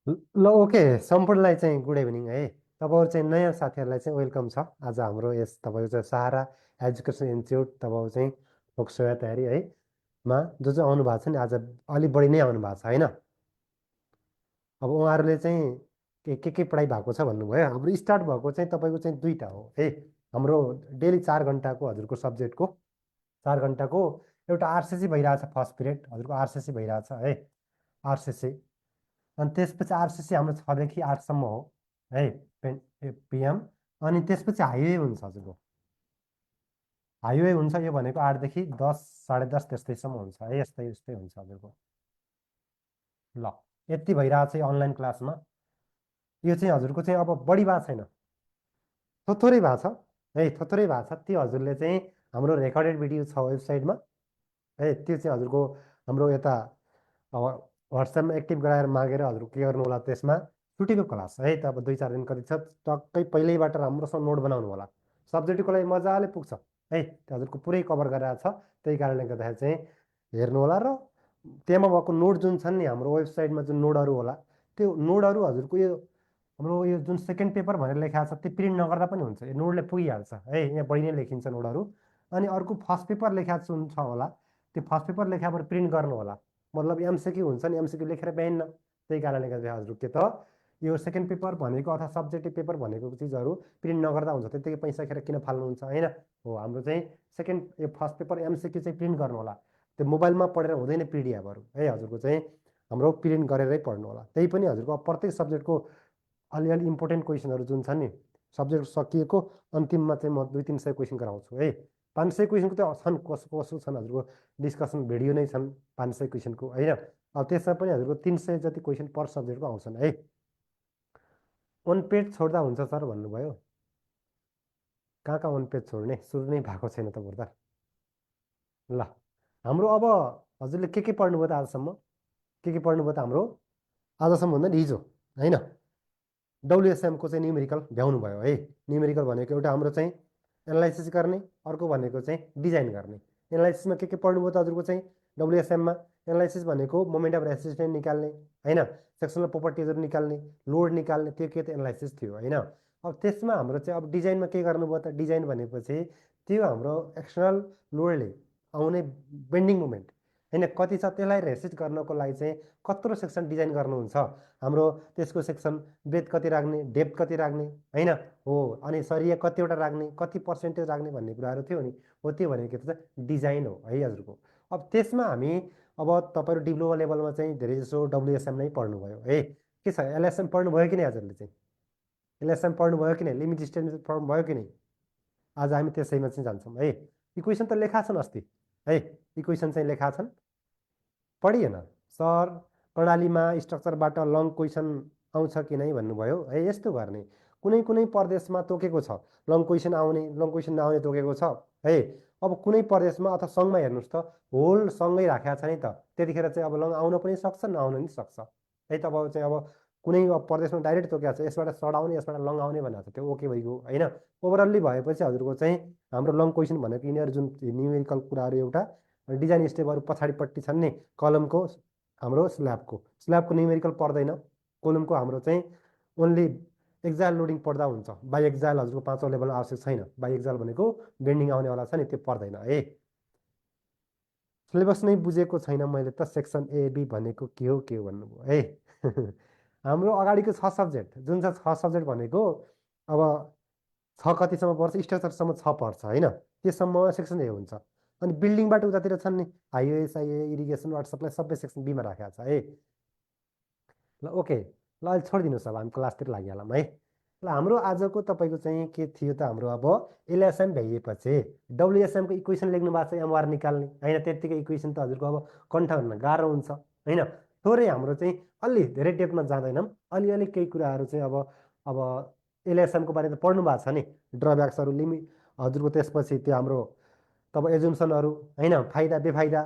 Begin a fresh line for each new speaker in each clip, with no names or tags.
ल ओके, सम्पूर्णलाई चाहिँ good evening है। तपाईँहरू चाहिँ नयाँ साथीहरूलाई चाहिँ वेलकम छ। आज हाम्रो यस तपाईँको चाहिँ सहारा एजुकेसन इन्स्टिच्युट तपाईँको चाहिँ फोक्सोया तयारी है मा जो चाहिँ आउनु भएको छ नि, आज अलिक बढी नै आउनु भएको छ होइन। अब उहाँहरूले चाहिँ के पढाइ भएको छ भन्नुभयो। हाम्रो स्टार्ट भएको चाहिँ तपाईँको चाहिँ दुईवटा हो है। हाम्रो डेली 4 घन्टाको हजुरको सब्जेक्टको 4 घन्टाको एउटा आरसिसी भइरहेछ। फर्स्ट पिरियड हजुरको आरसिसी भइरहेछ है, आरसिसी। अनि त्यसपछि आरसिसी हाम्रो 6 देखि 8सम्म हो है, पिएम। अनि त्यसपछि हाइवे हुन्छ हजुरको, हाइवे हुन्छ। यो भनेको 8 देखि 10, 10:30 त्यस्तैसम्म हुन्छ है, यस्तै यस्तै हुन्छ हजुरको। ल, यति भइरहेको छ अनलाइन क्लासमा। यो चाहिँ हजुरको चाहिँ अब बढी भएको छैन, थोरै भएको छ है, थोरै भएको छ। त्यो हजुरले चाहिँ हाम्रो रेकर्डेड भिडियो छ वेबसाइटमा है, त्यो चाहिँ हजुरको हाम्रो यता अब वाट्सएपमा एक्टिभ गराएर मागेर हजुर के गर्नु होला, त्यसमा छुटेको क्लास है त अब 2-4 दिन कति छ, टक्कै पहिल्यैबाट राम्रोसँग नोट बनाउनु होला। सब्जेक्टको लागि मजाले पुग्छ है, त्यो हजुरको पुरै कभर गरेर छ। त्यही कारणले गर्दाखेरि चाहिँ हेर्नु होला। र त्यहाँ भएको नोट जुन छन् नि, हाम्रो वेबसाइटमा जुन नोटहरू होला, त्यो नोटहरू हजुरको यो हाम्रो यो जुन सेकेन्ड पेपर भनेर लेखाएको छ त्यो प्रिन्ट नगर्दा पनि हुन्छ, यो नोटले पुगिहाल्छ है। यहाँ बढी नै लेखिन्छ नोटहरू। अनि अर्को फर्स्ट पेपर लेखाएको जुन छ होला, त्यो फर्स्ट पेपर लेखापर प्रिन्ट गर्नु होला। मतलब एमसिक्यू हुन्छ नि, एमसिक्यू लेखेर भ्याइन्न। त्यही कारणले गर्दा हजुर के त यो सेकेन्ड पेपर भनेको अथवा सब्जेक्टिभ पेपर भनेको चिजहरू प्रिन्ट नगर्दा हुन्छ, त्यतिकै पैसा खेर किन फाल्नुहुन्छ होइन। हो, हाम्रो चाहिँ सेकेन्ड यो फर्स्ट पेपर एमसिक्यू चाहिँ प्रिन्ट गर्नु होला। त्यो मोबाइलमा पढेर हुँदैन पिडिएफहरू है, हजुरको चाहिँ हाम्रो प्रिन्ट गरेरै पढ्नु होला। त्यही पनि हजुरको अब प्रत्येक सब्जेक्टको अलिअलि इम्पोर्टेन्ट क्वेसनहरू जुन छन् नि, सब्जेक्ट सकिएको अन्तिममा चाहिँ म 200-300 क्वेसन गराउँछु है। 500 क्वेसनको त छन्, कसो कसो छन् हजुरको डिस्कसन भिडियो नै छन् 500 क्वेसनको होइन। अब त्यसमा पनि हजुरको 300 जति क्वेसन पर सब्जेक्टको आउँछन् है। 1 पेज छोड्दा हुन्छ सर भन्नुभयो। कहाँ कहाँ 1 पेज छोड्ने, सुरु नै भएको छैन त बुझ्दा। ल, हाम्रो अब हजुरले के पढ्नुभयो त आजसम्म, के पढ्नुभयो त हाम्रो आजसम्म भन्दा नि हिजो होइन। डब्लुएसएमको चाहिँ न्युमेरिकल भ्याउनु भयो है। न्युमेरिकल भनेको एउटा हाम्रो चाहिँ एनालाइसिस गर्ने, अर्को भनेको चाहिँ डिजाइन गर्ने। एनालाइसिसमा के पढ्नुभयो त हजुरको चाहिँ डब्लुएसएममा। एनालाइसिस भनेको मोमेन्ट अफ रेसिस्टेन्स निकाल्ने होइन, सेक्सनल प्रोपर्टिजहरू निकाल्ने, लोड निकाल्ने, त्यो के त एनालाइसिस थियो होइन। अब त्यसमा हाम्रो चाहिँ अब डिजाइनमा के गर्नुभयो त, डिजाइन भनेपछि त्यो हाम्रो एक्सटर्नल लोडले आउने बेन्डिङ मोमेन्ट होइन कति छ, त्यसलाई रेसिस्ट गर्नको लागि चाहिँ कत्रो सेक्सन डिजाइन गर्नुहुन्छ। हाम्रो त्यसको सेक्सन ब्रेथ कति राख्ने, डेप्थ कति राख्ने होइन। हो, अनि सरिया कतिवटा राख्ने, कति पर्सेन्टेज राख्ने भन्ने कुराहरू थियो नि। हो, त्यो भनेको त डिजाइन हो है हजुरको। अब त्यसमा हामी अब तपाईँहरू डिप्लोमा लेभलमा चाहिँ धेरै जसो डब्लुएसएम नै पढ्नुभयो है। के छ, एलएसएम पढ्नुभयो कि नै हजुरले चाहिँ, एलएसएम पढ्नुभयो कि नै, लिमिट स्टेटमेन्ट पढ्नुभयो कि नै। आज हामी त्यसैमा चाहिँ जान्छौँ है। इक्वेसन त लेखा छन् अस्ति है, इक्वेसन चाहिँ लेखा छन्, पढिएन सर। प्रणालीमा स्ट्रक्चरबाट लङ क्वेसन आउँछ कि नै भन्नुभयो है। यस्तो गर्ने कुनै कुनै प्रदेशमा तोकेको छ लङ क्वेसन आउने, लङ क्वेसन नआउने तोकेको छ है। अब कुनै प्रदेशमा अथवा सङ्घमा हेर्नुहोस् त होल सँगै राखेको छ नि त, त्यतिखेर चाहिँ अब लङ आउन पनि सक्छ, नआउन पनि सक्छ है। तब चाहिँ अब कुनै प्रदेशमा डाइरेक्ट तोकेको छ, यसबाट सड आउने यसबाट लङ आउने भनेको छ, त्यो ओके भइगयो होइन। ओभरअल्ली भएपछि हजुरको चाहिँ हाम्रो लङ क्वेसन भनेको यिनीहरू जुन न्युमेरिकल कुराहरू एउटा डिजाइन स्टेपहरू पछाडिपट्टि छन् नि, कलमको हाम्रो स्ल्याबको न्युमेरिकल पर्दैन। कोलमको हाम्रो चाहिँ ओन्ली एक्जाइल लोडिङ पढ्दा हुन्छ। बाई एक्जाइल हजुरको 5औं लेभलमा आवश्यक छैन। बाई एक्जाइल भनेको बेन्डिङ आउनेवाला छ नि, त्यो पर्दैन है। सिलेबस नै बुझेको छैन मैले त, सेक्सन एबी भनेको के हो भन्नुभयो है। हाम्रो अगाडिको 6 सब्जेक्ट जुन छ, 6 सब्जेक्ट भनेको अब 6 कतिसम्म पर्छ, स्ट्रक्चरसम्म 6 पर्छ होइन। त्यससम्म सेक्सन ए हुन्छ। अनि बिल्डिङबाट उतातिर छन् नि, हाइवे साइवे इरिगेसन वाटर सप्लाई सबै सेक्सन बीमा राखेको छ है। ल ओके, ल अहिले छोडिदिनुहोस्, अब हामी क्लासतिर लागिहालौँ है। ल, हाम्रो आजको तपाईँको चाहिँ के थियो त, हाम्रो अब एलएसएम भ्याइएपछि डब्लुएसएमको इक्वेसन लेख्नु भएको छ, एमआर निकाल्ने होइन। त्यत्तिकै इक्वेसन त हजुरको अब कन्ठ गर्न गाह्रो हुन्छ होइन। थोरै हाम्रो चाहिँ अलि धेरै डेप्थमा जाँदैनौँ, अलिअलि केही कुराहरू चाहिँ अब एलएसएमको बारेमा पढ्नु भएको छ नि, ड्रब्याक्सहरू लिमिट हजुरको। त्यसपछि त्यो हाम्रो तब एजुम्सनहरू होइन, फाइदा बेफाइदा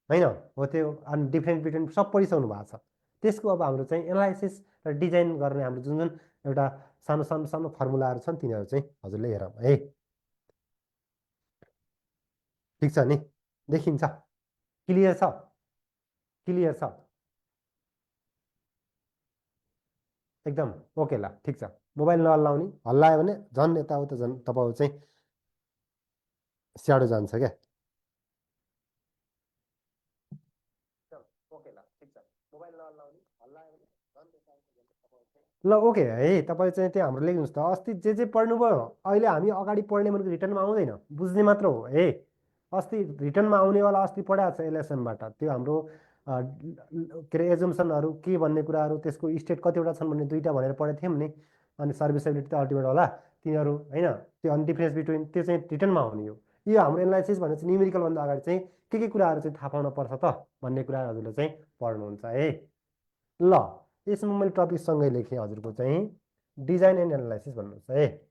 होइन। हो, त्यो अनि डिफ्रेन्ट बिट्विन सब पढिसक्नु भएको छ। त्यसको अब हाम्रो चाहिँ एनालाइसिस र डिजाइन गर्ने हाम्रो जुन जुन एउटा सानो सानो सानो फर्मुलाहरू छन्, तिनीहरू चाहिँ हजुरले हेरौँ है। ठिक छ नि, देखिन्छ, क्लियर छ, क्लियर छ। एकदम ओके ल ठिक छ मोबाइल नहल्लाउने हल्लायो भने झन् यताउता झन् तपाईँको चाहिँ स्याडो जान्छ क्या ओके ल ठिक छ मोबाइल नहल्लाउने हल्लायो भने झन् यताउता झन् तपाईँको चाहिँ ल ओके है तपाईँ चाहिँ त्यो हाम्रो लेख्नुहोस् त अस्ति जे पढ्नुभयो अहिले हामी अगाडि पढ्ने भनेको रिटर्नमा आउँदैन बुझ्ने मात्र हो है अस्ति रिटर्नमा आउनेवाला अस्ति पढाएको छ एलएसएमबाट त्यो हाम्रो के अरे एजुम्सनहरू के भन्ने कुराहरू त्यसको स्टेट कतिवटा छन् भन्ने दुईवटा भनेर पढेको थियौँ नि अनि सर्भिसेबिलिटी त अल्टिमेट होला तिनीहरू होइन त्यो अनि डिफ्रेन्स बिट्विन त्यो चाहिँ रिटर्नमा आउने हो यो हाम्रो एनालाइसिस भने चाहिँ न्युमेरिकलभन्दा अगाडि चाहिँ के कुराहरू चाहिँ थाहा पाउन पर्छ त भन्ने कुरा हजुरले चाहिँ पढ्नुहुन्छ है ल यसमा मैले टपिकसँगै लेखेँ हजुरको चाहिँ डिजाइन एन्ड एनालाइसिस भन्नुहोस् है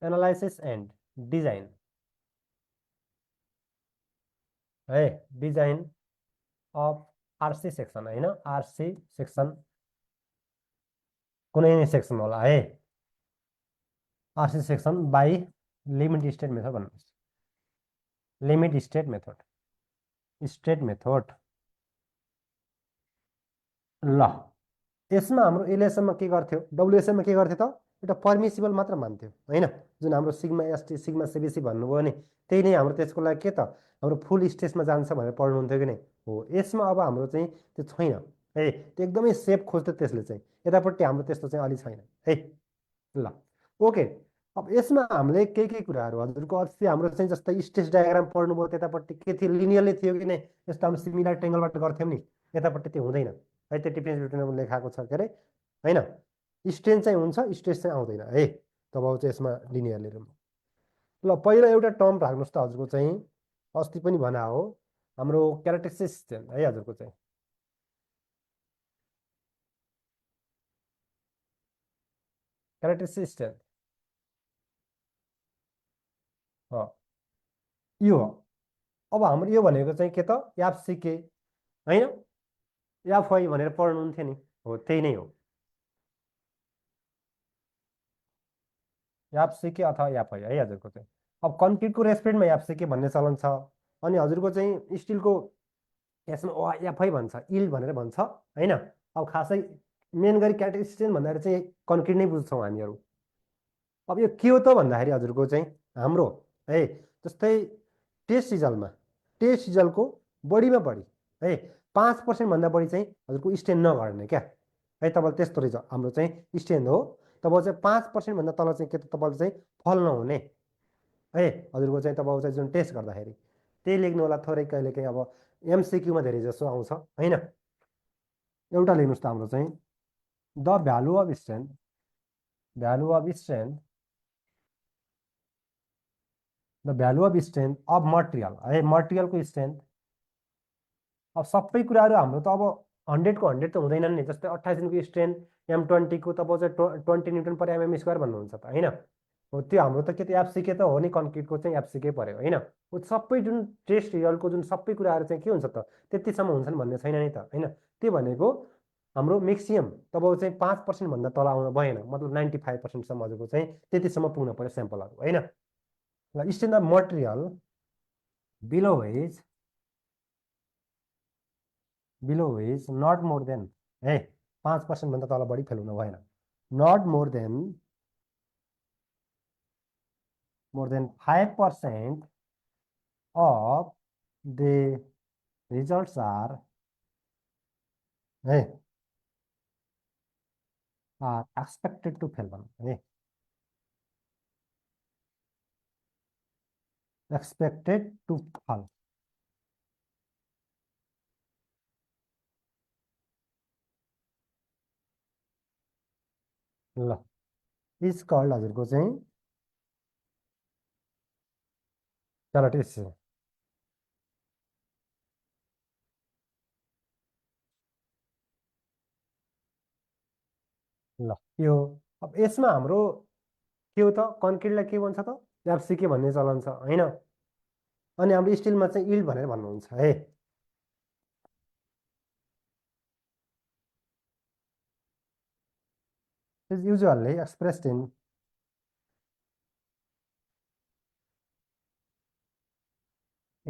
एनालाइसिस एन्ड डिजाइन है डिजाइन अफ आरसी सेक्सन होइन आरसी सेक्सन कुनै नै सेक्सन होला है RC section by limit state method भन्नुहोस् लिमिट स्टेट मेथड ल यसमा हाम्रो एलएसएममा के गर्थ्यो डब्लुएसएममा के गर्थ्यो त एउटा पर्मिसिबल मात्र मान्थ्यो होइन जुन हाम्रो सिग्मा एसटी सिग्मा सिबिसी भन्नुभयो नि त्यही नै हाम्रो त्यसको लागि के त हाम्रो फुल स्टेजमा जान्छ भनेर पढ्नुहुन्थ्यो कि नै हो यसमा अब हाम्रो चाहिँ त्यो छैन है त्यो एकदमै सेफ खोज्थ्यो त्यसले चाहिँ यतापट्टि हाम्रो त्यस्तो चाहिँ अलि छैन है ल ओके अब यसमा हामीले के कुराहरू हजुरको अस्ति हाम्रो चाहिँ जस्तै स्टेज डायग्राम पढ्नुभयो त्यतापट्टि के थियो लिनियरली थियो कि नै यस्तो हाम्रो सिमिलर ट्रेङ्गलबाट गर्थ्यौँ नि यतापट्टि त्यो हुँदैन है त्यो डिफ्रेन्स बिट्विन लेखाएको छ के अरे होइन स्ट्रेन चाहिँ हुन्छ स्ट्रेस चाहिँ आउँदैन है तपाईँको चाहिँ यसमा लिनियरली ल पहिला एउटा टर्म राख्नुहोस् त हजुरको चाहिँ अस्ति पनि भना हो हाम्रो क्यारेक्टरिस्टिक्स है हजुरको चाहिँ क्यारेक्टरिस्टिक्स यो हो अब हाम्रो यो भनेको चाहिँ के त यापसिके होइन याफवाई भनेर पढ्नुहुन्थ्यो नि हो त्यही नै हो यापसिके अथवा याफवाई है हजुरको चाहिँ अब कन्क्रिटको रेस्पेक्टमा यापसिके भन्ने चलन छ अनि हजुरको चाहिँ स्टिलको यसमा एफआई भन्छ इल भनेर भन्छ होइन अब खासै मेन गरी क्यारेक्टरिस्टिक्स भन्दाखेरि चाहिँ कन्क्रिट नै बुझ्छौँ हामीहरू अब यो के हो त भन्दाखेरि हजुरको चाहिँ हाम्रो है जस्तै टेस्ट सिजलको बढीमा बढी है 5% बढी चाहिँ हजुरको स्ट्यान्ड नगर्ने क्या है तपाईँले त्यस्तो रहेछ हाम्रो चाहिँ स्ट्यान्ड हो तपाईँ चाहिँ 5% तल चाहिँ के त तपाईँले चाहिँ फल नहुने है हजुरको चाहिँ तपाईँको चाहिँ जुन टेस्ट गर्दाखेरि त्यही लेख्नु होला थोरै कहिले काहीँ अब एमसिक्यूमा धेरै जसो आउँछ होइन एउटा लेख्नुहोस् त हाम्रो चाहिँ the value of strength the value of strength of material है मटेरियलको स्ट्रेन्थ अब सबै कुराहरू हाम्रो त अब 100को 100 त हुँदैनन् नि जस्तै 28 दिनको स्ट्रेन्थ M20को तपाईँ चाहिँ 20 न्युटन पर एमएम स्क्वायर भन्नुहुन्छ त होइन हो त्यो हाम्रो त के त एफसिके त हो नि कन्क्रिटको चाहिँ एफसिके पऱ्यो होइन हो सबै जुन टेस्ट रिजल्टको जुन सबै कुराहरू चाहिँ के हुन्छ त त्यतिसम्म हुन्छन् भन्ने छैन नि त होइन त्यो भनेको हाम्रो म्याक्सिमम् तपाईँ चाहिँ 5% तल आउन भएन मतलब 95%सम्म हजुरको चाहिँ त्यतिसम्म पुग्न पऱ्यो स्याम्पलहरू होइन ल strength of material below which not more than है 5% तल बढी फेल हुन भएन नट मोर देन 5% of the results है are expected to fail भन्नु है expected to fall ल इज कल्ड हजुरको चाहिँ क्यारेक्टरिस्टिक्स ल यो अब यसमा हाम्रो के हो त कन्क्रिटलाई के भन्छ त एफसिके भन्ने चलन छ होइन अनि हाम्रो स्टिलमा चाहिँ इल्ड भनेर भन्नुहुन्छ है इज युजुअल्ली एक्सप्रेस्ड इन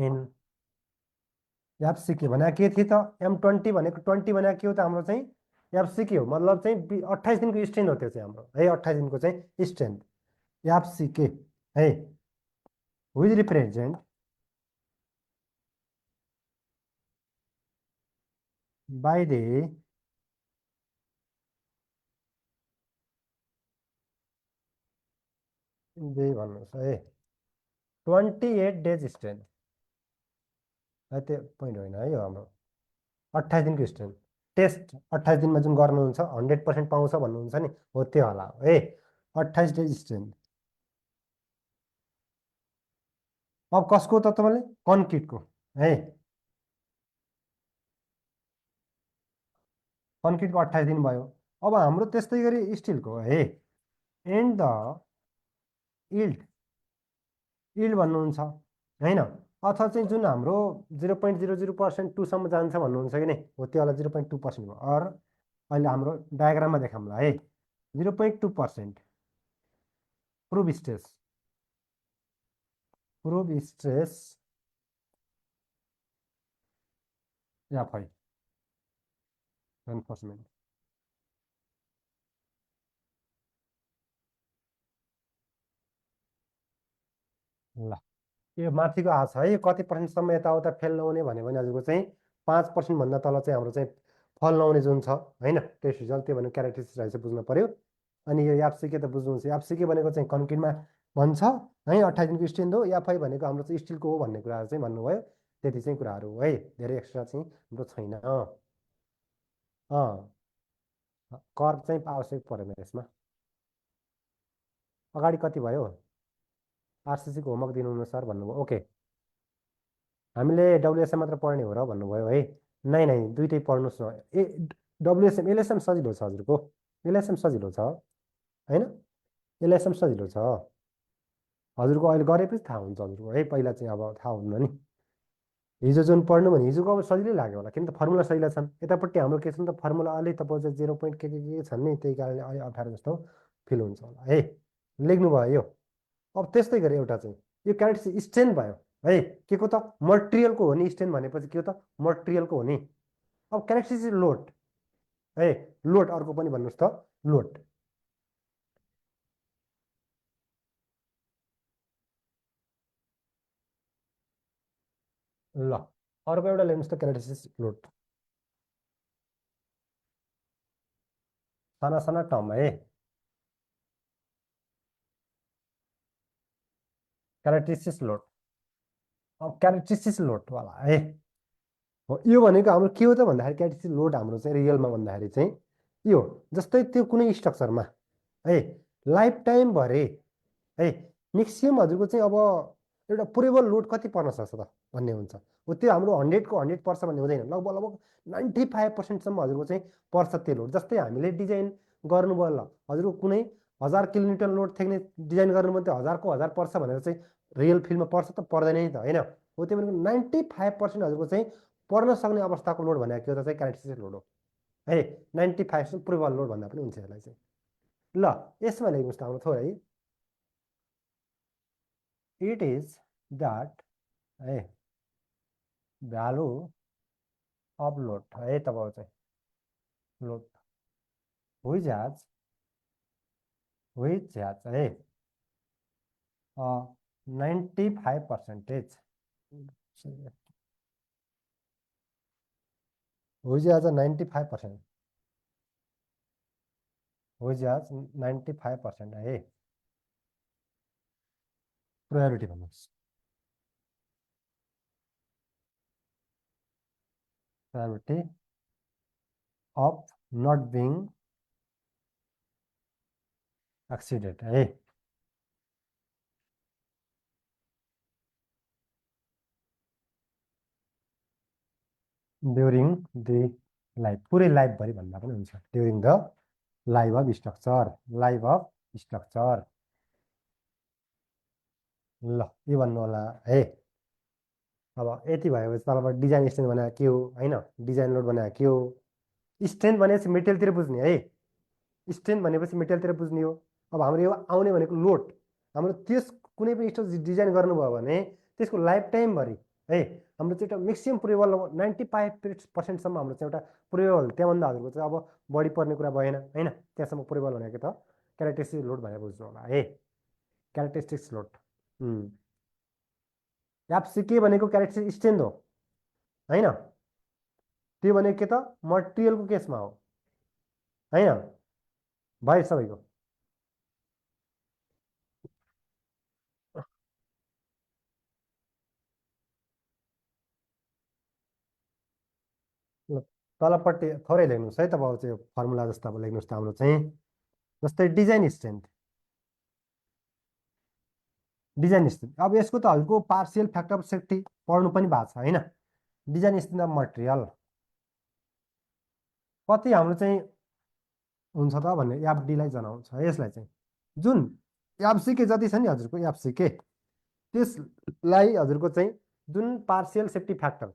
इन एफसिके भने के थियो त M20 भनेको 20 भनेको के हो त हाम्रो चाहिँ एफसिके हो मतलब चाहिँ 28 दिनको स्ट्रेन्थ हो त्यो चाहिँ हाम्रो है 28 दिनको चाहिँ स्ट्रेन्थ एफसिके है विच रिप्रेजेन्ट बाई द भन्नुहोस् है 28 डेज स्ट्रेन्थ है त्यो पोइन्ट होइन है यो हाम्रो 28 दिनको स्ट्रेन्थ टेस्ट 28 दिनमा जुन गर्नुहुन्छ 100% पाउँछ भन्नुहुन्छ नि हो त्यो होला है 28 डेज स्ट्रेन्थ अब कसको त तपाईँले कन्क्रिटको है कन्क्रिटको 28 दिन भयो अब हाम्रो त्यस्तै गरी स्टिलको है एन्ड द इल्ड इल्ड भन्नुहुन्छ होइन अथवा चाहिँ जुन हाम्रो 0.00% 2सम्म जान्छ भन्नुहुन्छ कि नै हो त्यो होला 0.2% हो अर अहिले हाम्रो डायग्राममा देखाउँला है 0.2% प्रुभ स्ट्रेस या फाइ एन्फोर्समेन्ट ल यो माथिको आएको छ है कति पर्सेन्टसम्म यताउता फेल नहुने भन्यो भने हजुरको चाहिँ 5% भन्दा तल चाहिँ हाम्रो चाहिँ फल नहुने जुन छ होइन टेस्ट रिजल्ट त्यो भनेको क्यारेक्टरिस्टिक्स रहेछ बुझ्नु पर्यो अनि यो एफसिके त बुझ्नुहुन्छ एफसिके भनेको चाहिँ कन्क्रिटमा भन्छ है 28 दिनको स्ट्रेन्थ हो एफआई भनेको हाम्रो चाहिँ स्टिलको हो भन्ने कुराहरू चाहिँ भन्नुभयो त्यति चाहिँ कुराहरू है धेरै एक्स्ट्रा चाहिँ हाम्रो छैन कर चाहिँ आवश्यक परेन यसमा अगाडि कति भयो आरसिसीको होमवर्क दिनुहुन्न सर भन्नुभयो ओके हामीले डब्लुएसएम मात्र पढ्ने हो र भन्नुभयो है नै नै दुइटै पढ्नुहोस् न ए डब्लुएसएम एलएसएम सजिलो छ हजुरको एलएसएम सजिलो छ होइन एलएसएम सजिलो छ हजुरको अहिले गरेपछि थाहा हुन्छ हजुरको है पहिला चाहिँ अब थाहा हुन्न नि हिजो जुन पढ्नु भने हिजोको अब सजिलै लाग्यो होला किन त फर्मुला सजिलो छन् यतापट्टि हाम्रो के छ नि त फर्मुला अलि तपाईँ चाहिँ 0 पोइन्ट के छन् नि त्यही कारणले अलि अप्ठ्यारो जस्तो फिल हुन्छ होला है लेख्नुभयो यो अब त्यस्तै गरी एउटा चाहिँ यो क्यारेक्टरिस्टिक स्ट्रेन्थ भयो है के को त मटेरियलको हो नि स्ट्रेन्थ भनेपछि के हो त मटेरियलको हो नि अब क्यारेक्टरिस्टिक लोड है लोड अर्को पनि भन्नुहोस् त लोड ल अर्को एउटा लेख्नुहोस् त क्यारेक्टरिस्टिक लोड साना साना टर्म है क्यारेक्टरिस्टिक लोड अब क्यारेक्टरिस्टिक लोडवाला है हो यो भनेको हाम्रो के हो त भन्दाखेरि क्यारेक्टरिस्टिक लोड हाम्रो चाहिँ रियलमा भन्दाखेरि चाहिँ यो जस्तै त्यो कुनै स्ट्रक्चरमा है लाइफ टाइम भरे है म्याक्सिमम् हजुरको चाहिँ अब एउटा पुरेबल लोड कति पर्न सक्छ त भन्ने हुन्छ हो त्यो हाम्रो 100को 100 पर्छ भन्ने हुँदैन लगभग लगभग 95% हजुरको चाहिँ पर्छ त्यो लोड जस्तै हामीले डिजाइन गर्नुभयो ल हजुरको कुनै 1000 किलोमिटर लोड थ्याक्ने डिजाइन गर्नुभयो त्यो 1000को 1000 पर्छ भनेर चाहिँ रियल फिल्डमा पर्छ त पर्दैन नि त होइन हो त्यो भनेको 95% हजुरको चाहिँ पर्न सक्ने अवस्थाको लोड भनेको के हो त चाहिँ क्यारेक्टरिस्टिक लोड हो है 95% पुरेबल लोड भन्दा पनि हुन्छ यसलाई चाहिँ ल यसमा लेख्नुहोस् त हाम्रो थोरै it is that है भ्यालु अफ लोड है तपाईँको चाहिँ लोड which has है 95% which has a 95% which has 95% है प्रायोरिटी भन्नुहोस् priority of not being exceeded है ड्युरिङ दि लाइफ पुरै लाइफभरि भन्दा पनि हुन्छ during the life of structure ल यो भन्नु होला है अब यति भएपछि तलबाट डिजाइन स्ट्रेन्थ बनाएको के हो होइन डिजाइन लोड बनाएको के हो स्ट्रेन्थ भनेपछि मेटेरियलतिर बुझ्ने है स्ट्रेन्थ भनेपछि मेटेरियलतिर बुझ्ने हो अब हाम्रो यो आउने भनेको लोड हाम्रो त्यस कुनै पनि स्ट्रक्चर डिजाइन गर्नुभयो भने त्यसको लाइफ टाइमभरि है हाम्रो चाहिँ एउटा म्याक्सिमम प्रुभेबल 95% हाम्रो चाहिँ एउटा प्रुभेबल त्यहाँभन्दा हजुरको चाहिँ अब बढी पर्ने कुरा भएन होइन त्यहाँसम्म प्रुभेबल भनेको त क्यारेक्टरिस्टिक लोड भनेर बुझ्नु होला है क्यारेक्टरिस्टिक्स लोड एफसी भनेको क्यारेक्टरिस्टिक स्ट्रेन्थ हो होइन त्यो भनेको के त मटेरियलको केसमा हो होइन भयो सबैको ल, तलपट्टि थोरै लेख्नुहोस् है तपाईँ चाहिँ फर्मुला जस्तो अब लेख्नुहोस् त हाम्रो चाहिँ जस्तै डिजाइन स्ट्रेन्थ अब यसको त हजुरको पार्सियल फ्याक्टर अफ सेफ्टी पढ्नु पनि भएको छ होइन डिजाइन स्ट्रेन्थ अफ मटेरियल कति हाम्रो चाहिँ हुन्छ त भन्ने एफडीलाई जनाउँछ यसलाई चाहिँ जुन एफसीके जति छ नि हजुरको एफसीके त्यसलाई हजुरको चाहिँ जुन पार्सियल सेफ्टी फ्याक्टर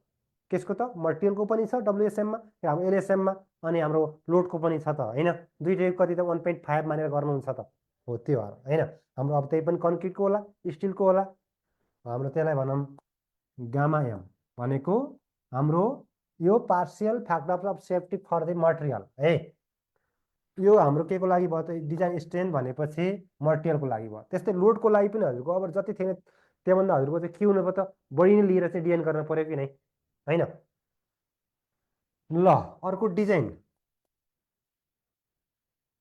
केसको त मटेरियलको पनि छ डब्लुएसएममा हाम्रो एलएसएममा अनि हाम्रो लोडको पनि छ त होइन दुइटै कति त 1.5 मानेर गर्नुहुन्छ त हो त्यो होइन हाम्रो अब त्यही पनि कन्क्रिटको होला स्टिलको होला हाम्रो त्यसलाई भनौँ गामा एम भनेको हाम्रो यो partial factor of safety for the material है यो हाम्रो के को लागि भयो त डिजाइन स्ट्रेन्थ भनेपछि मटेरियलको लागि भयो त्यस्तै लोडको लागि पनि हजुरको अब जति थिएन त्योभन्दा हजुरको चाहिँ के हुनु पर्यो त बढी नै लिएर चाहिँ डिजाइन गर्न पर्यो कि नै होइन ल अर्को डिजाइन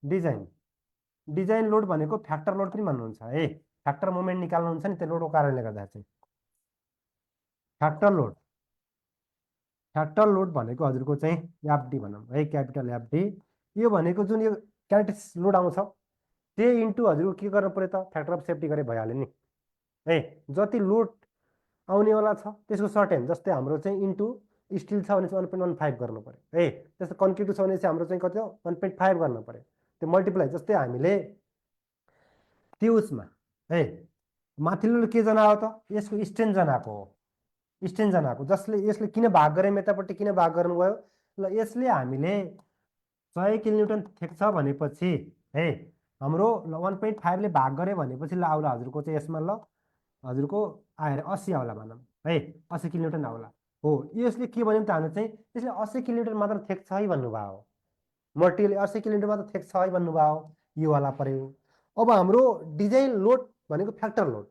डिजाइन डिजाइन लोड भनेको फ्याक्टर लोड पनि भन्नुहुन्छ है फ्याक्टर मोमेन्ट निकाल्नुहुन्छ नि त्यो लोडको कारणले गर्दा चाहिँ फ्याक्टर लोड भनेको हजुरको चाहिँ एफडी भनौँ है क्यापिटल एफडी यो भनेको जुन यो क्यारेक्टरिस्टिक लोड आउँछ त्यही इन्टु हजुरको के गर्नु पर्यो त फ्याक्टर अफ सेफ्टी गरे भइहाल्यो नि है जति लोड आउनेवाला छ त्यसको सर्टेन जस्तै हाम्रो चाहिँ इन्टु स्टिल छ भने चाहिँ 1.15 गर्नु पर्यो है त्यस्तो कन्क्रिट छ भने चाहिँ हाम्रो चाहिँ कति हो 1.5 गर्नु पर्यो त्यो मल्टिप्लाई जस्तै हामीले त्यो उसमा है माथिल्लो के जनायो त यसको स्ट्रेन्थ जनाएको हो स्ट्रेन्थ जनाएको जसले यसले किन भाग गरे यतापट्टि किन भाग गर्नुभयो ल यसले हामीले 100 किलोन्युटन थेक्छ भनेपछि है हाम्रो 1.5ले भाग गरे भनेपछि ल आउला हजुरको चाहिँ यसमा ल हजुरको आएर 80 आउला भनौँ है 80 किलोन्युटन आउला हो यसले के भन्यो त हाम्रो चाहिँ यसले 80 किलोमिटर मात्र थेक्छ है भन्नुभयो हो मटेरियल 80 किलोमिटर मात्र थेक्छ है भन्नुभयो यो वाला पर्यो अब हाम्रो डिजाइन लोड भनेको फ्याक्टर लोड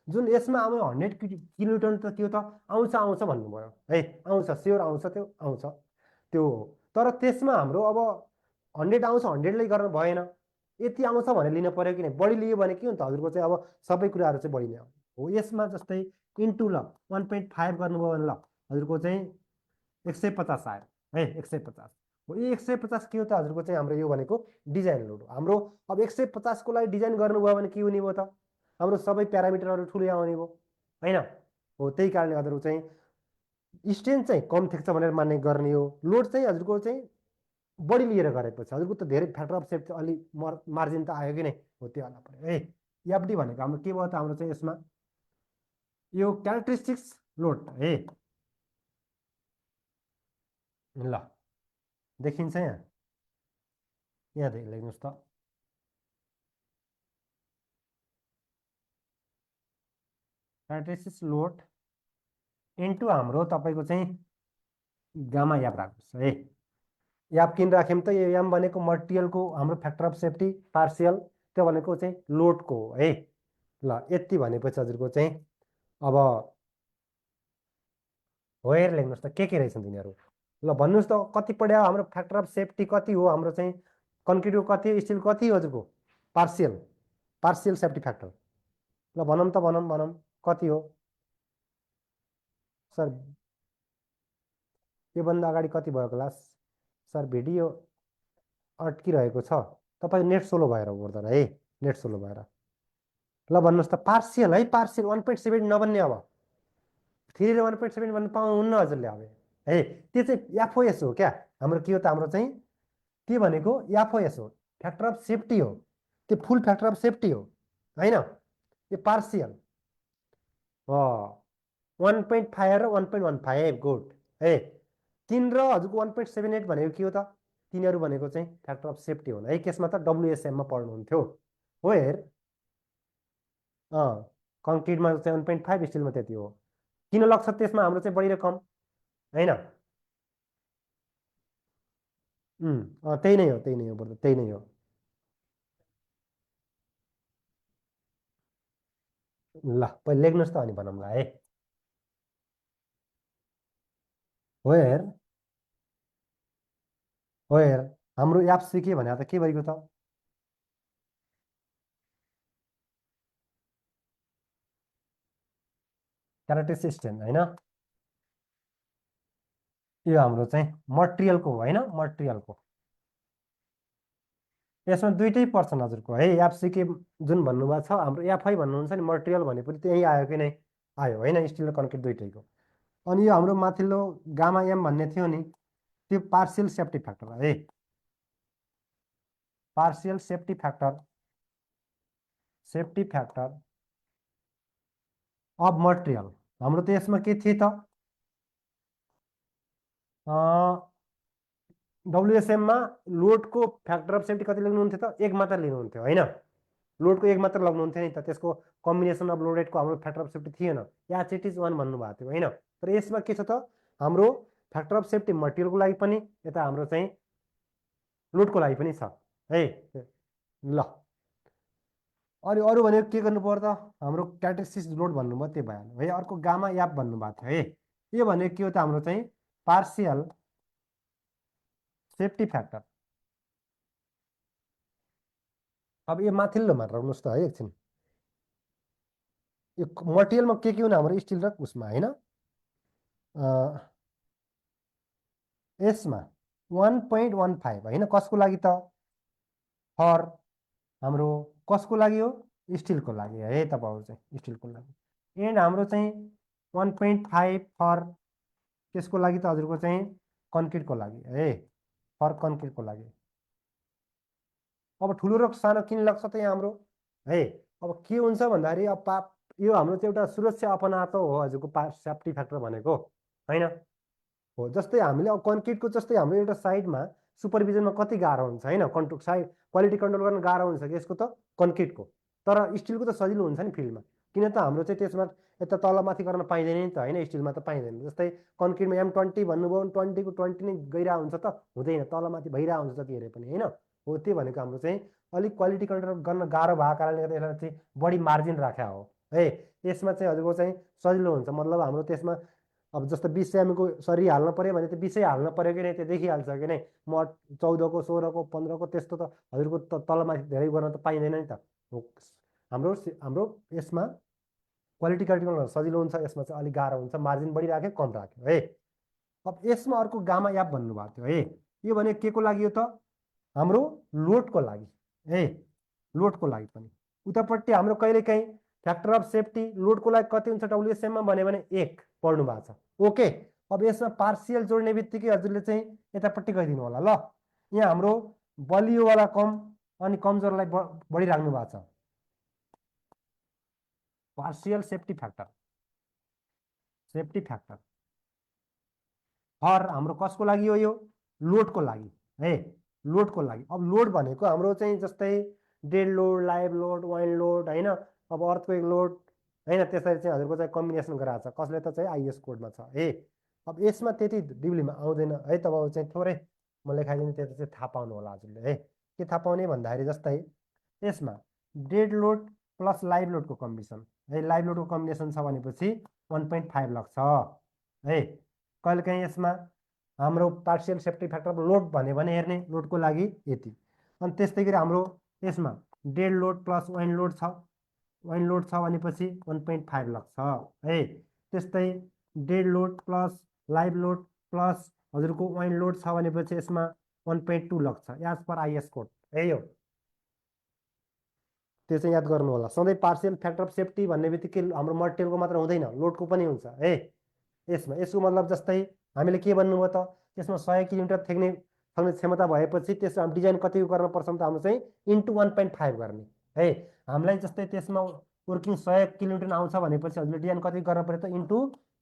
जुन यसमा अब 100 किलोमिटर त त्यो त आउँछ भन्नुभयो है आउँछ स्योर आउँछ त्यो आउँछ त्यो तर त्यसमा हाम्रो अब 100 आउँछ 100ले गर्नु भएन यति आउँछ भनेर लिन पर्यो कि नै बढी लियो भने के हुन्छ हजुरको चाहिँ अब सबै कुराहरू चाहिँ बढी नै आउँछ हो यसमा जस्तै इन्टु ल 1.5 गर्नुभयो भने ल हजुरको चाहिँ 150 आयो है 150 हो यो 150 के हो त हजुरको चाहिँ हाम्रो यो भनेको डिजाइन लोड हो हाम्रो अब 150 को लागि डिजाइन गर्नुभयो भने के हुने भयो त हाम्रो सबै प्यारामिटरहरू ठुलै आउने भयो होइन हो त्यही कारणले हजुरको चाहिँ स्ट्रेन्थ चाहिँ कम थेक्छ भनेर मान्ने गर्ने हो लोड चाहिँ हजुरको चाहिँ बढी लिएर गरेपछि हजुरको त धेरै फ्याक्टर अफ सेफ्टी अलि मार्जिन त आयो कि नै हो त्यो वाला पर्यो है एफडी भनेको हाम्रो के भयो त हाम्रो चाहिँ यसमा यो क्यारेक्टरिस्टिक्स लोड है ल देखिन्छ यहाँ लेख्नुहोस् त क्यारेक्टरिस्टिक्स लोड इन्टु हाम्रो तपाईँको चाहिँ गामा याप राख्नुहोस् है याप किन राख्यौँ त यो याम भनेको मटेरियलको हाम्रो फ्याक्टर अफ सेफ्टी पार्सियल त्यो भनेको चाहिँ लोडको हो है ल यति भनेपछि हजुरको चाहिँ अब होएर लेख्नुहोस् त के रहेछन् तिनीहरू ल भन्नुहोस् त कति पढ्यो हाम्रो फ्याक्टर अफ सेफ्टी कति हो हाम्रो चाहिँ कन्क्रिटको कति स्टिल कति हो हजुरको पार्सियल सेफ्टी फ्याक्टर ल भनौँ त भनौँ कति हो सर योभन्दा अगाडि कति भयो क्लास सर भिडियो अड्किरहेको छ तपाईँ नेट सोलो भएर गर्दा है नेट सोलो भएर ल भन्नुहोस् त पार्सियल है पार्सियल 1.7 नबन्ने अब 3 र 1.7 भन्नु पाउनुहुन्न हजुरले अब है त्यो चाहिँ एफओएस हो क्या हाम्रो के हो त हाम्रो चाहिँ के भनेको एफओएस हो फ्याक्टर अफ सेफ्टी हो त्यो फुल फ्याक्टर अफ सेफ्टी हो होइन यो पार्सियल 1.5 र 1.15 गुड है 3 र हजुरको 1.78 भनेको के हो त तिनीहरू भनेको चाहिँ फ्याक्टर अफ सेफ्टी हो है केसमा त डब्लुएसएममा पढ्नुहुन्थ्यो हो हेर कङ्क्रिटमा चाहिँ 1.5 स्टिलमा त्यति हो किन लग्छ त्यसमा हाम्रो चाहिँ बढी र कम होइन। त्यही नै हो, त्यही नै हो बरु, त्यही नै हो। ल पहिले लेख्नुहोस् त अनि भनौँला है। वेयर वेयर हाम्रो एप्स के भने त के भएको त? क्यारेक्टरिस्टिक्स होइन, यो हाम्रो चाहिँ मटेरियलको हो होइन, मटेरियलको। यसमा दुइटै पर्छ हजुरको है, एफसिके जुन भन्नुभएको छ हाम्रो एफआई भन्नुहुन्छ नि, मटेरियल भनेपछि त्यही आयो कि नै आयो होइन, स्टिल र कन्क्रिट दुइटैको। अनि यो हाम्रो माथिल्लो गामा एम भन्ने थियो नि, त्यो पार्सियल सेफ्टी फ्याक्टर है, partial safety factor, safety factor of material हाम्रो त यसमा के थियो त, डब्लुएसएममा लोडको फ्याक्टर अफ सेफ्टी कति लिनुहुन्थ्यो त? एक मात्र लिनुहुन्थ्यो होइन, लोडको एक मात्र लग्नुहुन्थ्यो नि त, त्यसको कम्बिनेसन अफ लोडेडको हाम्रो फ्याक्टर अफ सेफ्टी थिएन, एच इट इज 1 भन्नुभएको थियो होइन। तर यसमा के छ त, हाम्रो फ्याक्टर अफ सेफ्टी मटेरियलको लागि पनि, यता हाम्रो चाहिँ लोडको लागि पनि छ है। ल अनि अरू भनेको के गर्नु पर्यो त, हाम्रो क्यारेक्टरिस्टिक्स लोड भन्नुभयो त्यो भएन है। अर्को गामा याप भन्नुभएको थियो है, यो भनेको के हो त, हाम्रो चाहिँ पार्सियल सेफ्टी फ्याक्टर। अब यो माथिल्लोमा रहनुहोस् त है एकछिन, यो मटेरियलमा के हुने हाम्रो स्टिल र उसमा होइन, यसमा 1.15 होइन, कसको लागि त? फर हाम्रो कसको लागि हो? स्टिलको लागि है तपाईँहरू चाहिँ, स्टिलको लागि। एन्ड हाम्रो चाहिँ 1.5 फर त्यसको लागि त हजुरको चाहिँ कन्क्रिटको लागि है, फर कन्क्रिटको लागि। अब ठुलो र सानो किन लाग्छ त यहाँ हाम्रो है। अब के हुन्छ भन्दाखेरि अब यो हाम्रो चाहिँ एउटा सुरक्षा अपनातो हो हजुरको सेफ्टी फ्याक्टर भनेको होइन हो। जस्तै हामीले अब कन्क्रिटको जस्तै हाम्रो एउटा साइडमा सुपरभिजनमा कति गाह्रो हुन्छ होइन, कन्ट्रोल साइड क्वालिटी कन्ट्रोल गर्न गाह्रो हुन्छ कि यसको त कन्क्रिटको। तर स्टिलको त सजिलो हुन्छ नि फिल्डमा, किन त हाम्रो चाहिँ त्यसमा यता तलमाथि गर्न पाइँदैन नि त होइन, स्टिलमा त पाइँदैन। जस्तै कन्क्रिटमा M20 भन्नुभयो भने 20को 20 नै गइरहेको हुन्छ त, हुँदैन, तलमाथि भइरहेको हुन्छ जति हेरे पनि होइन हो। त्यो भनेको हाम्रो चाहिँ अलिक क्वालिटी कन्ट्रोल गर्न गाह्रो भएको कारणले गर्दा यसलाई चाहिँ बढी मार्जिन राखेको हो है। यसमा चाहिँ हजुरको चाहिँ सजिलो हुन्छ, मतलब हाम्रो त्यसमा अब जस्तो 20 सेमीको सरी हाल्नु पऱ्यो भने त 20 हाल्नु पऱ्यो कि नै, त्यो देखिहाल्छ कि नै। म 14को 16को 15को त्यस्तो त हजुरको तलमाथि धेरै गर्न त पाइँदैन नि त। हाम्रो हाम्रो यसमा क्वालिटी कन्ट्रोल सजिलो हुन्छ, यसमा चाहिँ अलिक गाह्रो हुन्छ, मार्जिन बढी राख्यो कम राख्यो है। अब यसमा अर्को गामा याप भन्नुभएको थियो है, यो भने के को लागि हो त? हाम्रो लोडको लागि है, लोडको लागि पनि। उतापट्टि हाम्रो कहिलेकाहीँ फ्याक्टर अफ सेफ्टी लोडको लागि कति हुन्छ डब्लुएसएममा भने 1 पढ्नु भएको छ ओके। अब यसमा पार्सियल जोड्ने बित्तिकै हजुरले चाहिँ यतापट्टि गइदिनु होला ल। यहाँ हाम्रो बलियोवाला कम अनि कमजोरलाई बढी राख्नु भएको छ, partial safety factor, safety factor for हाम्रो कसको लागि हो? यो लोडको लागि है, लोडको लागि। अब लोड भनेको हाम्रो चाहिँ जस्तै dead load, live load, wine load होइन, अब अर्थक्वेक लोड होइन, त्यसरी चाहिँ हजुरको चाहिँ कम्बिनेसन गराएको छ, कसले त चाहिँ आइएस कोडमा छ है। अब यसमा त्यति डिब्लीमा आउँदैन है, तपाईँहरू चाहिँ थोरै म लेखाइदिनु, त्यो चाहिँ थाहा पाउनु होला हजुरले है। के थाहा पाउने भन्दाखेरि जस्तै यसमा डेड लोड प्लस लाइभ लोडको कम्बिनेसन है, लाइभ लोडको कम्बिनेसन छ भनेपछि 1.5 लाग्छ है। कहिलेकाहीँ यसमा हाम्रो पार्सियल सेफ्टी फ्याक्टर लोड भन्यो भने हेर्ने लोडको लागि यति। अनि त्यस्तै गरी हाम्रो यसमा dead load plus wine load छ, वाइन लोड छ भनेपछि 1.5 लाग्छ है। त्यस्तै dead load plus live load plus हजुरको वाइन लोड छ भनेपछि यसमा 1.2 लाग्छ एज पर आइएस कोड है। यो त्यो चाहिँ याद गर्नु होला सधैँ। पार्सियल फ्याक्टर अफ सेफ्टी भन्ने बित्तिकै हाम्रो मटेरियलको मात्र हुँदैन, लोडको पनि हुन्छ है यसमा। यसको मतलब जस्तै हामीले के भन्नुभयो त, त्यसमा 100 किलोमिटर थ्याक्ने सक्ने क्षमता भएपछि त्यसमा डिजाइन कति गर्नुपर्छ त, हाम्रो चाहिँ इन्टु 1.5 गर्ने है। हामीलाई जस्तै त्यसमा वर्किङ 100 किलोमिटर आउँछ भनेपछि हजुरले डिजाइन कति गर्नु पऱ्यो त, इन्टु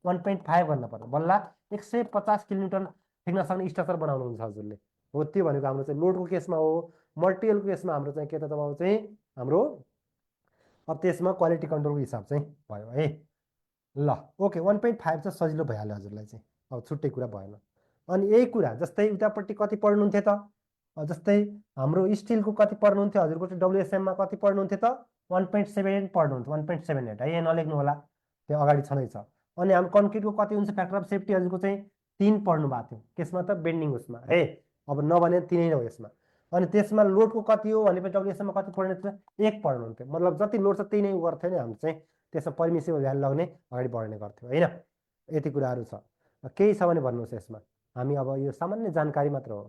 1.5 गर्नु पर्यो, बल्ल 150 किलोमिटर थ्याक्न सक्ने स्ट्रक्चर बनाउनुहुन्छ हजुरले हो। त्यो भनेको हाम्रो चाहिँ लोडको केसमा हो। मटेरियलको केसमा हाम्रो चाहिँ के त तपाईँको चाहिँ हाम्रो अब त्यसमा क्वालिटी कन्ट्रोलको हिसाब चाहिँ भयो है। ल ओके 1.5 चाहिँ सजिलो भइहाल्यो हजुरलाई चाहिँ अब छुट्टै कुरा भएन अनि यही कुरा जस्तै उतापट्टि कति पढ्नुहुन्थ्यो त जस्तै हाम्रो स्टिलको कति पढ्नुहुन्थ्यो हजुरको चाहिँ डब्लुएसएममा कति पढ्नुहुन्थ्यो त 1.7 पढ्नुहुन्थ्यो 1.78 है यहाँ नलेख्नु होला त्यो अगाडि छँदैछ अनि हाम्रो कन्क्रिटको कति हुन्छ फ्याक्टर अफ सेफ्टी हजुरको चाहिँ 3 पढ्नु भएको थियो त्यसमा त बेन्डिङ उसमा है अब नभने 3 हो यसमा अनि त्यसमा लोडको कति हो भनेपछि डब्लुएसएममा कति पढ्ने थियो 1 पढ्नुहुन्थ्यो मतलब जति लोड छ त्यही नै गर्थ्यो नि हाम्रो चाहिँ त्यसमा पर्मिसिबल भ्यालु लग्ने अगाडि बढ्ने गर्थ्यो होइन यति कुराहरू छ केही छ भने भन्नुहोस् यसमा हामी अब यो सामान्य जानकारी मात्र हो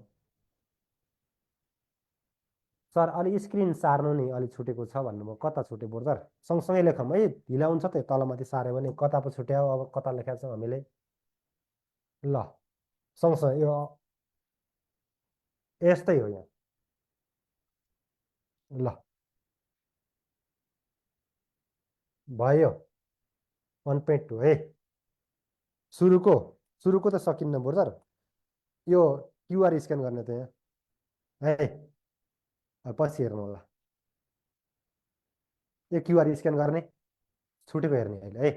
सर अलि स्क्रिन सार्नु नि अलि छुटेको छ भन्नुभयो कता छुट्यो बोर्डर सँगसँगै लेखौँ है ढिला हुन्छ त तलमाथि सार्यो भने कता पो छुट्यायो अब कता लेखेका छौँ हामीले ल सँगसँगै यो यस्तै हो यहाँ ल भयो 1.2 है सुरुको सुरुको त सकिन्न बोर्डर यो क्युआर स्क्यान गर्ने त यहाँ है पछि हेर्नु होला यो क्युआर स्क्यान गर्ने छुटेको हेर्ने अहिले है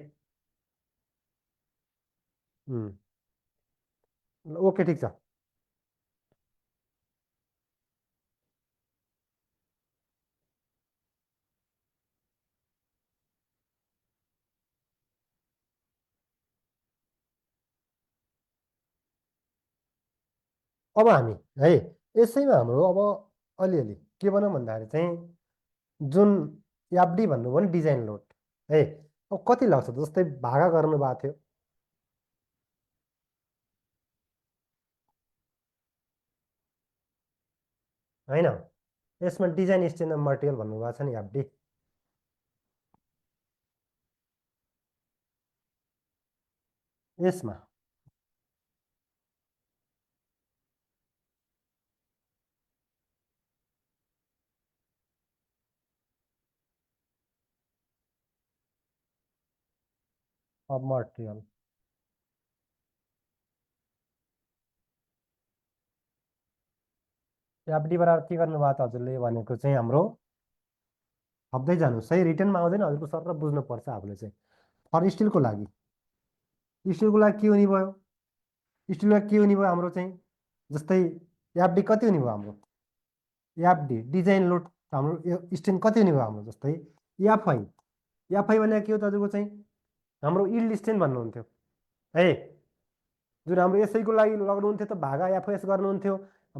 ओके ठिक छ अब हामी है यसैमा हाम्रो अब अलिअलि के भनौँ भन्दाखेरि चाहिँ जुन याब्डी भन्नुभयो नि डिजाइन लोड है अब कति लाग्छ जस्तै भागा गर्नु भएको थियो होइन यसमा डिजाइन स्ट्यान्डर्ड मटेरियल भन्नुभएको छ नि याब्डी यसमा अब मटेरियल याब्डी बराबर के गर्नुभएको त हजुरले भनेको चाहिँ हाम्रो थप्दै जानुहोस् है रिटर्नमा आउँदैन हजुरको सर बुझ्नुपर्छ आफूले चाहिँ फर स्टिलको लागि के हुने भयो स्टिलमा के हुने भयो हाम्रो चाहिँ जस्तै याब्डी कति हुने भयो हाम्रो याब्डी डिजाइन लोड हाम्रो स्ट्यान्ड कति हुने भयो हाम्रो जस्तै एफआई एफआई भनेको के हो त हजुरको चाहिँ हाम्रो इल्ड स्ट्यान्ड भन्नुहुन्थ्यो है जुन हाम्रो यसैको लागि लगाउनुहुन्थ्यो त भागा एफएस गर्नुहुन्थ्यो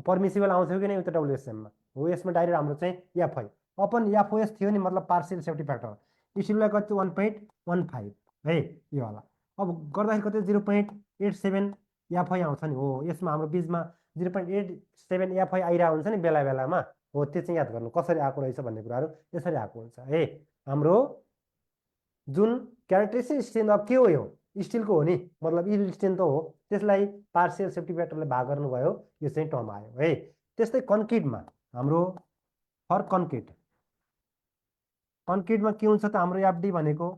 पर्मिसिबल आउँथ्यो कि नै उता डब्लुएसएममा हो यसमा डाइरेक्ट हाम्रो चाहिँ एफआई अपन एफओएस थियो नि मतलब पार्सियल सेफ्टी फ्याक्टर स्टिललाई कति 1.15 है यो होला अब गर्दाखेरि कति 0.87 एफआई आउँछ नि हो यसमा हाम्रो बिचमा 0.87 एफआई आइरहेको हुन्छ नि बेला बेलामा हो त्यो चाहिँ याद गर्नु कसरी आएको रहेछ भन्ने कुराहरू यसरी आएको हुन्छ है हाम्रो जुन क्यारेक्टरिस्टिक स्ट्रेन्थ अब के हो यो स्टिलको हो नि मतलब इल्ड स्ट्रेन्थ त हो त्यसलाई पार्सियल सेफ्टी फ्याक्टरले भाग गर्नुभयो यो चाहिँ टर्म आयो है त्यस्तै कन्क्रिटमा हाम्रो फर कन्क्रिटमा के हुन्छ त हाम्रो एफडी भनेको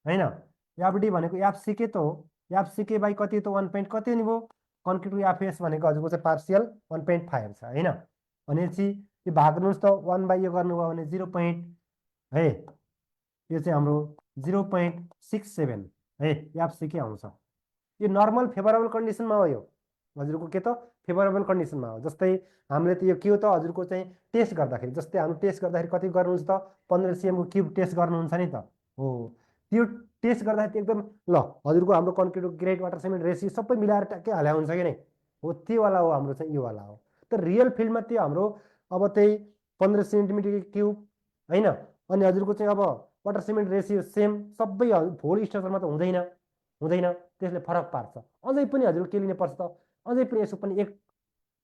होइन एफडी भनेको एफसिके त हो एफसिके बाई कति त 1 पोइन्ट कति हुने भयो कन्क्रिटको एफएस भनेको हजुरको चाहिँ पार्सियल 1.5 छ होइन भनेपछि यो भाग गर्नुहोस् त 1 बाई यो गर्नुभयो भने 0. है यो चाहिँ हाम्रो 0.67 है एफसिके आउँछ यो नर्मल फेभरेबल कन्डिसनमा हो यो हजुरको के त फेभरेबल कन्डिसनमा हो जस्तै हामीले त यो के हो त हजुरको चाहिँ टेस्ट गर्दाखेरि जस्तै हाम्रो टेस्ट गर्दाखेरि कति गर्नुहुन्छ त 15 cm को क्युब टेस्ट गर्नुहुन्छ नि त हो त्यो टेस्ट गर्दाखेरि एकदम ल हजुरको हाम्रो कन्क्रिटको ग्रेड वाटर सिमेन्ट रेसियो सबै मिलाएर ट्याक्कै हाल्या हुन्छ कि नै हो त्योवाला हो हाम्रो चाहिँ योवाला हो तर रियल फिल्डमा त्यो हाम्रो अब त्यही 15 सेन्टिमिटर क्युब होइन अनि हजुरको चाहिँ अब वाटर सिमेन्ट रेसियो सेम सबै होल स्ट्रक्चरमा त हुँदैन त्यसले फरक पार्छ अझै पनि हजुर के लिनुपर्छ त अझै पनि यसो पनि एक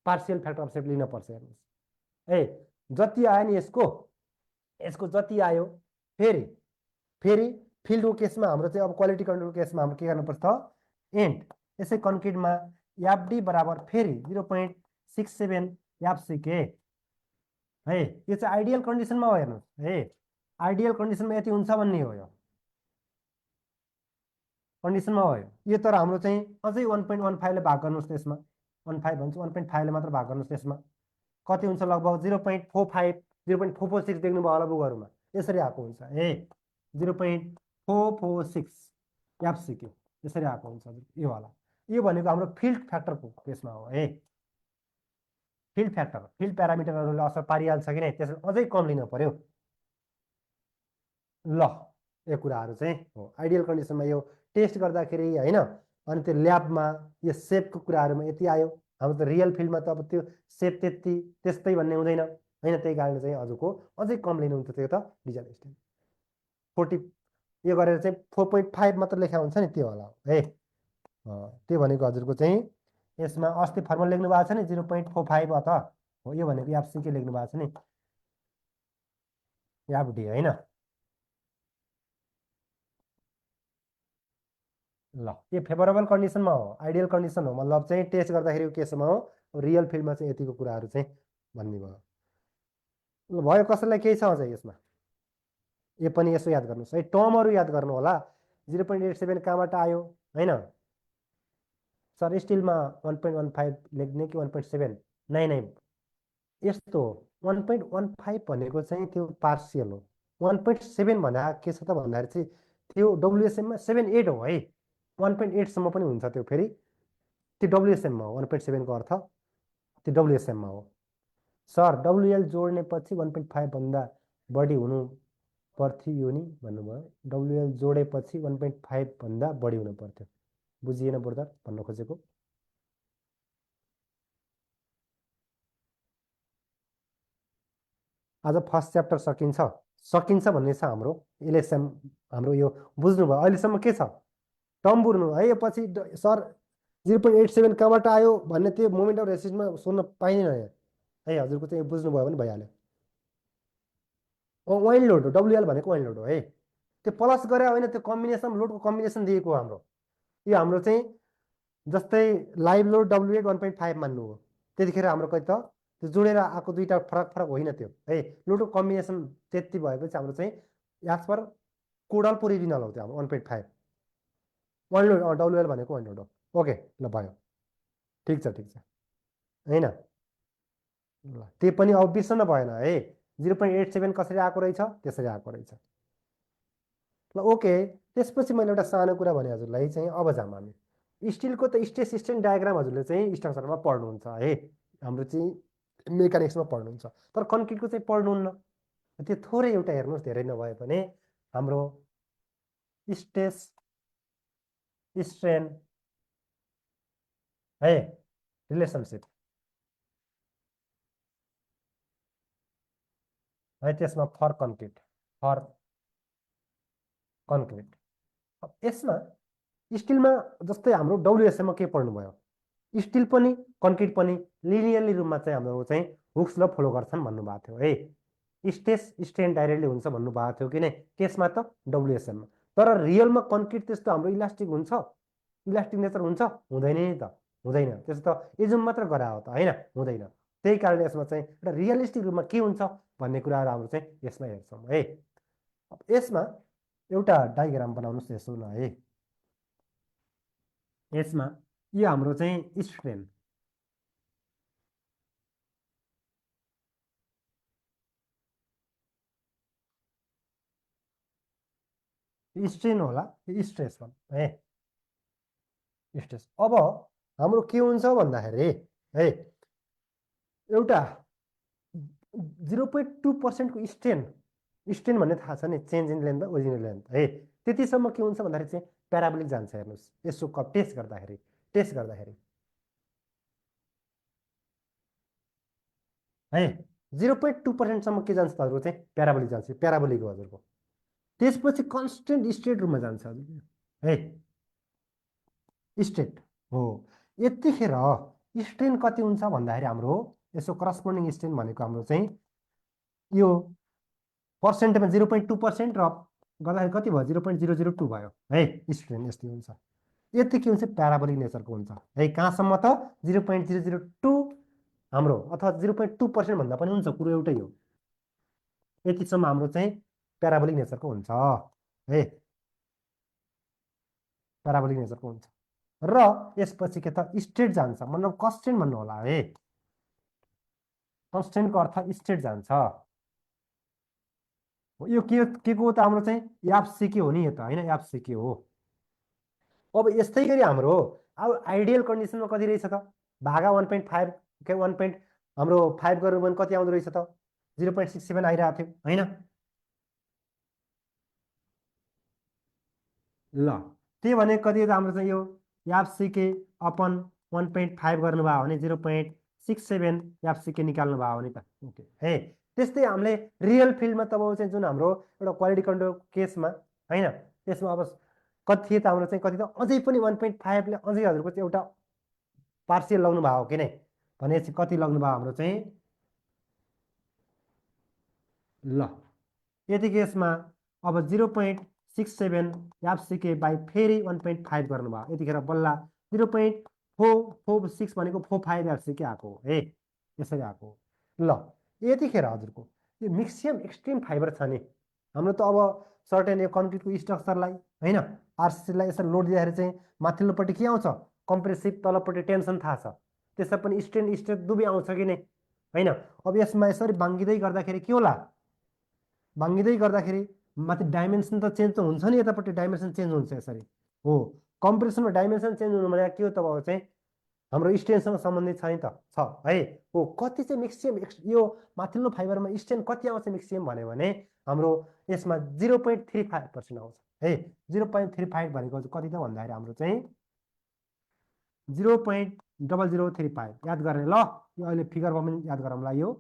पार्सियल फ्याक्टर अफ सेफ्टी लिनुपर्छ हेर्नुहोस् ए जति आयो नि यसको जति आयो फेरि फेरि फिल्डको केसमा हाम्रो चाहिँ अब क्वालिटी कन्ट्रोलको केसमा हाम्रो के गर्नुपर्छ त एन्ड यसै कन्क्रिटमा एफडी बराबर फेरि 0.67 एफसिके है यो चाहिँ आइडियल कन्डिसनमा हो हेर्नुहोस् है आइडियल कन्डिसनमा यति हुन्छ भन्ने हो यो कन्डिसनमा हो यो तर हाम्रो चाहिँ अझै 1.15 ले भाग गर्नुहोस् त्यसमा 15 भन्छु 1.5 ले मात्र भाग गर्नुहोस् त्यसमा कति हुन्छ लगभग 0.45 0.446 देख्नुभयो होला बुकहरूमा यसरी आएको हुन्छ ए 0.446 एफसिक्यू यसरी आएको हुन्छ हजुर यो वाला। यो भनेको हाम्रो फिल्ड फ्याक्टरको केसमा हो है। फिल्ड फ्याक्टर फिल्ड प्यारामिटरहरूले असर पारिहाल्छ कि नै, त्यसमा अझै कम लिनु पर्यो। ल यो कुराहरू चाहिँ हो आइडियल कन्डिसनमा यो टेस्ट गर्दाखेरि होइन। अनि त्यो ल्याबमा यो सेपको कुराहरूमा यति आयो, हाम्रो त रियल फिल्डमा त अब त्यो सेप त्यस्तै भन्ने हुँदैन होइन। त्यही कारणले चाहिँ हजुरको अझै कम लिनुहुन्छ त्यो त डिजाइन स्ट्यान्डर्ड 40 यो गरेर चाहिँ 4.5 मात्र लेखा हुन्छ नि त्यो होला है। त्यो भनेको हजुरको चाहिँ यसमा अस्ति फर्मुला लेख्नु भएको छ नि 0.45 अथवा हो, यो भनेको एफसी के लेख्नु भएको छ नि एफडी होइन। ल यो फेभरेबल कन्डिसनमा हो, आइडियल कन्डिसन हो, मतलब चाहिँ टेस्ट गर्दाखेरि केसमा हो, रियल फिल्डमा चाहिँ यतिको कुराहरू चाहिँ भन्ने भयो। ल भयो, कसैलाई केही छ अझै यसमा? यो पनि यसो याद गर्नुहोस् है, टर्महरू याद गर्नु होला। 0.87 कहाँबाट आयो होइन सर? स्टिलमा 1.15 लेख्ने कि 1.7? नै यस्तो हो, 1.15 भनेको चाहिँ त्यो पार्सियल हो। 1.7 भन्दा के छ त भन्दाखेरि चाहिँ त्यो डब्लुएसएममा 78 हो है। 1.8सम्म पनि हुन्छ त्यो, फेरि त्यो डब्लुएसएममा हो। 1.7को अर्थ त्यो डब्लुएसएममा हो सर। डब्लुएल जोड्ने पछि 1.5 भन्दा बढी हुनु पर्थ्यो नि भन्नुभयो। डब्लुएल जोडेपछि 1.5 भन्दा बढी हुनु पर्थ्यो, बुझिएन ब्रदर भन्न खोजेको? आज फर्स्ट च्याप्टर सकिन्छ भन्ने छ हाम्रो इलेक्सन। हाम्रो यो बुझ्नुभयो अहिलेसम्म के छ टर्म बुझ्नु है। यो पछि सर 0.87 कहाँबाट आयो भन्ने त्यो मोमेन्ट अफ रेसिस्टमा सोध्न पाइँदैन है। हजुरको चाहिँ बुझ्नुभयो भने भइहाल्यो। वाइन लोड हो, डब्लुएल भनेको वाइन लोड हो है। त्यो प्लस गरे होइन, त्यो कम्बिनेसन लोडको कम्बिनेसन दिएको हो हाम्रो। यो हाम्रो चाहिँ जस्तै लाइभ लोड डब्लुएट 1.5 मान्नु हो, त्यतिखेर हाम्रो कति त त्यो जोडेर आएको दुईवटा फरक फरक होइन त्यो है। लोडको कम्बिनेसन त्यति भएपछि हाम्रो चाहिँ एज पर कोडल ओरिजिनल हो त्यो हाम्रो 1.5 वाइन लोड डब्लुएल भनेको वाइन लोड हो। ओके ल भयो, ठिक छ होइन। ल त्यो पनि अब बिर्सन भएन है। 0.87 कसरी आएको रहेछ, त्यसरी आएको रहेछ। ल ओके, त्यसपछि मैले एउटा सानो कुरा भने हजुरलाई चाहिँ अब जाऊँ हामी स्टिलको त स्ट्रेस स्ट्रेन डायग्राम हजुरले चाहिँ स्ट्रक्चरमा पढ्नुहुन्छ है, हाम्रो चाहिँ मेकानिक्समा पढ्नुहुन्छ। तर कन्क्रिटको चाहिँ पढ्नुहुन्न। त्यो थोरै एउटा हेर्नुहोस्, धेरै नभए पनि हाम्रो स्ट्रेस स्ट्रेन है रिलेसनसिप है, त्यसमा फर कन्क्रिट यसमा स्टिलमा जस्तै हाम्रो डब्लुएसएममा के पढ्नुभयो, स्टिल पनि कन्क्रिट पनि लिनियरली रूपमा चाहिँ हाम्रो चाहिँ हुक्स ल फलो गर्छन् भन्नुभएको थियो है। स्ट्रेस स्ट्रेन डाइरेक्टली हुन्छ भन्नुभएको थियो कि नै केसमा त डब्लुएसएममा। तर रियलमा कन्क्रिट त्यस्तो हाम्रो इलास्टिक हुन्छ, इलास्टिक नेचर हुन्छ हुँदैन नि त, हुँदैन। त्यस्तो त एजुम मात्र गरा हो त होइन, हुँदैन। त्यही कारणले यसमा चाहिँ एउटा रियलिस्टिक रूपमा के हुन्छ भन्ने कुराहरू हाम्रो चाहिँ यसमा हेर्छौँ है। यसमा एउटा डायग्राम बनाउनुहोस् यसो न है। यसमा यो हाम्रो चाहिँ स्ट्रेन स्ट्रेन होला, स्ट्रेस है स्ट्रेस। अब हाम्रो के हुन्छ भन्दाखेरि है एउटा 0.2%को स्ट्रेन भन्ने थाहा छ नि, change in length original length है। त्यतिसम्म के हुन्छ भन्दाखेरि चाहिँ प्याराबोलिक जान्छ। हेर्नुहोस् यसो टेस्ट गर्दाखेरि है 0.2%सम्म के जान्छ हजुरको चाहिँ प्याराबोलिक जान्छ, प्याराबोलिक हो हजुरको। त्यसपछि कन्स्टेन्ट स्ट्रेट रूपमा जान्छ हजुर है, स्ट्रेट हो। यतिखेर स्ट्रेन कति हुन्छ भन्दाखेरि हाम्रो यसो करस्पोन्डिङ स्ट्रेन भनेको हाम्रो चाहिँ यो पर्सेन्टमा 0.2% र गर्दाखेरि कति भयो 0.002 भयो है। स्ट्रेन यस्तै हुन्छ। यति के हुन्छ प्याराबोलिक नेचरको हुन्छ है। कहाँसम्म त 0.002 हाम्रो अथवा 0.2% भन्दा पनि हुन्छ, कुरो एउटै हो। यतिसम्म हाम्रो चाहिँ प्याराबोलिक नेचरको हुन्छ है, प्याराबोलिक नेचरको हुन्छ। र यसपछि के त स्ट्रेट जान्छ, मतलब कन्स्टेन्ट भन्नु होला है। कन्स्टेन्टको अर्थ स्ट्रेट जान्छ। यो के को त हाम्रो चाहिँ एफसिके हो नि, यो त होइन एफसिके हो। अब यस्तै गरी हाम्रो अब आइडियल कन्डिसनमा कति रहेछ त भागा 1.5 के 1 पोइन्ट हाम्रो 5 गर्नु भने कति आउँदो रहेछ त 0.67 आइरहेको थियो होइन ल त्यही भने कति राम्रो छ यो यापसिके अपन 1.5 गर्नुभयो भने 0.67 यापसिके निकाल्नु भयो भने त ओके है त्यस्तै हामीले रियल फिल्डमा तब चाहिँ जुन हाम्रो एउटा क्वालिटी कन्ट्रोल केसमा होइन त्यसमा अब कति थिए त हाम्रो चाहिँ कति त अझै पनि 1.5ले अझै हजुरको चाहिँ एउटा पार्सियल लग्नु भएको हो कि नै भनेपछि कति लग्नु भयो हाम्रो चाहिँ ल यति केसमा अब 0.67 यापसिके बाई फेरि 1.5 गर्नुभयो यतिखेर बल्ल 0.446 भनेको 45 यापसिके आएको हो है यसरी आएको हो ल यतिखेर हजुरको यो मिक्सियम एक्सट्रिम फाइबर छ नि हाम्रो त अब सर्टेन यो कन्क्रिटको स्ट्रक्चरलाई होइन आरसिसीलाई यसरी लोड दिँदाखेरि चाहिँ माथिल्लोपट्टि के आउँछ कम्प्रेसिभ तलपट्टि टेन्सन थाहा छ त्यसमा पनि स्ट्रेन स्ट्रेस दुवै आउँछ कि नै होइन अब यसमा यसरी बाङ्गिँदै गर्दाखेरि के होला बाङ्गिँदै गर्दाखेरि माथि डाइमेन्सन त चेन्ज त हुन्छ नि यतापट्टि डाइमेन्सन चेन्ज हुन्छ यसरी हो कम्प्रेसनमा डाइमेन्सन चेन्ज हुनु भने के हो त अब चाहिँ हाम्रो स्ट्रेनसँग सम्बन्धित छ नि त छ है हो कति चाहिँ मिक्सियम यो माथिल्लो फाइबरमा स्ट्रेन कति आउँछ मिक्सियम भन्यो भने हाम्रो यसमा 0.35% आउँछ है 0.35 भनेको कति त भन्दाखेरि हाम्रो चाहिँ 0.0035 याद गर्ने ल यो अहिले फिगरमा पनि याद गरौँला यो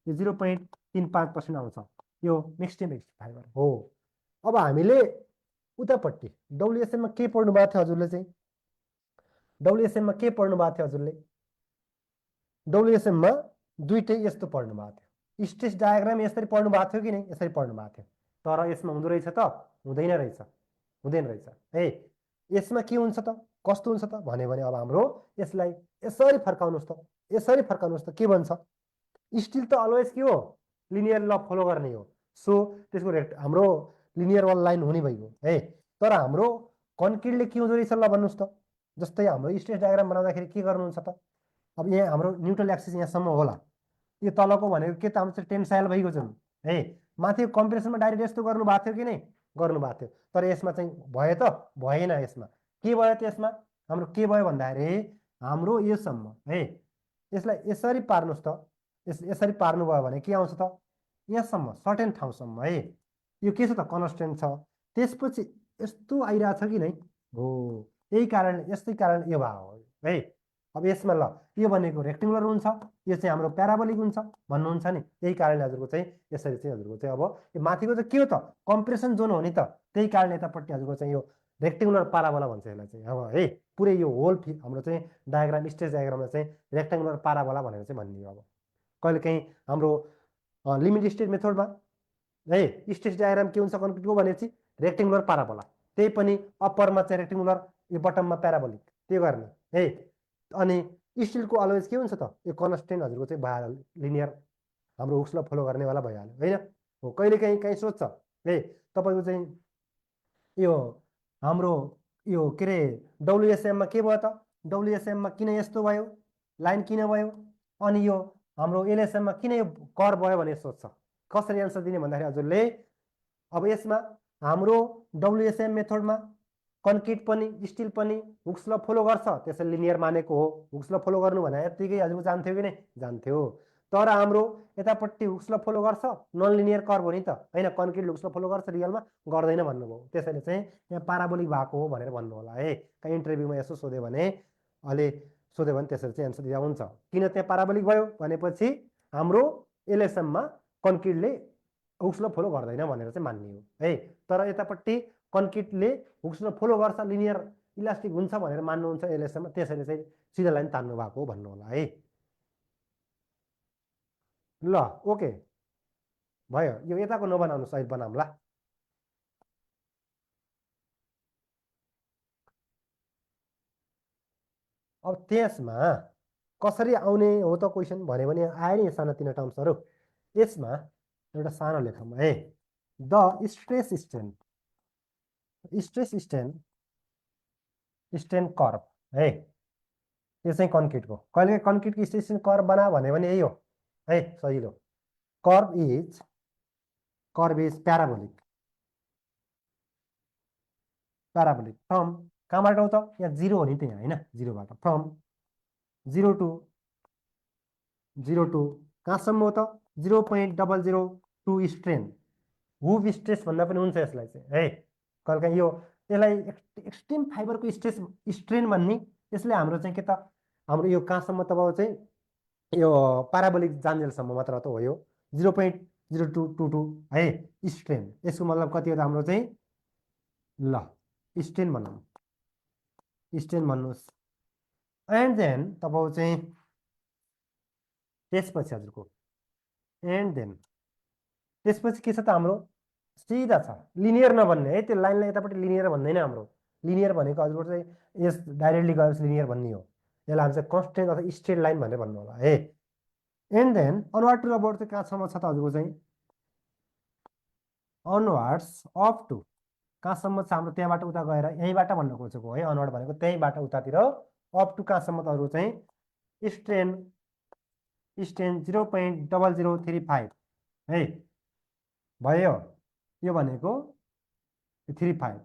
0.35% आउँछ यो मिक्सियम फाइबर हो अब हामीले उतापट्टि डब्लुएसएममा के पढ्नु भएको थियो हजुरले चाहिँ डब्लुएसएममा के पढ्नु भएको थियो हजुरले डब्लुएसएममा दुईटै यस्तो पढ्नु भएको थियो स्ट्रेस डायग्राम यसरी पढ्नु भएको थियो कि नै यसरी पढ्नु भएको थियो तर यसमा हुँदो रहेछ त हुँदैन रहेछ हुँदैन रहेछ है यसमा के हुन्छ त कस्तो हुन्छ त भन्यो भने अब हाम्रो यसलाई यसरी फर्काउनुहोस् त यसरी फर्काउनुहोस् त के भन्छ स्टिल त अलवेज के हो लिनियर ल फलो गर्ने हो सो त्यसको हाम्रो लिनियर वाल लाइन हुने भइगयो है तर हाम्रो कन्क्रिटले के हुँदो रहेछ ल भन्नुहोस् त जस्तै हाम्रो स्ट्रेस डायग्राम बनाउँदाखेरि के गर्नुहुन्छ त अब यहाँ हाम्रो न्युट्रल एक्सिस यहाँसम्म होला यो तलको भनेको के त हाम्रो चाहिँ टेन्साइल भइगयो जुन है माथि कम्प्रेसनमा डाइरेक्ट यस्तो गर्नु भएको थियो कि नै गर्नु भएको थियो तर यसमा चाहिँ भयो त भएन यसमा के भयो त यसमा हाम्रो के भयो भन्दाखेरि हाम्रो योसम्म है यसलाई यसरी पार्नुहोस् त यसरी पार्नुभयो भने के आउँछ त यहाँसम्म सर्टेन ठाउँसम्म है यो के छ त कन्स्टेन्ट छ त्यसपछि यस्तो आइरहेछ कि नै हो यही कारण यस्तै कारण यो भयो है अब यसमा ल यो भनेको रेक्टेङ्गुलर हुन्छ यो चाहिँ हाम्रो प्याराबोलिक हुन्छ भन्नुहुन्छ नि यही कारणले हजुरको चाहिँ यसरी चाहिँ हजुरको चाहिँ अब यो माथिको चाहिँ के हो त कम्प्रेसन जोन हो नि त त्यही कारण यतापट्टि हजुरको चाहिँ यो रेक्टेङ्गुलर पाराबोला भन्छ यसलाई चाहिँ अब है पुरै यो होल हाम्रो चाहिँ डायग्राम स्ट्रेस डायग्रामलाई चाहिँ रेक्टेङ्गुलर पाराबोला भनेर चाहिँ भनियो अब कहिलेकाहीँ हाम्रो लिमिट स्टेट मेथडमा है स्ट्रेस डायग्राम के हुन्छ कन्क्रिटको भनेपछि रेक्टेङ्गुलर पाराबोला त्यही पनि अप्परमा चाहिँ रेक्टेङ्गुलर यो बटममा प्याराबोलिक त्यो गर्ने है अनि स्टिलको अलवेज के हुन्छ त यो कन्स्टेन्ट हजुरको चाहिँ भइहाल्यो लिनियर हाम्रो हुक्सलाई फलो गर्नेवाला भइहाल्यो होइन हो कहिलेकाहीँ काहीँ सोध्छ है तपाईँको चाहिँ यो हाम्रो यो के अरे डब्लुएसएममा के भयो त डब्लुएसएममा किन यस्तो भयो लाइन किन भयो अनि यो हाम्रो एलएसएममा किन यो कर भयो भने सोध्छ कसरी एन्सर दिने भन्दाखेरि हजुरले अब यसमा हाम्रो डब्लुएसएम मेथडमा कन्क्रिट पनि स्टिल पनि हुक्स ल फलो गर्छ त्यसैले लिनियर मानेको हो हुक्स ल फलो गर्नु भने यत्तिकै हजुरको जान्थ्यो कि नै जान्थ्यो तर हाम्रो यतापट्टि हुक्स ल फलो गर्छ नन लिनियर कर्भ हो नि त होइन कन्क्रिट हुक्स ल फलो गर्छ रियलमा गर्दैन भन्नुभयो त्यसैले चाहिँ यहाँ पाराबोलिक भएको हो भनेर भन्नु होला है कहीँ इन्टरभ्यूमा यसो सोध्यो भने अहिले सोध्यो भने त्यसरी चाहिँ एन्सर दिँदा हुन्छ किन त्यहाँ पाराबोलिक भयो भनेपछि हाम्रो एलएसएममा कन्क्रिटले हुक्स ल फलो गर्दैन भनेर चाहिँ मान्ने हो है तर यतापट्टि कन्क्रिटले हुक्स ल फलो गर्छ लिनियर इलास्टिक हुन्छ भनेर मान्नुहुन्छ एलएसएममा त्यसैले चाहिँ सिधा लाइन तान्नु भएको हो भन्नु होला है ल ओके भयो यो यताको नबनाउनु साइड बनाऊँला अब त्यसमा कसरी आउने हो त क्वेसन भन्यो भने आयो नि सानातिना टर्म्सहरू यसमा एउटा सानो लेखौँ है द स्ट्रेस स्ट्रेन कर्भ है यो चाहिँ कन्क्रिटको कहिले कन्क्रिटको स्ट्रेन कर्भ बना भन्यो भने यही हो है सजिलो कर्भ इज प्याराबोलिक फ्रम कहाँबाट हो त यहाँ 0 हो नि त यहाँ होइन 0बाट फ्रम 0 टु कहाँसम्म हो त 0.002 स्ट्रेन हुब स्ट्रेस भन्दा पनि हुन्छ यसलाई चाहिँ है कहिलेकाहीँ यो यसलाई एक्सट्रिम फाइबरको स्ट्रेस स्ट्रेन भन्ने यसले हाम्रो चाहिँ के त हाम्रो यो कहाँसम्म तपाईँको चाहिँ यो पाराबोलिक जान्जेलसम्म मात्र त हो यो 0.0222 है स्ट्रेन यसको मतलब कति हो त हाम्रो चाहिँ ल स्ट्रेन भनौँ स्ट्रेन भन्नुहोस् एन्ड देन तपाईँको चाहिँ त्यसपछि हजुरको एन्ड देन त्यसपछि के छ त हाम्रो सिधा छ लिनियर नभन्ने है त्यो लाइनलाई यतापट्टि लिनियर भन्दैन हाम्रो लिनियर भनेको हजुरको चाहिँ यस डाइरेक्टली गएपछि लिनियर भन्ने हो यसलाई हामी चाहिँ कन्स्टेन्ट अथवा स्ट्रेट लाइन भनेर भन्नु होला है and then onward to about चाहिँ कहाँसम्म छ त हजुरको चाहिँ अनवार्ड्स अप टु कहाँसम्म छ हाम्रो त्यहाँबाट उता गएर यहीँबाट भन्न खोजेको है अनवार्ड भनेको त्यहीँबाट उतातिर अप टु कहाँसम्म त अरू चाहिँ स्ट्रेन स्ट्रेन 0.0035 है भयो यो भनेको 35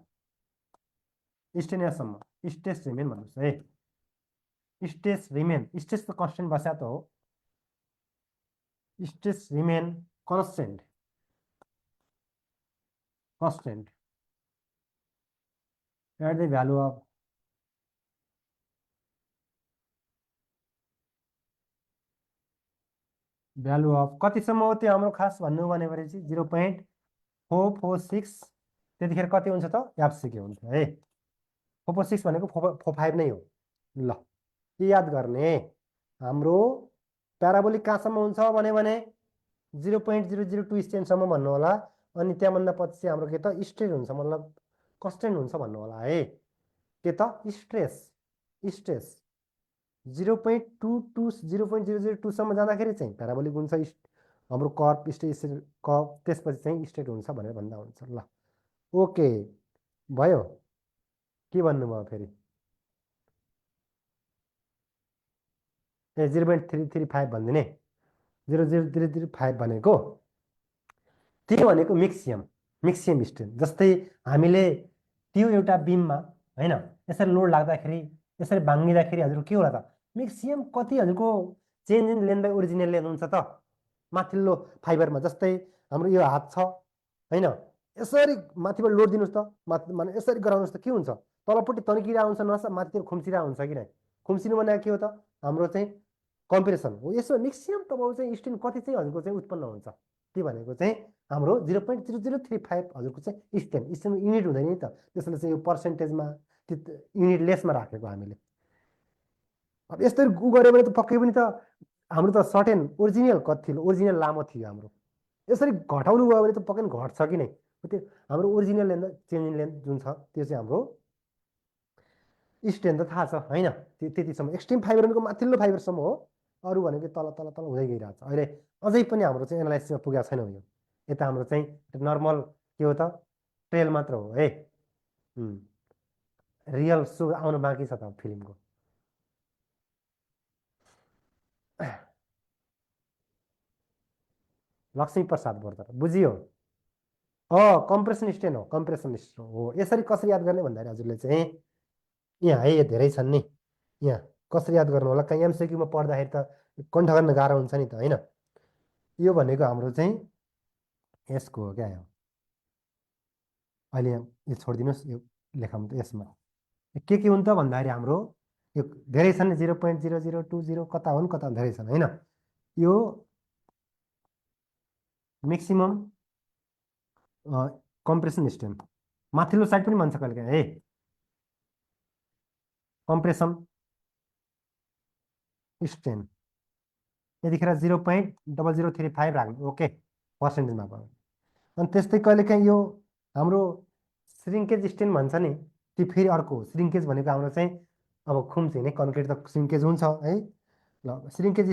स्ट्रेन यहाँसम्म स्ट्रेस रिमेन भन्नुहोस् है स्ट्रेस रिमेन स्ट्रेस त कन्स्टेन्ट बस्या त हो stress remain constant at the value of कतिसम्म हो त्यो हाम्रो खास भन्नु भनेपछि 0.446 त्यतिखेर कति हुन्छ त एफसिक्यू हुन्छ है 446 भनेको 45 नै हो ल के याद गर्ने हाम्रो प्याराबोलिक कहाँसम्म हुन्छ भने 0.002 स्ट्रेनसम्म भन्नु होला अनि त्यहाँभन्दा पछि चाहिँ हाम्रो के त स्ट्रेन हुन्छ मतलब कन्स्टेन्ट हुन्छ भन्नु होला है के त स्ट्रेस 0.002सम्म जाँदाखेरि चाहिँ प्याराबोलिक हुन्छ हाम्रो कर्भ कर्भ त्यसपछि चाहिँ स्ट्रेट हुन्छ भनेर भन्दा हुन्छ ल ओके भयो के भन्नुभयो फेरि ए 0.335 भनिदिने 0.0335 भनेको त्यो भनेको मिक्सियम स्ट्रेन जस्तै हामीले त्यो एउटा बिममा होइन यसरी लोड लाग्दाखेरि यसरी भाङ्गिँदाखेरि हजुर के होला त मिक्सियम कति हजुरको change in length by original length हुन्छ त माथिल्लो फाइबरमा जस्तै हाम्रो यो हात छ होइन यसरी माथिबाट लोड दिनुहोस् त माने यसरी गराउनुहोस् त के हुन्छ तलपट्टि तन्किरहेको हुन्छ नस माथितिर खुम्चिरहेको हुन्छ कि नै खुम्चिनु भनेको के हो त हाम्रो चाहिँ कम्प्रेसन हो यसमा मिक्सियम तपाईँको चाहिँ स्ट्रेन कति चाहिँ हजुरको चाहिँ उत्पन्न हुन्छ के भनेको चाहिँ हाम्रो 0.0035 हजुरको चाहिँ स्ट्रेन युनिट हुँदैन नि त त्यसले चाहिँ यो पर्सेन्टेजमा युनिट लेसमा राखेको हामीले अब यस्तरी उ गऱ्यो भने त पक्कै पनि त हाम्रो त सर्टेन ओरिजिनल कति थियो ओरिजिनल लामो थियो हाम्रो यसरी घटाउनु गयो भने त पक्कै पनि घट्छ कि नै त्यो हाम्रो original length change in length जुन छ त्यो चाहिँ हाम्रो स्ट्रेन त थाहा छ होइन त्यतिसम्म एक्सट्रिम फाइबर भनेको माथिल्लो फाइबरसम्म हो अरू भनेको तल तल तल हुँदै गइरहेको छ अहिले अझै पनि हाम्रो चाहिँ एनालाइसिसमा पुगेको छैन यो यता हाम्रो चाहिँ नर्मल के हो त ट्रेल मात्र हो है रियल सो आउनु बाँकी छ त फिल्मको लक्ष्मी प्रसाद बोर्तर बुझियो कम्प्रेसन स्ट्रेन हो यसरी कसरी याद गर्ने भन्दाखेरि हजुरले चाहिँ यहाँ है धेरै छन् नि यहाँ कसरी याद गर्नु होला कहीँ एमसिक्यूमा पढ्दाखेरि त कण्ठ गर्न गाह्रो हुन्छ नि त होइन यो भनेको हाम्रो चाहिँ यसको हो क्या यो अहिले यो छोडिदिनुहोस् यो लेखाउँ त यसमा के हुन् त भन्दाखेरि हाम्रो यो धेरै छन् 0.0020 कता हुन् कता धेरै छन् होइन यो म्याक्सिमम कम्प्रेसन स्ट्रेन माथिल्लो साइड पनि भन्छ कहिले काहीँ है कम्प्रेसन स्ट्रेन यतिखेर 0.0035 राख्नु ओके पर्सेन्टेजमा भयो अनि त्यस्तै कहिले काहीँ यो हाम्रो श्रिङ्केज स्ट्रेन भन्छ नि त्यो फेरि अर्को श्रिङ्केज भनेको हाम्रो चाहिँ अब खुम्चे नै कन्क्रिट त श्रिङ्केज हुन्छ है ल श्रिङ्केज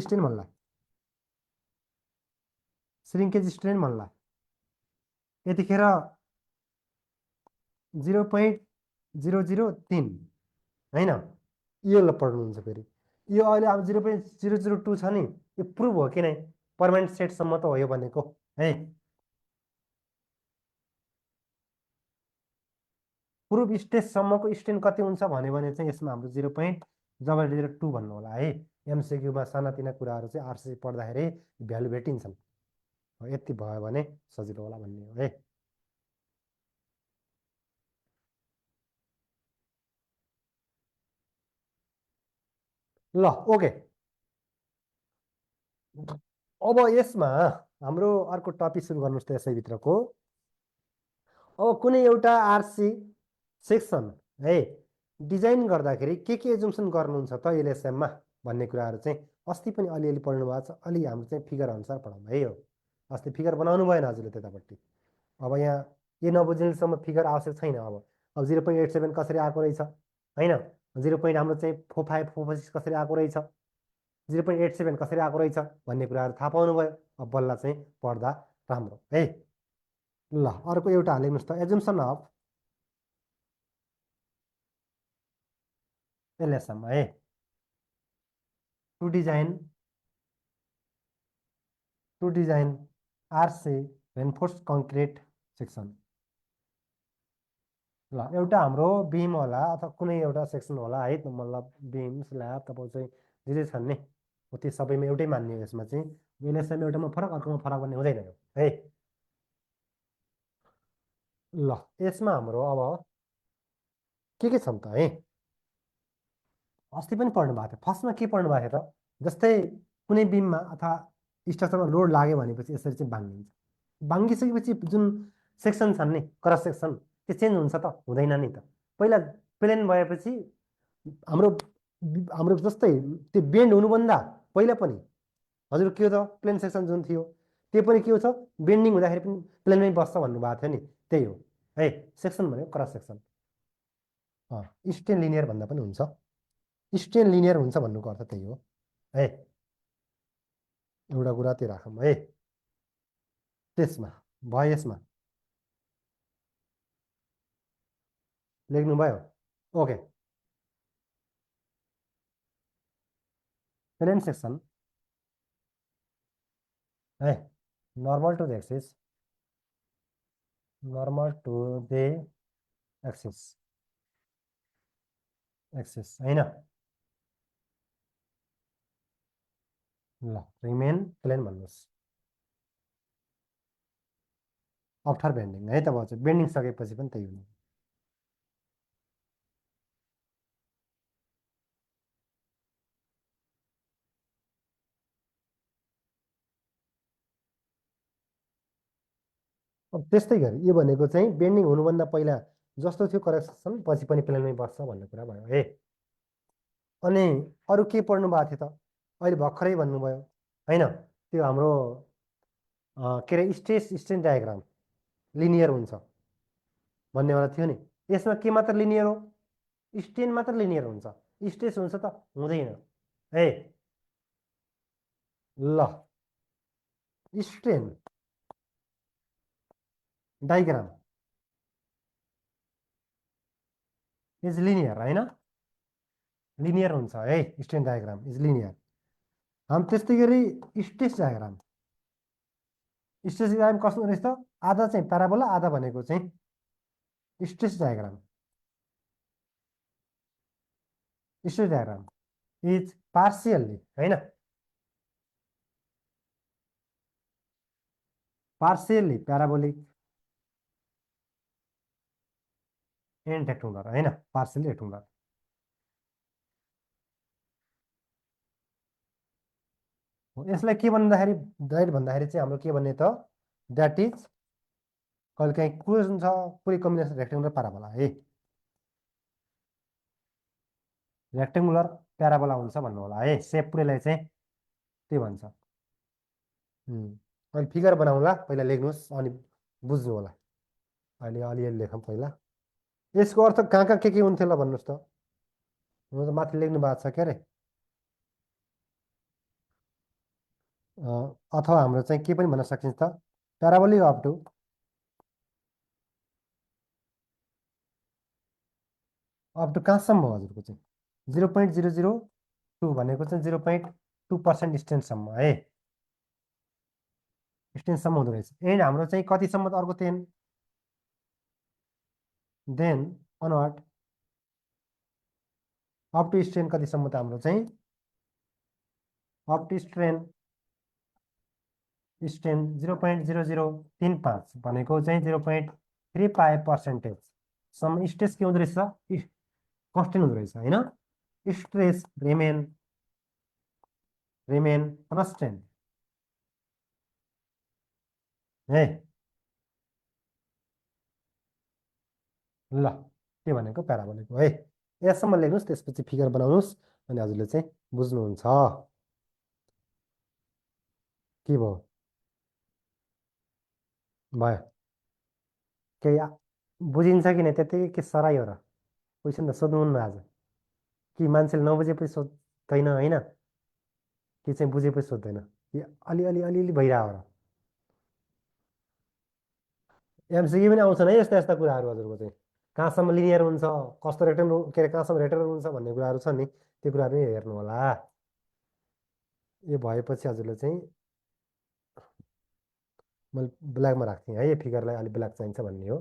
स्ट्रेन भन्ला यतिखेर 0.003 होइन यो ल पढ्नुहुन्छ फेरि यो अहिले अब 0.002 छ नि यो प्रुभ हो कि नै पर्मानेन्ट सेटसम्म त हो यो भनेको है प्रुफ स्टेजसम्मको स्ट्रेन कति हुन्छ भन्यो भने चाहिँ यसमा हाम्रो 0.02 भन्नु होला है। एमसिक्यूमा सानातिना कुराहरू चाहिँ आरसी पढ्दाखेरि भ्यालु भेटिन्छन्। यति भयो भने सजिलो होला भन्ने हो है। ल ओके, अब यसमा हाम्रो अर्को टपिक सुरु गर्नुहोस् त यसैभित्रको। अब कुनै एउटा आरसी सेक्सन है डिजाइन गर्दाखेरि के एजुम्सन गर्नुहुन्छ त एलएसएममा भन्ने कुराहरू चाहिँ अस्ति पनि अलिअलि पढ्नु भएको छ। अलि हाम्रो चाहिँ फिगर अनुसार पढाउँ है। यो अस्ति फिगर बनाउनु भएन हजुरले त्यतापट्टि। अब यहाँ के नबुझिन्जेलसम्म फिगर आवश्यक छैन। अब 0.87 कसरी आएको रहेछ होइन, 0. हाम्रो चाहिँ 4546 कसरी आएको रहेछ, 0.87 कसरी आएको रहेछ भन्ने कुराहरू थाहा पाउनुभयो। अब बल्ल चाहिँ पढ्दा राम्रो है। ल अर्को एउटा हालिदिनुहोस् त, एजुम्सन अफ एलएसएम है to design RC reinforced concrete section. ल एउटा हाम्रो बिम होला अथवा कुनै एउटा सेक्सन होला है, मतलब बिम स्ल्याब तपाईँ चाहिँ जे जे छन् नि त्यो सबैमा एउटै मान्ने हो। यसमा चाहिँ एलएसएम एउटामा फरक अर्कोमा फरक भन्ने हुँदैन है। ल यसमा हाम्रो अब के छन् त है, अस्ति पनि पढ्नु भएको थियो। फर्स्टमा के पढ्नु भएको थियो त, जस्तै कुनै बिममा अथवा स्ट्रक्चरमा लोड लाग्यो भनेपछि यसरी चाहिँ भाङ्गिन्छ। भाङ्गिसकेपछि जुन सेक्सन छन् नि क्रस सेक्सन त्यो चेन्ज हुन्छ त हुँदैन नि त। पहिला प्लेन भएपछि हाम्रो हाम्रो जस्तै त्यो बेन्ड हुनुभन्दा पहिला पनि हजुर के हो त प्लेन सेक्सन जुन थियो त्यो पनि के हो छ बेन्डिङ हुँदाखेरि पनि प्लेनमै बस्छ भन्नुभएको थियो नि, त्यही हो है। सेक्सन भनेको क्रस सेक्सन। स्ट्रेन लिनियर भन्दा पनि हुन्छ, स्ट्रेन लिनियर हुन्छ भन्नुको अर्थ त्यही हो है। एउटा कुरा त्यो राखौँ है। त्यसमा भयो, यसमा लेख्नुभयो ओके। प्लेन सेक्सन है, normal to the axis, normal to the axis axis होइन। ल रिमेन प्लेन भन्नुहोस् आफ्टर बेन्डिङ है। त भन्छ बेन्डिङ सकेपछि पनि त्यही हुने। अब त्यस्तै गरी यो भनेको चाहिँ बेन्डिङ हुनुभन्दा पहिला जस्तो थियो करेक्सन पछि पनि प्लेनमै बस्छ भन्ने कुरा भयो है। अनि अरू के पढ्नु भएको थियो त अहिले भर्खरै भन्नुभयो होइन, त्यो हाम्रो के अरे स्ट्रेन डायग्राम लिनियर हुन्छ भन्नेवाला थियो नि। यसमा के मात्र लिनियर हो, स्ट्रेन मात्र लिनियर हुन्छ, स्ट्रेस हुन्छ त हुँदैन है। ल स्ट्रेन डायग्राम इज लिनियर होइन, लिनियर हुन्छ है। Strain diagram is linear. हम त्यस्तै गरी स्ट्रेस डायग्राम, स्ट्रेस डायग्राम कस्तो रहेछ त, आधा चाहिँ प्याराबोला आधा भनेको चाहिँ stress diagram. Stress diagram is partially होइन, पार्सियल्ली प्याराबोलिक एन्ड रेक्टेङ्गुलर होइन, पार्सियल्ली रेक्टेङ्गुलर। यसलाई के भन्दाखेरि डाइरेक्ट भन्दाखेरि चाहिँ हाम्रो के भन्ने त द्याट इज कहिले काहीँ कुरो जुन छ पुरै कम्बिनेसन रेक्टेङ्गुलर प्याराबोला है, रेक्टेङ्गुलर प्याराबोला हुन्छ भन्नु होला है। सेप पुरैलाई चाहिँ त्यही भन्छ। अहिले फिगर बनाउँला, पहिला लेख्नुहोस् अनि बुझ्नु होला। अहिले अलिअलि लेखौँ पहिला। यसको अर्थ कहाँ कहाँ के हुन्थ्यो ल भन्नुहोस् त, म त माथि लेख्नु भएको छ के अरे। अथवा हाम्रो चाहिँ के पनि भन्न सकिन्छ त, प्याराबोलिक अप टु कहाँसम्म हो हजुरको चाहिँ 0.002 भनेको चाहिँ 0.2% स्ट्रेन्थसम्म है, स्ट्रेन्थसम्म हुँदो रहेछ। एन्ड हाम्रो चाहिँ कतिसम्म त अर्को then onward up to strain कतिसम्म त हाम्रो चाहिँ अप टु स्ट्रेन 0.0035 भनेको चाहिँ 0.35% स्ट्रेस के हुँदो रहेछ कन्सटेन्ट हुँदो रहेछ होइन स्ट्रेस रिमेन कन्सटेन्ट है ल के भनेको प्याराबोलिक है यससम्म लेख्नुहोस् त्यसपछि फिगर बनाउनुहोस् अनि हजुरले चाहिँ बुझ्नुहुन्छ के भयो भयो केही बुझिन्छ कि नै त्यत्तिकै के सराई हो र क्वेसन त सोध्नु न आज कि मान्छेले नबुझेपछि सोध्दैन होइन कि चाहिँ बुझेपछि सोध्दैन कि अलिअलि अलिअलि भइरहेको र एमसिक्यू पनि आउँछन् है यस्ता यस्ता कुराहरू हजुरको चाहिँ कहाँसम्म लिनियर हुन्छ कस्तो रेक्टेङ्गल के अरे कहाँसम्म रेक्टेङ्गल हुन्छ भन्ने कुराहरू छ नि त्यो कुराहरू हेर्नु होला यो भएपछि हजुरले चाहिँ मैले ब्ल्याकमा राख्थेँ है यो फिगरलाई अलिक ब्ल्याक चाहिन्छ भन्ने हो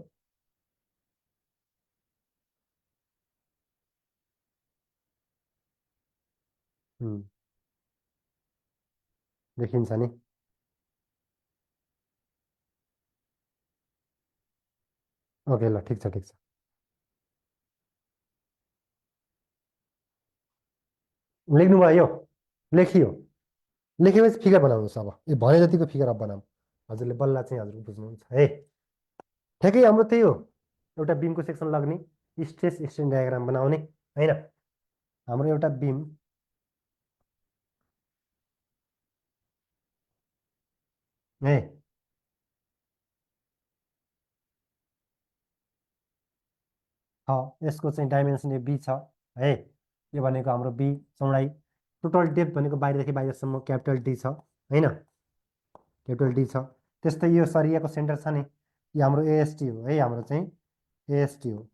देखिन्छ नि ओके ल ठिक छ ठिक छ लेख्नुभयो लेखियो लेखेपछि फिगर बनाउनुहोस् अब यो भने जतिको फिगर अब बनाऊँ हजुरले बल्ल चाहिँ हजुर बुझ्नुहुन्छ है ठ्याक्कै हाम्रो त्यही हो एउटा बिमको सेक्सन लाग्ने स्ट्रेस स्ट्रेन डायग्राम बनाउने होइन हाम्रो एउटा बिम है छ यसको चाहिँ डाइमेन्सन यो बी छ है यो भनेको हाम्रो बी चौडाइ टोटल डेप्थ भनेको बाहिरदेखि बाहिरसम्म क्यापिटल डी छ होइन क्यापिटल डी छ त्यस्तै यो सरियाको सेन्टर छ नि यो हाम्रो एएसटी हो है हाम्रो चाहिँ एएसटी हो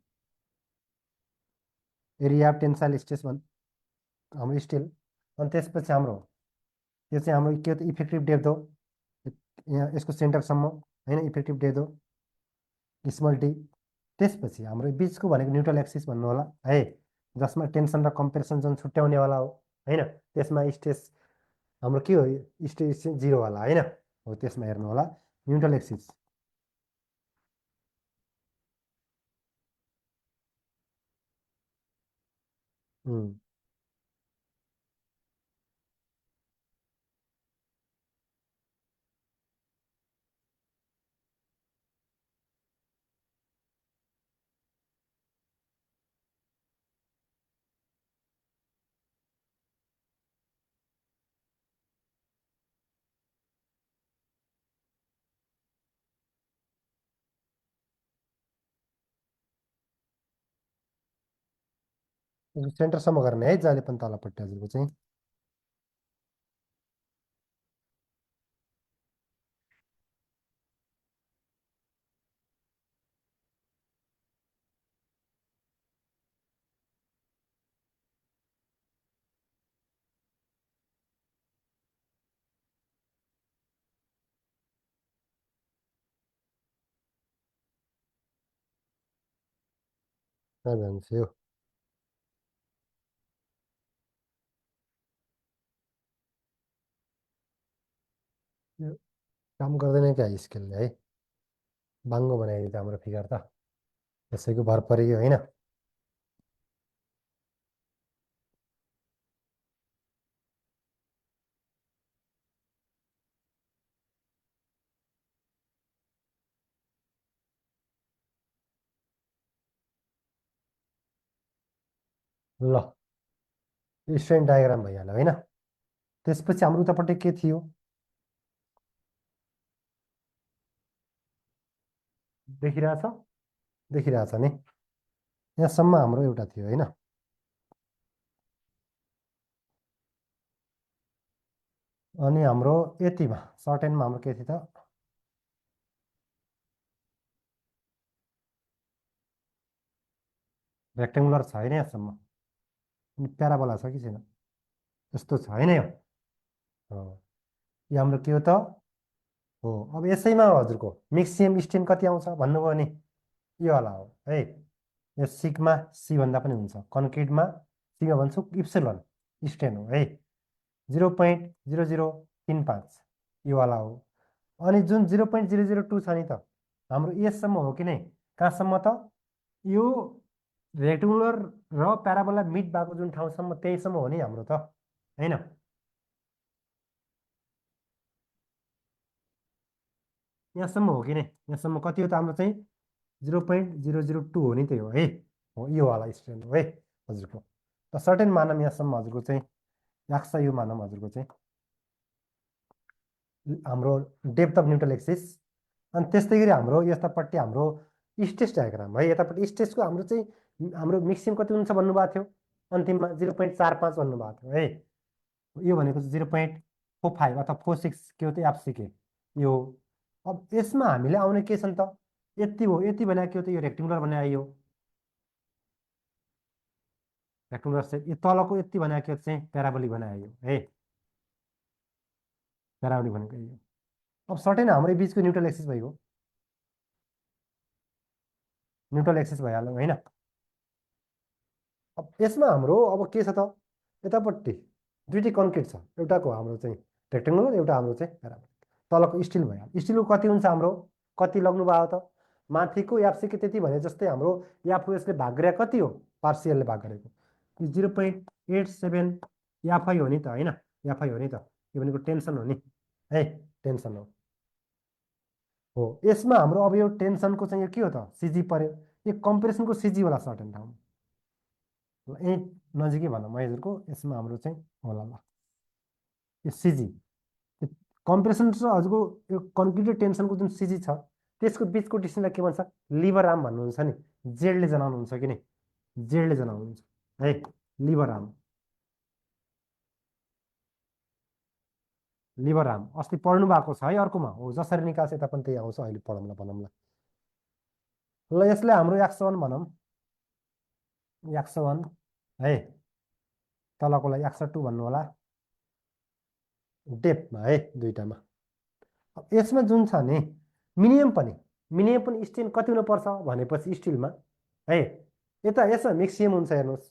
एरिया टेन्साइल स्ट्रेस हाम्रो स्टिल अनि त्यसपछि हाम्रो यो चाहिँ हाम्रो के हो त इफेक्टिभ डेप्थ हो यहाँ यसको सेन्टरसम्म होइन इफेक्टिभ डेप्थ हो स्मल डी त्यसपछि हाम्रो बिचको भनेको न्युट्रल एक्सिस भन्नु होला है जसमा टेन्सन र कम्प्रेसन जोन छुट्याउनेवाला हो होइन त्यसमा स्ट्रेस हाम्रो के हो स्ट्रेस चाहिँ जिरोवाला होइन हो त्यसमा हेर्नु होला न्युट्रल एक्सिस सेन्टरसम्म गर्ने है जहिले पनि तलपट्टि हजुरको चाहिँ जान्छ यो काम गर्दैन क्या स्केलले है बाङ्गो बनाइदिन्छ हाम्रो फिगर त त्यसैको भर परियो होइन ल स्ट्रेन डायग्राम भइहाल्यो होइन त्यसपछि हाम्रो उतापट्टि के थियो देखिरहेछ देखिरहेछ नि यहाँसम्म हाम्रो एउटा थियो होइन अनि हाम्रो यतिमा सर्ट एन्डमा हाम्रो के थियो त रेक्टेङ्गुलर छ होइन यहाँसम्म अनि प्याराबोला छ कि छैन यस्तो छ होइन यो यो हाम्रो के हो त हो अब यसैमा हो हजुरको म्याक्सिमम स्ट्रेन कति आउँछ भन्नुभयो नि यो वाला हो है यो सिग्मा सी भन्दा पनि हुन्छ कन्क्रिटमा सिग्मा भन्छु इप्सिलोन स्ट्रेन हो है 0.0035 यो वाला हो अनि जुन 0.002 छ नि त हाम्रो यससम्म हो कि नै कहाँसम्म त यो रेक्टेङ्गुलर र प्याराबोला मिड भएको जुन ठाउँसम्म त्यहीसम्म हो नि हाम्रो त होइन यहाँसम्म हो कि नै यहाँसम्म कति हो त हाम्रो चाहिँ 0.002 हो नि त्यही हो है हो यो वाला स्ट्रेन हो है हजुरको त सर्टेन मानौँ यहाँसम्म हजुरको चाहिँ याक्स यो मानौँ हजुरको चाहिँ हाम्रो डेप्थ अफ न्युट्रल एक्सिस अनि त्यस्तै गरी हाम्रो यतापट्टि हाम्रो स्ट्रेस डायग्राम है यतापट्टि स्ट्रेसको हाम्रो चाहिँ हाम्रो मिक्सिम कति हुन्छ भन्नुभएको थियो अन्तिममा 0.45 भन्नुभएको थियो है यो भनेको 0.45 अथवा 46 के हो त एफसिके यो अब यसमा हामीले आउने के छ नि त यति हो यति भने के हो त यो रेक्टेङ्गुलर भने आयो रेक्टेङ्गुलर सेप यो तलको यति भने के चाहिँ प्याराबोलिक भने आयो है प्याराबोलिक भनेको यो अब सर्टेन हाम्रो बिचको न्युट्रल एक्सिस भइगयो न्युट्रल एक्सिस भइहाल्यो होइन अब यसमा हाम्रो अब के छ त यतापट्टि दुईटै कन्क्रिट छ एउटाको हाम्रो चाहिँ रेक्टेङ्गुलर एउटा हाम्रो चाहिँ प्याराबोलिक तलको स्टिल भइहाल्यो स्टिलको कति हुन्छ हाम्रो कति लग्नु भयो त माथिको याप्सिके त्यति भने जस्तै हाम्रो याफु यसले भाग गरे कति हो पार्सियलले भाग गरेको 0.87 याफाइ हो नि त होइन याफाइ हो नि त यो भनेको टेन्सन हो नि है टेन्सन हो यसमा हाम्रो अब यो टेन्सनको चाहिँ यो के हो त सिजी पर्यो यो कम्प्रेसनको सिजी होला सर्टेन ठाउँमा यहीँ नजिकै भनौँ हजुरको यसमा हाम्रो चाहिँ होला ल यो सिजी कम्प्रेसन र हजुरको यो कन्क्रिट टेन्सनको जुन सिजी छ त्यसको बिचको डिस्टेन्सलाई के भन्छ लिभर आर्म भन्नुहुन्छ नि जेडले जनाउनुहुन्छ कि नै जेडले जनाउनुहुन्छ है लिभर आर्म लिभर आर्म अस्ति पढ्नु भएको छ है अर्कोमा हो जसरी निकाल्छ यता पनि त्यही आउँछ अहिले पढौँला भनौँला ल यसलाई हाम्रो 101 भनौँ 101 है तलकोलाई 102 भन्नु होला डेपमा है दुईटामा अब यसमा जुन छ नि मिनिमम पनि स्टेन कति हुनुपर्छ भनेपछि स्टिलमा है यता यसमा म्याक्सिमम हुन्छ हेर्नुहोस्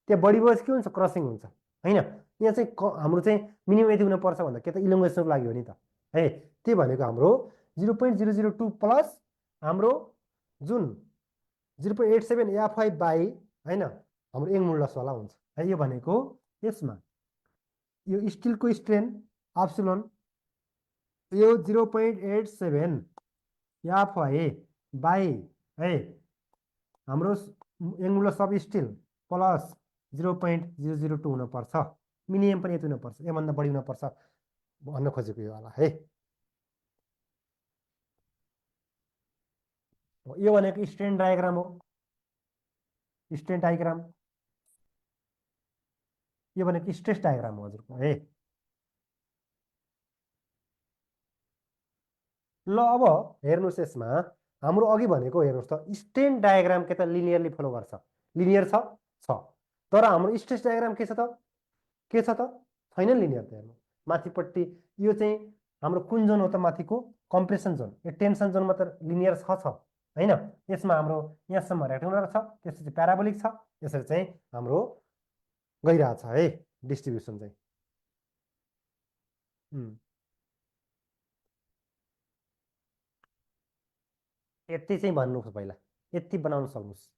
त्यहाँ बढी भएपछि के हुन्छ क्रसिङ हुन्छ होइन यहाँ चाहिँ हाम्रो चाहिँ मिनिमम यति हुनुपर्छ भन्दा के त इलोङ्गेसनको लागि हो नि त है त्यही भनेको हाम्रो 0.002 प्लस हाम्रो जुन 0.87 एफआई बाई होइन हाम्रो एङ्मुलसवाला हुन्छ है यो भनेको यसमा यो स्टिलको स्ट्रेन एप्सिलोन यो 0.87 एफआई बाई है हाम्रो एङ्गुलस अफ स्टिल प्लस 0.002 हुनुपर्छ मिनिमम पनि यति हुनुपर्छ योभन्दा बढी हुनुपर्छ भन्न खोजेको यो वाला है यो भनेको स्ट्रेन डायग्राम हो स्ट्रेन डायग्राम यो भनेको स्ट्रेस डायग्राम हो हजुरको है ल अब हेर्नुहोस् यसमा हाम्रो अघि भनेको हेर्नुहोस् त स्ट्रेन डायग्राम के त लिनियरली फलो गर्छ लिनियर छ तर हाम्रो स्ट्रेस डायग्राम के छ त छैन लिनियर त हेर्नु माथिपट्टि यो चाहिँ हाम्रो कुन जोन हो त माथिको कम्प्रेसन जोन यो टेन्सन जोनमा त लिनियर छ होइन यसमा हाम्रो यहाँसम्म रेक्टेङ्गुलर छ त्यसपछि प्याराबोलिक छ यसरी चाहिँ हाम्रो गइरहेछ है डिस्ट्रिब्युसन चाहिँ यति चाहिँ भन्नुहोस् पहिला यति बनाउन सक्नुहोस्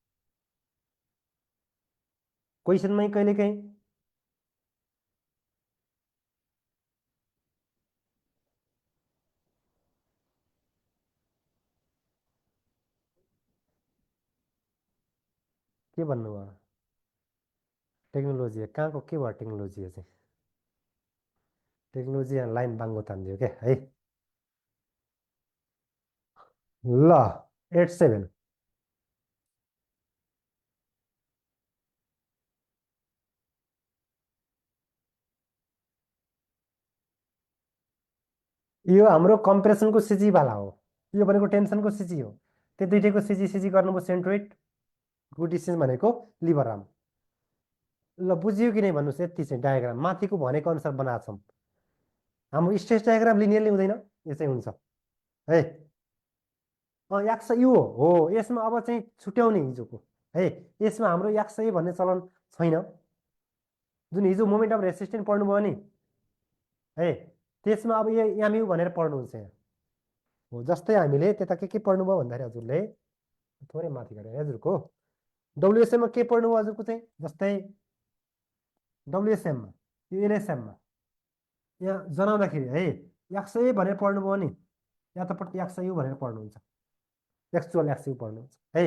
क्वेसनमै कहिलेकाहीँ के भन्नुभयो टेक्नोलोजी कहाँको के भयो टेक्नोलोजी चाहिँ टेक्नोलोजी लाइन बाङ्गो तानिदियो क्या है ल 87 यो हाम्रो कम्प्रेसनको सिजीवाला हो यो भनेको टेन्सनको सिजी हो त्यो दुइटैको सिजी गर्नुभयो सेन्ट्रोइड गुड डिस्टेन्स भनेको लिभर आर्म ल बुझ्यो कि नै भन्नुहोस् यति चाहिँ डायग्राम माथिको भनेको अनुसार बनाएको छौँ हाम्रो स्ट्रेस डायग्राम लिनियरली हुँदैन यो चाहिँ हुन्छ है याक्स यो हो यसमा अब चाहिँ छुट्याउने हिजोको है। यसमा हाम्रो 100 भन्ने चलन छैन। जुन हिजो मोमेन्ट अफ रेसिस्टेन्स पढ्नुभयो नि है, त्यसमा अब यो एमयु भनेर पढ्नुहुन्छ यहाँ हो। जस्तै हामीले त्यता के पढ्नुभयो भन्दाखेरि हजुरले थोरै माथि गरेर हजुरको डब्लुएसएममा के पढ्नुभयो हजुरको चाहिँ, जस्तै डब्लुएसएममा यो एलएसएममा यहाँ जनाउँदाखेरि है 100 भनेर पढ्नुभयो नि, यतापट्टि 100 भनेर पढ्नुहुन्छ, एक्चुअल 100 पढ्नुहुन्छ है।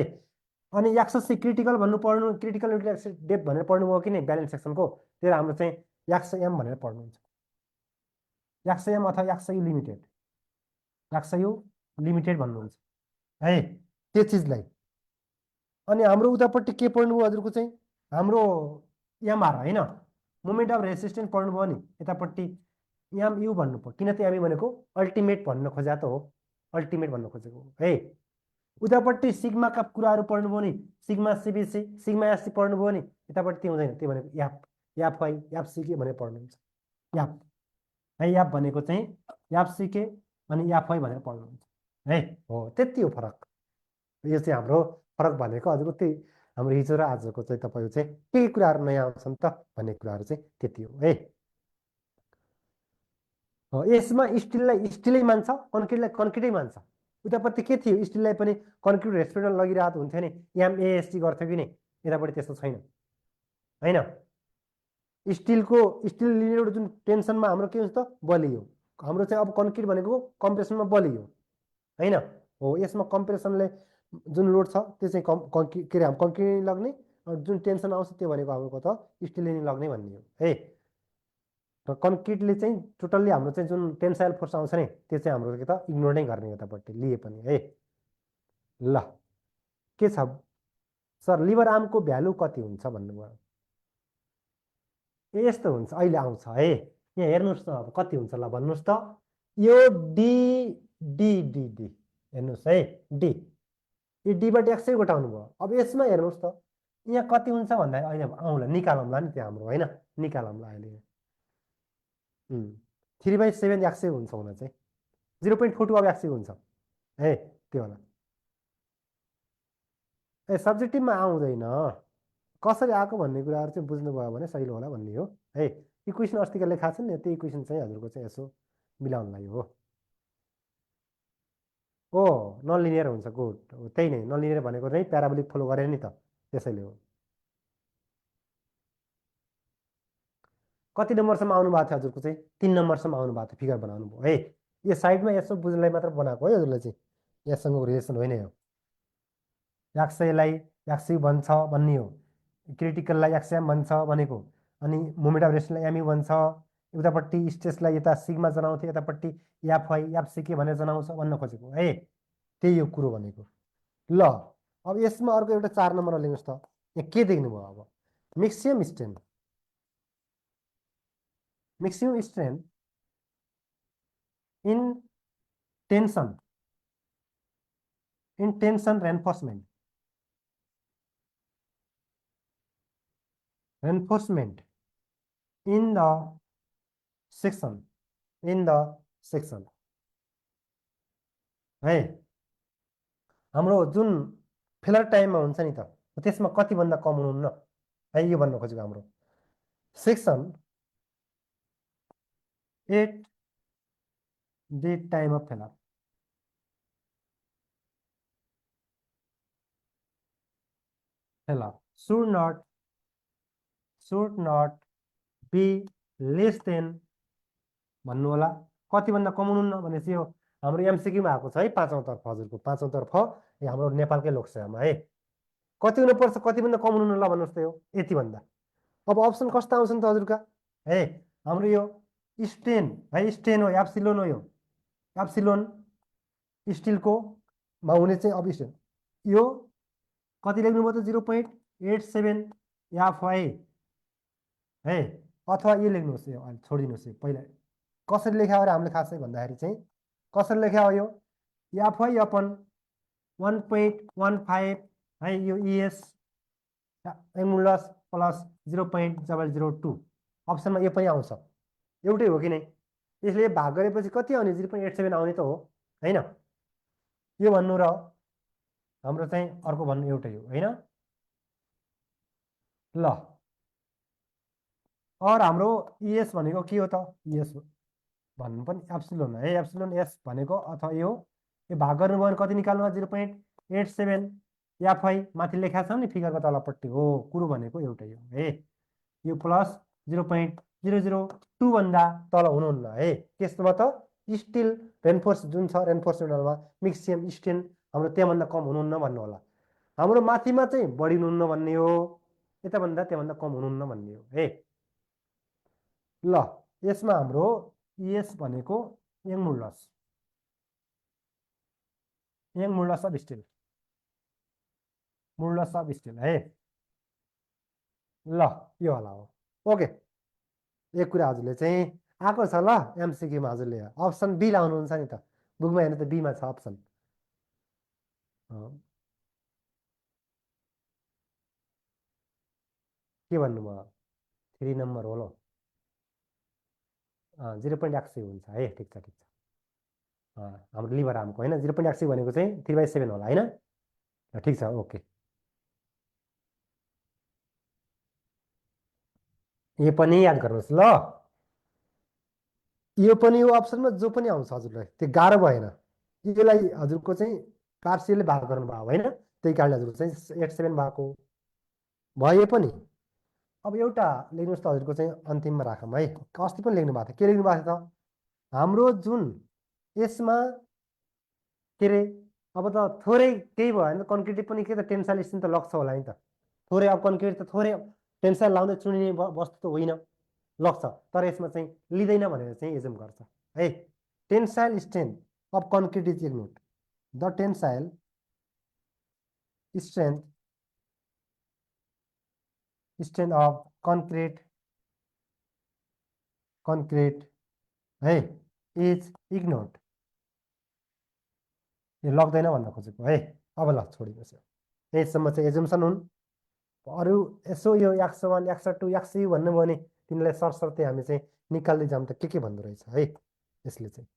अनि 180 क्रिटिकल भन्नु पढ्नु, क्रिटिकल डेप्थ भनेर पढ्नुभयो कि नै ब्यालेन्स सेक्सनको, त्यो हाम्रो चाहिँ 100 भनेर पढ्नुहुन्छ। 100 अथवा 100 लिमिटेड, 100 लिमिटेड भन्नुहुन्छ है त्यो चिजलाई। अनि हाम्रो उतापट्टि के पढ्नुभयो हजुरको चाहिँ, हाम्रो एमआर होइन, मोमेन्ट अफ रेसिस्टेन्स पढ्नुभयो नि, यतापट्टि एमयु भन्नु पर्यो, किन त एमयु भनेको अल्टिमेट भन्न खोजा त हो, अल्टिमेट भन्न खोजेको है। उतापट्टि सिग्माका कुराहरू पढ्नुभयो नि, सिग्मा सिबिसी सिग्मा एससी पढ्नुभयो नि, यतापट्टि त्यो हुँदैन, त्यो भनेको याप याफवाई यापसिके भनेर पढ्नुहुन्छ। याप है, याप भनेको चाहिँ यापसिके अनि याफवाई भनेर पढ्नुहुन्छ है। हो त्यति हो फरक। यो चाहिँ हाम्रो फरक भनेको हजुरको त्यही हाम्रो हिजो र आजको चाहिँ तपाईँको चाहिँ के कुराहरू नयाँ आउँछन् त भन्ने कुराहरू चाहिँ त्यति हो है। यसमा स्टिललाई स्टिलै मान्छ, कन्क्रिटलाई कन्क्रिटै मान्छ। उतापट्टि के थियो, स्टिललाई पनि कन्क्रिट रेस्टुरेन्ट लगिरहेको हुन्थ्यो नि, एमएएसटी गर्थ्यो कि नै, यतापट्टि त्यस्तो छैन होइन। स्टिल लिनेर जुन टेन्सनमा हाम्रो के हुन्छ त बलियो, हाम्रो चाहिँ अब कन्क्रिट भनेको कम्प्रेसनमा बलियो होइन। हो यसमा कम्प्रेसनले जुन लोड छ त्यो चाहिँ के अरे कन्क्रिट लग्ने, जुन टेन्सन आउँछ त्यो भनेको हाम्रो त स्टिलले नै लग्ने भन्ने हो है। र कन्क्रिटले चाहिँ टोटल्ली हाम्रो चाहिँ जुन टेन्साइल फोर्स आउँछ नि त्यो चाहिँ हाम्रो के त इग्नोर नै गर्ने यतापट्टि लिए पनि है। ल के छ सर, लिभर आर्मको भ्यालु कति हुन्छ भन्नुभयो। यस्तो हुन्छ, अहिले आउँछ है, यहाँ हेर्नुहोस् त अब कति हुन्छ ल भन्नुहोस् त। यो डी डी डी डी हेर्नुहोस् है, डी यो डीबाट 100 घटाउनु भयो। अब यसमा हेर्नुहोस् त यहाँ कति हुन्छ भन्दा अहिले आउँला निकालौँला नि त्यो हाम्रो होइन, निकालौँला अहिले 3/7 100 हुन्छ हुन चाहिँ, 0.42 अब 100 हुन्छ है त्यो होला। ए सब्जेक्टिभमा आउँदैन, कसरी आएको भन्ने कुराहरू चाहिँ बुझ्नुभयो भने सहिलो होला भन्ने हो है। इक्वेसन अस्तिका लेखा छ नि, त्यो इक्वेसन चाहिँ हजुरको चाहिँ यसो मिलाउनलाई हो। ओ नन लिनियर हुन्छ, गुड, त्यही नै नन लिनियर भनेको चाहिँ प्याराबोलिक फलो गरेर नि त, त्यसैले हो। कति नम्बरसम्म आउनु भएको थियो हजुरको चाहिँ, 3 नम्बरसम्म आउनु भएको थियो, फिगर बनाउनु भयो है। यो साइडमा यसो बुझ्नलाई मात्र बनाएको है हजुरलाई चाहिँ, यससँग रिलेसन होइन यो। 100लाई 100 भन्छ भन्ने हो, क्रिटिकललाई 100 भन्छ भनेको, अनि मोमेन्ट अफ रेस्टलाई एमयु भन्छ, उतापट्टि स्ट्रेसलाई यता सिग्मा जनाउँथ्यो, यतापट्टि याफवाई यापसिके भनेर जनाउँछ भन्न खोजेको है, त्यही हो कुरो भनेको। ल अब यसमा अर्को एउटा 4 नम्बरमा लेख्नुहोस् त, यहाँ के देख्नुभयो अब, maximum strength, maximum strength in tension reinforcement in the section है। हाम्रो जुन फेलर टाइममा हुन्छ नि त त्यसमा कति भन्दा कम हुनुहुन्न है, यो भन्न खोजेको हाम्रो section at the time of failure. should not be less than भन्नु होला, कति भन्दा कम हुनुहुन्न भनेपछि यो हाम्रो एमसीक्यूमा आएको छ है, 5औं तर्फ हजुरको 5औं तर्फ हाम्रो नेपालकै लोकसेवामा है। कति हुनुपर्छ, कति भन्दा कम हुनुहुन्न ल भन्नुहोस् त, यो यति भन्दा। अब अप्सन कस्तो आउँछ नि त हजुरका है, हाम्रो यो स्टेन है, स्टेन हो एप्सिलोन हो, यो एप्सिलोन स्टिलको मा हुने चाहिँ अब स्टेन यो कति लेख्नुभयो त 0.87 एफवाई है, अथवा यो लेख्नुहोस्, यो छोडिदिनुहोस्, यो पहिला कसरी लेख्या हो र हामीले खासै भन्दाखेरि चाहिँ कसरी लेख्या हो, यो एफवाई अपन 1.15 है, यो इएस एमुलस प्लस 0.002, अप्सनमा यो पनि आउँछ, एउटै हो कि नै, यसले भाग गरेपछि कति आउने 0.87 आउने त हो हैन। यो भन्नु र हाम्रो चाहिँ अर्को भन्नु एउटै हो हैन। ल और हाम्रो इएस भनेको के हो त इएस भन्नु पनि एप्सिलोन है एप्सिलोन एस भनेको अथवा यो भाग गर्नुभयो भने कति निकाल्नु 0.87 एफआई माथि लेखाएको छ नि फिगरको तलपट्टि हो कुरो भनेको एउटै हो है यो प्लस 0.002 भन्दा तल हुनुहुन्न है त्यसमा त स्टिल रेनफोर्स जुन छ रेनफोर्स मोडलमा मिक्सियम स्टिल हाम्रो त्यहाँभन्दा कम हुनुहुन्न भन्नु होला हाम्रो माथिमा चाहिँ बढी हुनुहुन्न भन्ने हो यताभन्दा त्यहाँभन्दा कम हुनुहुन्न भन्ने हो है ल यसमा हाम्रो इएस भनेको young modulus of still modulus of still है ल यो होला हो ओके एक कुरा हजुरले चाहिँ आएको छ ल एमसिक्यूमा हजुरले अप्सन बी लाउनुहुन्छ नि त बुकमा हेर्नु त बीमा छ अप्सन के भन्नुभयो 3 नम्बर हो ल 0.1 हुन्छ है ठिक छ हाम्रो लिभर आर्मको होइन 0.1 भनेको चाहिँ 3/7 होला होइन ठिक छ ओके यो पनि याद गर्नुहोस् ल यो पनि यो अप्सनमा जो पनि आउँछ हजुरलाई त्यो गाह्रो भएन यसलाई हजुरको चाहिँ पार्सियलले भाग गर्नुभयो होइन त्यही कारणले हजुरको चाहिँ 87 भएको भए पनि अब एउटा लेख्नुहोस् त हजुरको चाहिँ अन्तिममा राखौँ है अस्ति पनि लेख्नु भएको थियो के लेख्नु भएको थियो त हाम्रो जुन यसमा के अरे अब त थोरै केही भयो भने त कन्क्रिट पनि के त टेन्साइल स्ट्रेन्थ त लग्छ होला नि त थोरै अब कन्क्रिट त थोरै टेन्साइल लाउँदै चुनिने वस्तु त होइन लग्छ तर यसमा चाहिँ लिँदैन भनेर चाहिँ एजुम गर्छ है tensile strength of concrete is ignored the tensile strength of concrete है इज इग्नोर्ड यो लग्दैन भन्न खोजेको है अब ल छोडिदिनुहोस् यहीसम्म चाहिँ एजुम्सन हुन् अरू यसो यो 101 102 100 भन्नुभयो भने तिनीलाई सरसर्ती हामी चाहिँ निकाल्दै जाऊँ त के भन्दो रहेछ है यसले चाहिँ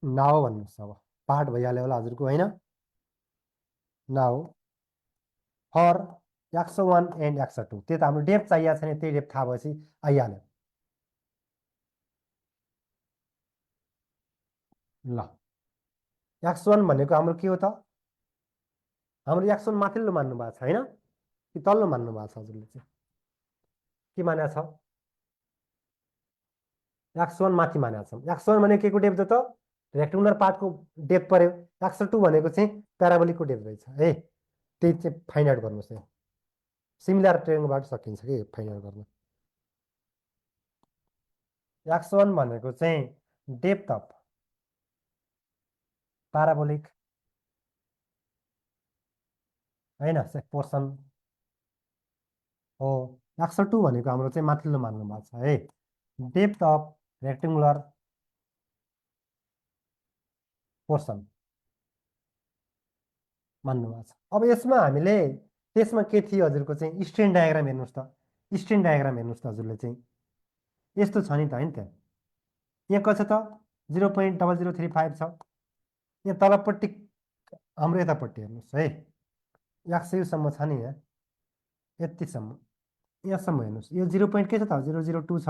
नाउ भन्नुहोस् अब पाठ भइहाल्यो होला हजुरको होइन नाउ फर 101 एन्ड 102 त्यो त हाम्रो डेप्थ चाहिएको छैन त्यही डेप्थ थाहा भएपछि आइहाल्यो ल 101 भनेको हाम्रो के हो त हाम्रो 101 माथिल्लो मान्नु भएको छ होइन कि तल्लो मान्नु भएको छ हजुरले चाहिँ के मानेको छ 101 माथि मानेको छ 101 भनेको के को डेप्थ हो त रेक्टेङ्गुलर पार्टको डेप्थ पर्यो 102 भनेको चाहिँ प्याराबोलिकको डेप्थ रहेछ है त्यही चाहिँ फाइन्ड आउट गर्नुहोस् है सिमिलर ट्रेङ्गलबाट सकिन्छ कि फाइन्ड आउट गर्न 101 भनेको चाहिँ डेप्थ अफ प्याराबोलिक होइन पोर्सन हो 102 भनेको हाम्रो चाहिँ माथिल्लो मान्नु भएको छ है डेप्थ अफ रेक्टेङ्गुलर पोर्सन मान्नु भएको छ अब यसमा हामीले त्यसमा के थियो हजुरको चाहिँ स्ट्रेन डायग्राम हेर्नुहोस् त स्ट्रेन डायग्राम हेर्नुहोस् त हजुरले चाहिँ यस्तो छ नि त होइन त्यहाँ यहाँ कति छ त 0.0035 छ यहाँ तलपट्टि हाम्रो यतापट्टि हेर्नुहोस् है 100 छ नि यहाँ यतिसम्म यहाँसम्म हेर्नुहोस् यो 0. के छ त 002 छ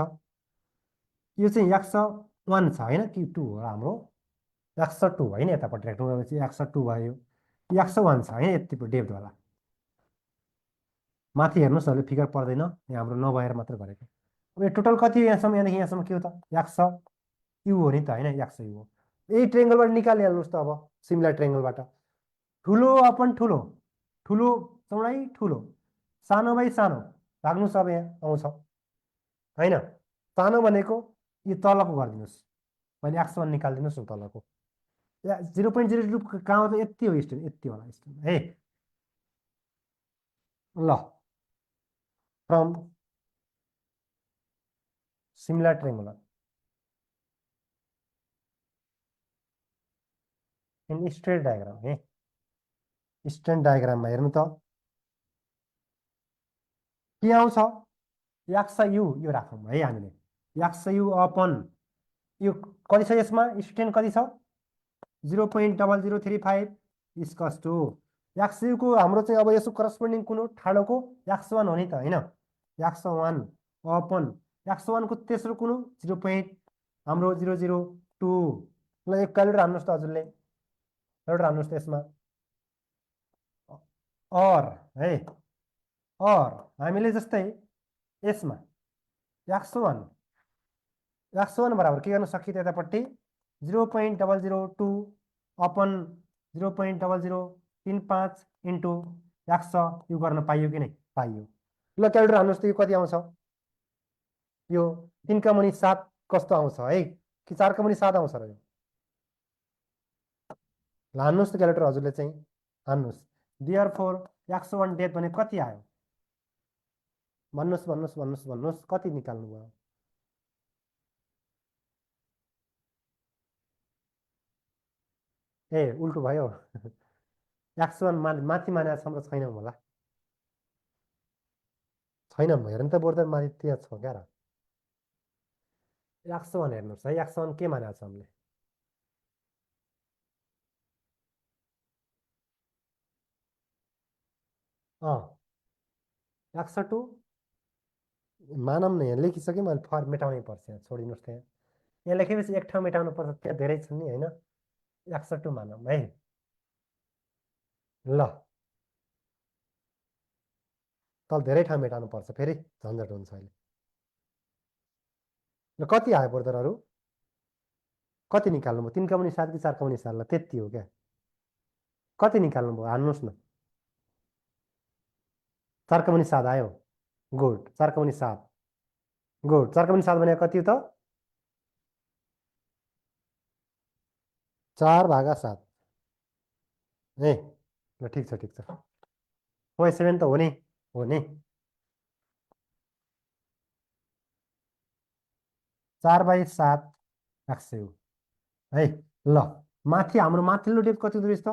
यो चाहिँ 101 छ होइन कि 2 हो हाम्रो 102 होइन यतापट्टि रेक्टेङ्गुलर चाहिँ 102 भयो 101 छ होइन यति डेप्थवाला माथि हेर्नुहोस् अहिले फिगर पर्दैन यहाँ हाम्रो नभएर मात्र गरेको अब यो टोटल कति हो यहाँसम्म यहाँदेखि यहाँसम्म के हो त 100 यु हो नि त होइन 100 यु हो यही ट्रेङ्गलबाट निकालिहाल्नुहोस् त अब सिमिलर ट्रेङ्गलबाट ठुलो अपन ठुलो ठुलो चौडाइ ठुलो सानो बाई सानो भाग्नुहोस् अब यहाँ आउँछ होइन सानो भनेको यो तलको गरिदिनुहोस् मैले 101 निकालिदिनुहोस् न तलको 0.02 कहाँ हो त यति हो स्टेन यति होला स्टेन है ल from similar triangular in straight diagram है स्ट्रेट डायग्राममा हेर्नु त के आउँछ 100 यु यो राखौँ है हामीले 100 यु अपन यो कति छ यसमा स्ट्रेन कति छ 0.0035 इक्वल्स टु एक्सयुको हाम्रो चाहिँ अब यसको करस्पोन्डिङ कुन हो ठाडोको एक्स1 हो नि त होइन एक्स1 अपन एक्स1 को तेस्रो कुन हो 0. हाम्रो 002 ल एक क्यालकुलेटर हान्नुहोस् त हजुरले क्यालकुलेटर हान्नुहोस् त यसमा अर है अर हामीले जस्तै यसमा एक्स1 बराबर के गर्न सकियो यतापट्टि 0.002 अपन 0.0035 इन्टु एक्स यो गर्न पाइयो कि नै पाइयो ल क्यालकुलेटर हान्नुहोस् त यो कति आउँछ यो 3 का मुनि 7 कस्तो आउँछ है कि 4 का मुनि 7 आउँछ र यो ल हान्नुहोस् त क्यालकुलेटर हजुरले चाहिँ हान्नुहोस् देयरफोर एक्स1 डेथ भने कति आयो भन्नुहोस् कति निकाल्नु भयो ए उल्टो भयो एक्स1 माथि मानेको छौँ र छैनौँ होला छैनौँ हेर नि त बरु त माथि त्यहाँ छ क्या र एक्स1 हेर्नुहोस् है एक्स1 के मानेको छ हामीले एक्स2 मानौँ न यहाँ लेखिसकेँ मैले फर मेटाउनै पर्छ यहाँ छोडिदिनुहोस् त्यहाँ यहाँ लेखेपछि एक ठाउँ मेटाउनु पर्छ त्यहाँ धेरै छन् नि होइन एक्स2 मानौँ है ल तल धेरै ठाउँ मेटाउनु पर्छ फेरि झन्झट हुन्छ अहिले ल कति आयो बर्दरहरू कति निकाल्नु भयो 3 का मुनि 7 कि 4 का मुनि 7 ल त्यति हो क्या कति निकाल्नु भयो हान्नुहोस् न 4 का मुनि 7 आयो गुड 4 का मुनि 7 गुड 4 का मुनि 7 भने कति हो त 4/7 ए ल ठिक छ हो 7 त हो नि 4/7 एक्स है ल माथि हाम्रो माथिल्लो डेप कति हुँदो रहेछ त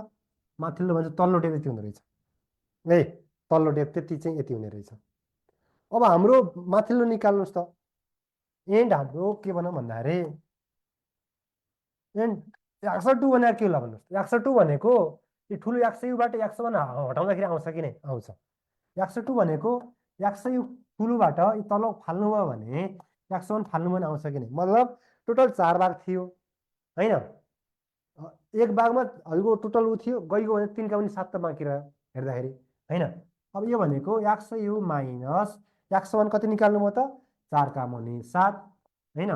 माथिल्लो भन्छ तल्लो डेप यति हुँदो रहेछ ए तल्लो डेप त्यति चाहिँ यति हुने रहेछ अब हाम्रो माथिल्लो निकाल्नुहोस् त एन्ड हाम्रो के भनौँ भन्दाखेरि एन्ड एक्स2 भनेको के होला भन्नुहोस् एक्स2 भनेको यो ठुलो एक्सयुबाट एक्स1 हटाउँदाखेरि आउँछ कि नै आउँछ एक्स2 भनेको एक्सयु ठुलोबाट यो तल फाल्नुभयो भने एक्स1 फाल्नु भने आउँछ कि नै मतलब टोटल 4 भाग थियो होइन एक भागमा हजुरको टोटल ऊ थियो गइगयो भने 3 का पनि 7 त बाँकी रह्यो हेर्दाखेरि होइन अब यो भनेको एक्सयु माइनस एक्स1 कति निकाल्नुभयो त 4 का मुनि 7 होइन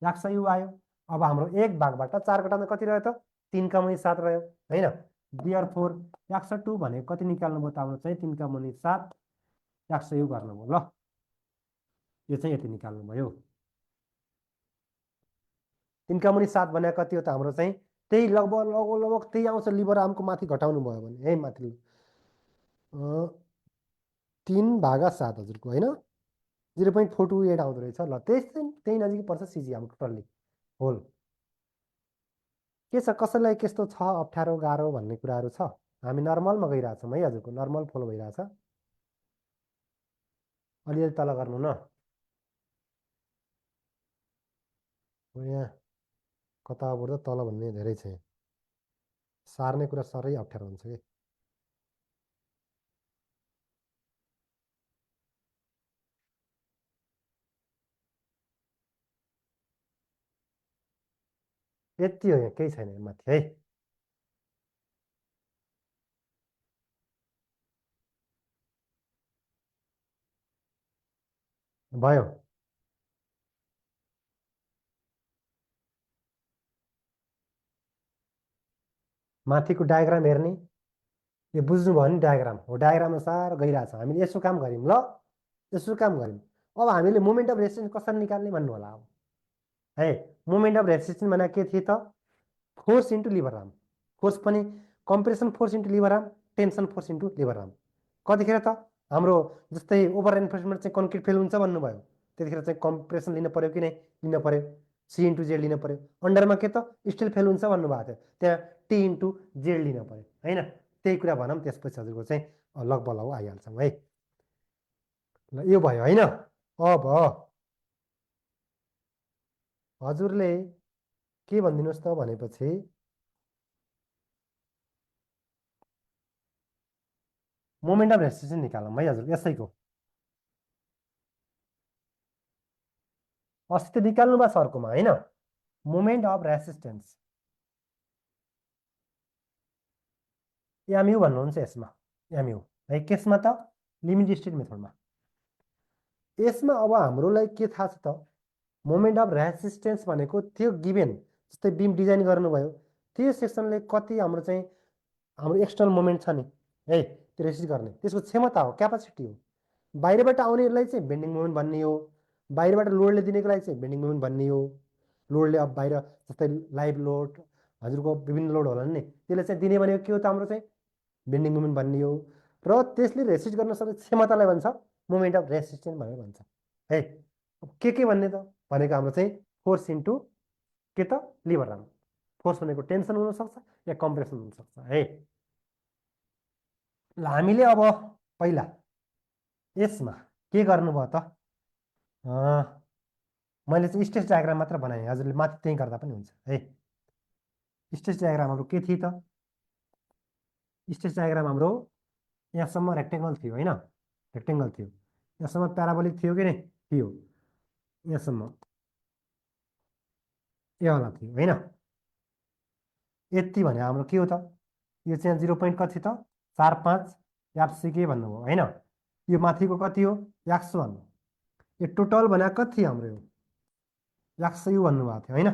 एक्सयु आयो अब हाम्रो एक भागबाट 4 घटाउँदा कति रह्यो त 3 का मुनि 7 रह्यो होइन देयरफोर एक्स2 भनेको कति निकाल्नुभयो त हाम्रो चाहिँ 3 का मुनि 7 एक्सयु गर्नुभयो ल यो चाहिँ यति निकाल्नुभयो 3 का मुनि 7 भने कति हो त हाम्रो चाहिँ त्यही लगभग त्यही आउँछ लिभर आर्मको माथि घटाउनु भयो भने है माथि 3/7 हजुरको होइन 0.428 आउँदो रहेछ ल त्यही नजिकै पर्छ सिजी हाम्रो टोटल्ली होल के छ कसैलाई कस्तो छ अप्ठ्यारो गाह्रो भन्ने कुराहरू छ हामी नर्मलमा गइरहेछौँ है हजुरको नर्मल फलो भइरहेछ अलिअलि तल गर्नु न यहाँ कताबाट तल भन्ने धेरै छ सार्ने कुरा साह्रै अप्ठ्यारो हुन्छ कि यति हो यहाँ केही छैन माथि है भयो माथिको डायग्राम हेर्ने यो बुझ्नुभयो नि डायग्राम हो डायग्राम अनुसार गइरहेछ हामीले यसो काम गऱ्यौँ ल यसो काम गऱ्यौँ अब हामीले मोमेन्ट अफ रेसिस्टेन्स कसरी निकाल्ने भन्नु होला अब है मोमेन्ट अफ रेसिस्टेन्स भने के थियो त force into lever arm force पनि compression force into lever arm tension force into lever arm कतिखेर त हाम्रो जस्तै ओभर एन्फोर्समेन्ट चाहिँ कन्क्रिट फेल हुन्छ भन्नुभयो त्यतिखेर चाहिँ कम्प्रेसन लिन पर्यो कि नै लिन पर्यो सी इन्टु जेड लिन पर्यो अन्डरमा के त स्टिल फेल हुन्छ भन्नुभएको थियो त्यहाँ टी इन्टु जेड लिन पर्यो होइन त्यही कुरा भनौँ त्यसपछि हजुरको चाहिँ लगभग आइहाल्छौँ है ल यो भयो होइन अब हजुरले के भनिदिनुहोस् त भनेपछि मोमेन्ट अफ रेसिस्टेन्स निकालौँ है हजुर यसैको अस्ति त निकाल्नु भयो सरकोमा होइन मोमेन्ट अफ रेसिस्टेन्स एमयु भन्नुहुन्छ यसमा एमयु है केसमा त लिमिट स्टेट मेथडमा यसमा अब हाम्रोलाई के थाहा छ त मोमेन्ट अफ रेसिस्टेन्स भनेको त्यो गिभेन जस्तै बिम डिजाइन गर्नुभयो त्यो सेक्सनले कति हाम्रो एक्सटर्नल मोमेन्ट छ नि है त्यो रेसिस्ट गर्ने त्यसको क्षमता हो क्यापासिटी हो बाहिरबाट आउनेलाई चाहिँ बेन्डिङ मोमेन्ट भन्ने हो बाहिरबाट लोडले दिनेको लागि चाहिँ बेन्डिङ मोमेन्ट भन्ने हो लोडले अब बाहिर जस्तै लाइभ लोड हजुरको विभिन्न लोड होला नि त्यसले चाहिँ दिने भनेको के हो त हाम्रो चाहिँ बेन्डिङ मोमेन्ट भन्ने हो र त्यसले रेसिस्ट गर्न सक्ने क्षमतालाई भन्छ मोमेन्ट अफ रेसिस्टेन्स भनेर भन्छ है के भन्ने त भनेको हाम्रो चाहिँ फोर्स इन्टु के त लिभर आर्म फोर्स भनेको टेन्सन हुनसक्छ या कम्प्रेसन हुनसक्छ है ल हामीले अब पहिला यसमा के गर्नुभयो त मैले चाहिँ स्टेज डायग्राम मात्र बनाएँ हजुरले माथि त्यही गर्दा पनि हुन्छ है स्टेज डायग्राम हाम्रो के थियो त स्टेज डायग्राम हाम्रो यहाँसम्म रेक्टेङ्गल थियो होइन रेक्टेङ्गल थियो यहाँसम्म प्याराबोलिक थियो कि नै थियो यहाँसम्म योवाला थियो होइन यति भने हाम्रो के हो त यो चाहिँ 0 कति त 45 याप्सिके भन्नुभयो होइन यो माथिको कति हो 101 यो टोटल भने कति थियो हाम्रो यो 100 भन्नुभएको थियो होइन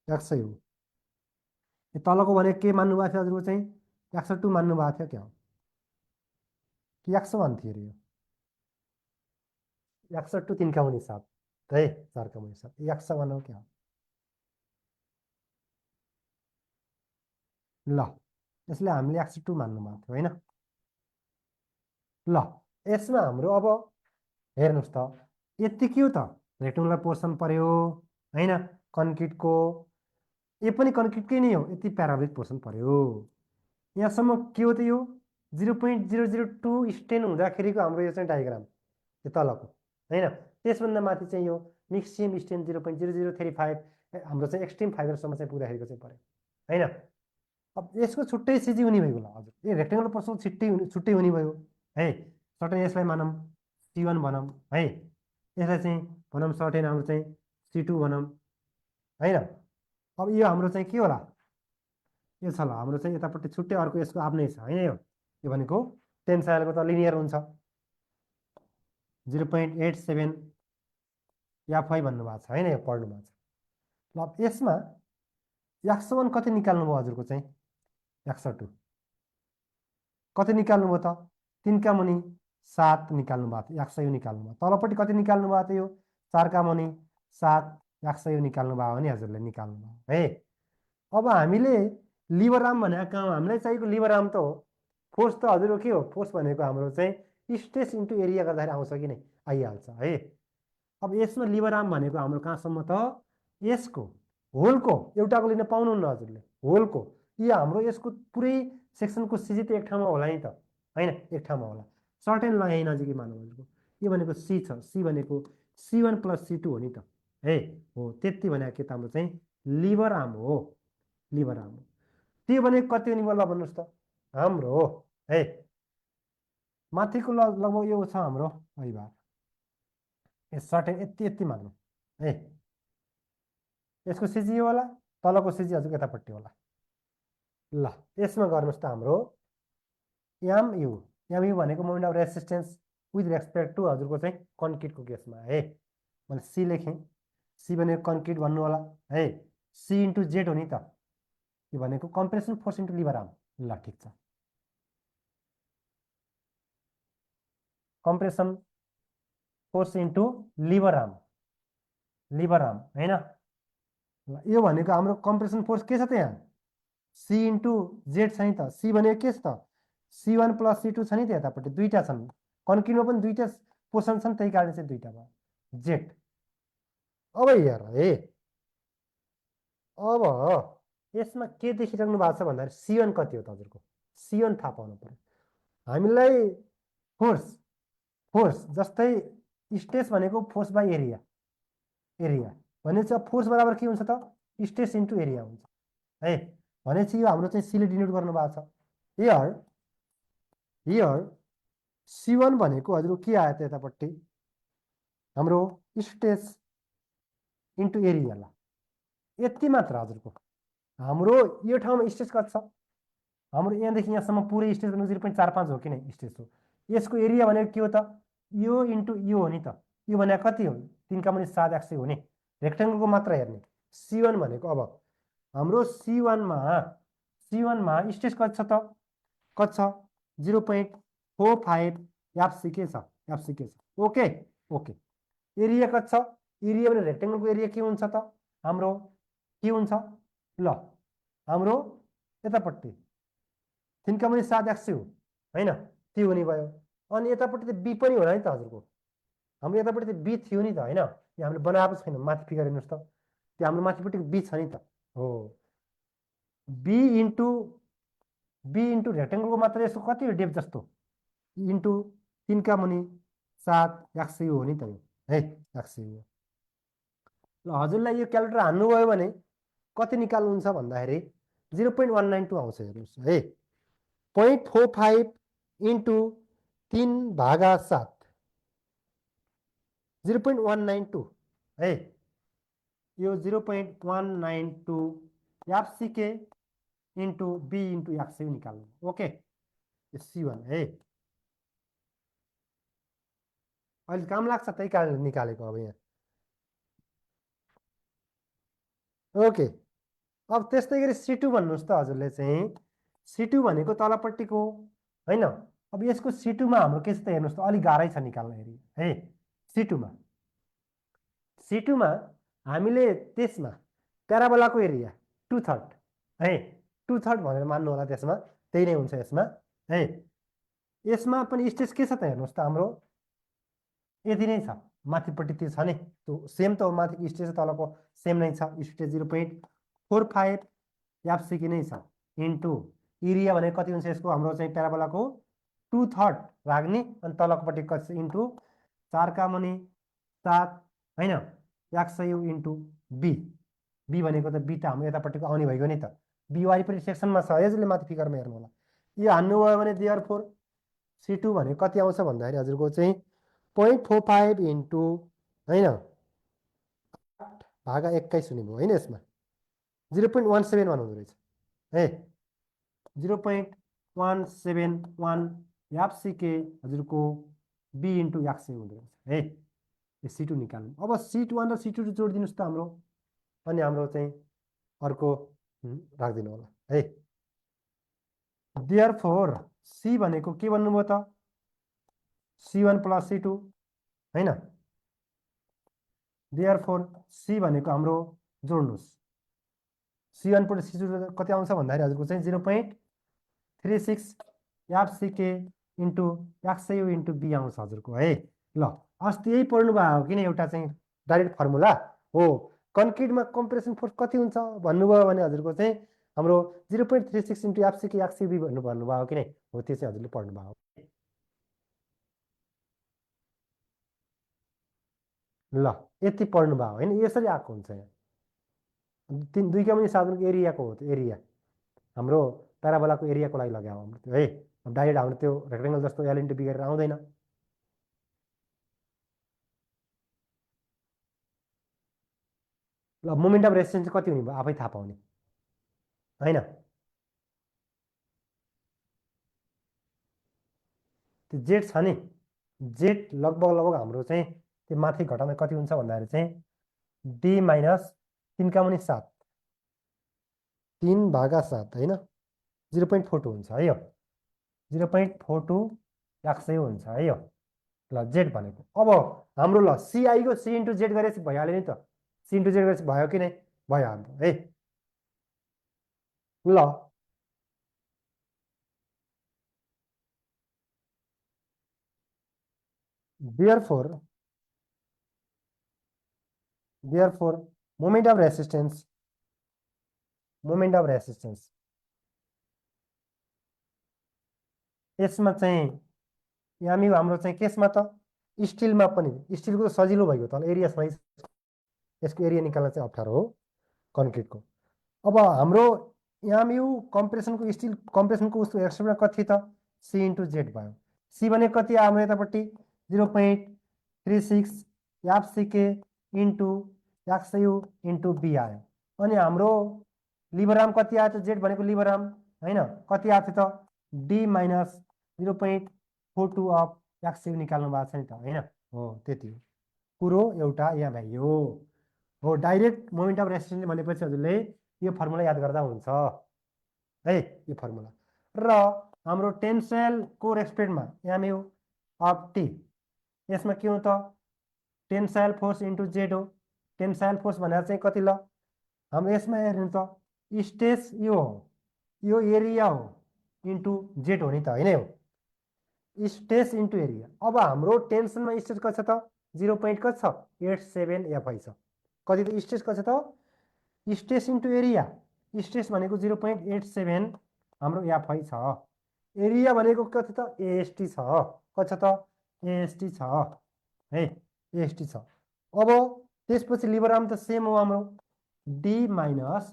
100 यो तलको भने के मान्नुभएको थियो हजुरको चाहिँ 102 मान्नुभएको थियो क्या हो कि 101 थियो अरे यो 102 तिनका हुने हिसाब है चारका हुने हिसाब 101 हो क्या ल यसले हामीले 102 मान्नुभएको थियो होइन ल यसमा हाम्रो अब हेर्नुहोस् त यति के हो त रेक्टेङ्गुलर पोर्सन पर्यो होइन कन्क्रिटको यो पनि कन्क्रिटकै नै हो यति प्याराबोलिक पोर्सन पर्यो यहाँसम्म के हो त यो 0.002 स्टेन हुँदाखेरिको हाम्रो यो चाहिँ डायग्राम यो तलको होइन त्यसभन्दा माथि चाहिँ यो मिक्सियम स्टेन 0.0035 हाम्रो चाहिँ एक्सट्रिम फाइबरसम्म चाहिँ पुग्दाखेरिको चाहिँ पर्यो होइन अब यसको छुट्टै सिजी हुने भइगयो ल हजुर यो रेक्टेङ्गुलर पोर्सन छुट्टै हुने भयो है सर्टेन यसलाई मानौँ C1 भनौँ है यसलाई चाहिँ भनौँ सर्टेन हाम्रो चाहिँ C2 भनौँ होइन अब यो हाम्रो चाहिँ के होला यो छ ल हाम्रो चाहिँ यतापट्टि छुट्टै अर्को यसको आफ्नै छ होइन यो भनेको टेन्साइलको त लिनियर हुन्छ 0.87 या 5 भन्नुभएको छ होइन यो पढ्नु भएको छ ल अब यसमा 101 कति निकाल्नु भयो हजुरको चाहिँ 102 कति निकाल्नु भयो त 3 का मुनि 7 निकाल्नु भएको थियो 100 निकाल्नु भयो तलपट्टि कति निकाल्नु भएको थियो 4 का मुनि 7 100 निकाल्नु भयो भने हजुरले निकाल्नु भयो है अब हामीले लिभर आर्म भनेको कहाँ हामीलाई चाहिएको लिभर आर्म त हो फोर्स त हजुरको के हो फोर्स भनेको हाम्रो चाहिँ स्ट्रेस इन्टु एरिया गर्दाखेरि आउँछ कि नै आइहाल्छ है अब यसमा लिभर आर्म भनेको हाम्रो कहाँसम्म त यसको होलको एउटाको लिन पाउनुहुन्न हजुरले होलको यो हाम्रो यसको पुरै सेक्सनको सिजी त एक ठाउँमा होला नि त होइन एक ठाउँमा होला सर्टेन ल यहीँ नजिकै मानौँ हजुरको यो भनेको सी छ सी भनेको C1 + C2 हो नि त है हो त्यति भनेको के त हाम्रो चाहिँ लिभर आर्म हो लिभर आर्म त्यो भनेको कति हुने भयो ल भन्नुहोस् त हाम्रो हो है माथिको लगभग यो छ हाम्रो भार यो सर्टेन यति मानौँ है यसको सिजी होला तलको सिजी हजुरको यतापट्टि होला ल यसमा गर्नुहोस् त हाम्रो एमयु भनेको moment of resistance with respect to हजुरको चाहिँ कन्क्रिटको केसमा है मैले सी लेखेँ सी भनेको कन्क्रिट भन्नु होला है C इन्टु जेड हो नि त यो भनेको compression force into lever arm ल ठिक छ compression force into lever arm होइन यो भनेको हाम्रो कम्प्रेसन फोर्स के छ त यहाँ C इन्टु जेड छ नि त सी भनेको के छ त C1 + C2 छ नि त यतापट्टि दुईटा छन् कन्क्रिटमा पनि दुईटा पोर्सन छन् त्यही कारण चाहिँ दुईटा भयो जेड अब हेर है अब यसमा के देखिराख्नु भएको छ भन्दाखेरि C1 कति हो त हजुरको C1 थाहा पाउनु पर्यो हामीलाई फोर्स जस्तै स्ट्रेस भनेको फोर्स बाई एरिया भने चाहिँ फोर्स बराबर के हुन्छ त स्ट्रेस इन्टु एरिया हुन्छ है भनेपछि यो हाम्रो चाहिँ सीले डिनोट गर्नु भएको छ। हियर हियर C1 भनेको हजुरको के आयो त यतापट्टि हाम्रो स्ट्रेस इन्टु एरिया ल यति मात्र हजुरको हाम्रो यो ठाउँमा स्ट्रेस कति छ हाम्रो यहाँदेखि यहाँसम्म पुरै स्ट्रेस भनेको 0.45 हो किन स्ट्रेस हो यसको एरिया भनेको के हो त यो इन्टु यो हो नि त यो भनेको कति हो 3/7 एक्सै हो नि रेक्टेङ्गलको मात्र हेर्ने C1 भनेको अब हाम्रो C1 मा स्ट्रेस कति छ त कति छ 0.45 एफसी छ ओके ओके एरिया कति छ एरिया भने रेक्टेङ्गलको एरिया के हुन्छ त हाम्रो के हुन्छ ल हाम्रो यतापट्टि 3/7 एक्सै हो हैन त्यो हुने भयो अनि यतापट्टि त बी पनि होला नि त हजुरको हाम्रो यतापट्टि त बी थियो नि त हैन यो हामीले बनाएको छैन माथि फिगर हेर्नुस् त त्यो हाम्रो माथिपट्टिको बी छ नि त हो बी इन्टु रेक्टेङ्गलको मात्र यसको कति हो डेप्थ जस्तो इन्टु 3/7 एक्सै हो नि त यो है एक्सै हो ल हजुरलाई यो क्यालकुलेटर हान्नुभयो भने कति निकाल्नुहुन्छ भन्दाखेरि 0.192 आउँछ हेर्नुहोस् है 0.45 इन्टु 3/7 0.192 है यो 0.192 एफसीके इन्टु बी इन्टु एक्सै निकाल्नु ओके C1 है अहिले काम लाग्छ त्यही कारण निकालेको अब यहाँ ओके अब त्यस्तै गरी C2 भन्नुहोस् त हजुरले चाहिँ C2 भनेको तलपट्टिको हैन अब यसको C2 मा हाम्रो के छ त हेर्नुहोस् त अलि गाह्रै छ निकाल्न है C2 मा हामीले त्यसमा प्याराबोलाको एरिया 2/3 है 2/3 भनेर मान्नु होला त्यसमा त्यही नै हुन्छ यसमा है यसमा पनि स्ट्रेस के छ त हेर्नुहोस् त हाम्रो यति नै छ माथिपट्टि त्यो छ नि त्यो सेम त हो माथिको स्ट्रेस तलको सेम नै छ स्ट्रेस 0.45 एफसीके नै छ इन्टु एरिया भनेको कति हुन्छ यसको हाम्रो चाहिँ प्याराबोलाको 2/3 राख्ने अनि तलकोपट्टि कति छ इन्टु 4/7 हैन एक्सै इन्टु बी बी भनेको त बी त हाम्रो यतापट्टिको आउने भइगयो नि त बी वारिपरि सेक्सनमा छ यसले माथि फिगरमा हेर्नु होला यो हान्नुभयो भने देयरफोर C2 भनेको कति आउँछ भन्दाखेरि हजुरको चाहिँ 0.45 इन्टु हैन 8/21 हुने भयो हैन यसमा 0.171 हुँदो रहेछ है 0.171 एफसीके हजुरको बी इन्टु एक्सै हुँदो रहेछ है यो C2 निकाल्नु अब C1 र C2 जोडिदिनुस् त हाम्रो अनि हाम्रो चाहिँ अर्को राख्दिनु होला है देयरफोर C भनेको के भन्नुभयो त C1 + C2 हैन देयरफोर C भनेको हाम्रो जोड्नुस् C1 + C2 कति आउँछ भन्दाखेरि हजुरको चाहिँ 0.36 एफसीके इन्टु एक्सै इन्टु बी आउँछ हजुरको है ल अस्ति यही पढ्नु भएको किन एउटा चाहिँ डाइरेक्ट फर्मुला हो कन्क्रिटमा कम्प्रेसन फोर्स कति हुन्छ भन्नुभयो भने हजुरको चाहिँ हाम्रो 0.36 इन्टु एफसीके एक्सै बी भन्नुभयो कि नै हो त्यो चाहिँ हजुरले पढ्नु भएको ल यति पढ्नु भयो होइन यसरी आएको हुन्छ यहाँ 2/7 एरियाको हो त्यो एरिया हाम्रो प्याराबोलाको एरियाको लागि लगायो हाम्रो त्यो है डाइरेक्ट हाम्रो त्यो रेक्टेङ्गल जस्तो L इन्टु बी गरेर आउँदैन ल मोमेन्ट अफ रेसिस्टेन्स कति हुने भयो आफै थाहा पाउने हैन त्यो जेड छ नि जेड लगभग हाम्रो चाहिँ त्यो माथि घटाउने कति हुन्छ भन्दाखेरि चाहिँ डी माइनस 3/7 3/7 हैन 0.42 हुन्छ है यो 0.42 एक्सै हुन्छ है यो ल जेड भनेको अब हाम्रो ल सी आइगयो सी इन्टु जेड गरेपछि भइहाल्यो नि त सी इन्टु जेड गरेपछि भयो कि नै भयो हाम्रो है ल therefore moment of resistance यसमा चाहिँ यामी हाम्रो चाहिँ केसमा त स्टिलमा पनि स्टिलको त सजिलो भयो त एरियासमा यसको एरिया निकाल्न चाहिँ अप्ठ्यारो हो कन्क्रिटको अब हाम्रो एमयु कम्प्रेसनको स्टिल कम्प्रेसनको उसको एक्सट्रेमा कति त सी इन्टु जेड भयो सी भने कति आयो हाम्रो यतापट्टि 0.36 एफसीके इन्टु एक्सयु इन्टु बी आयो अनि हाम्रो लिभर आर्म कति आयो त जेड भनेको लिभर आर्म हैन कति आयो त डी माइनस 0.42 अफ एक्सयु निकाल्नु भएको छ नि त हैन हो त्यति हो कुरो एउटा यहाँ भयो हो डाइरेक्ट मोमेन्ट अफ रेसिस्टेन्स भनेपछि हजुरले यो फर्मुला याद गर्दा हुन्छ है यो फर्मुला र हाम्रो टेन्साइलको रेस्पेक्टमा एमयु अफ टी यसमा के हो त टेन्साइल फोर्स इन्टु जेड हो टेन्साइल फोर्स भनेर चाहिँ कति ल हाम्रो यसमा हेर्नु त स्ट्रेस यो हो यो एरिया हो इन्टु जेड हो नि त हैन हो स्ट्रेस इन्टु एरिया अब हाम्रो टेन्सनमा स्ट्रेस कति छ त 0.87 एफआई छ कति त स्ट्रेस कति छ त स्ट्रेस इन्टु एरिया स्ट्रेस भनेको 0.87 हाम्रो एफआई छ एरिया भनेको कति त एएसटी छ कति छ त एएसटी छ है एएसटी छ अब त्यसपछि लिभर आर्म त सेम हो हाम्रो डी माइनस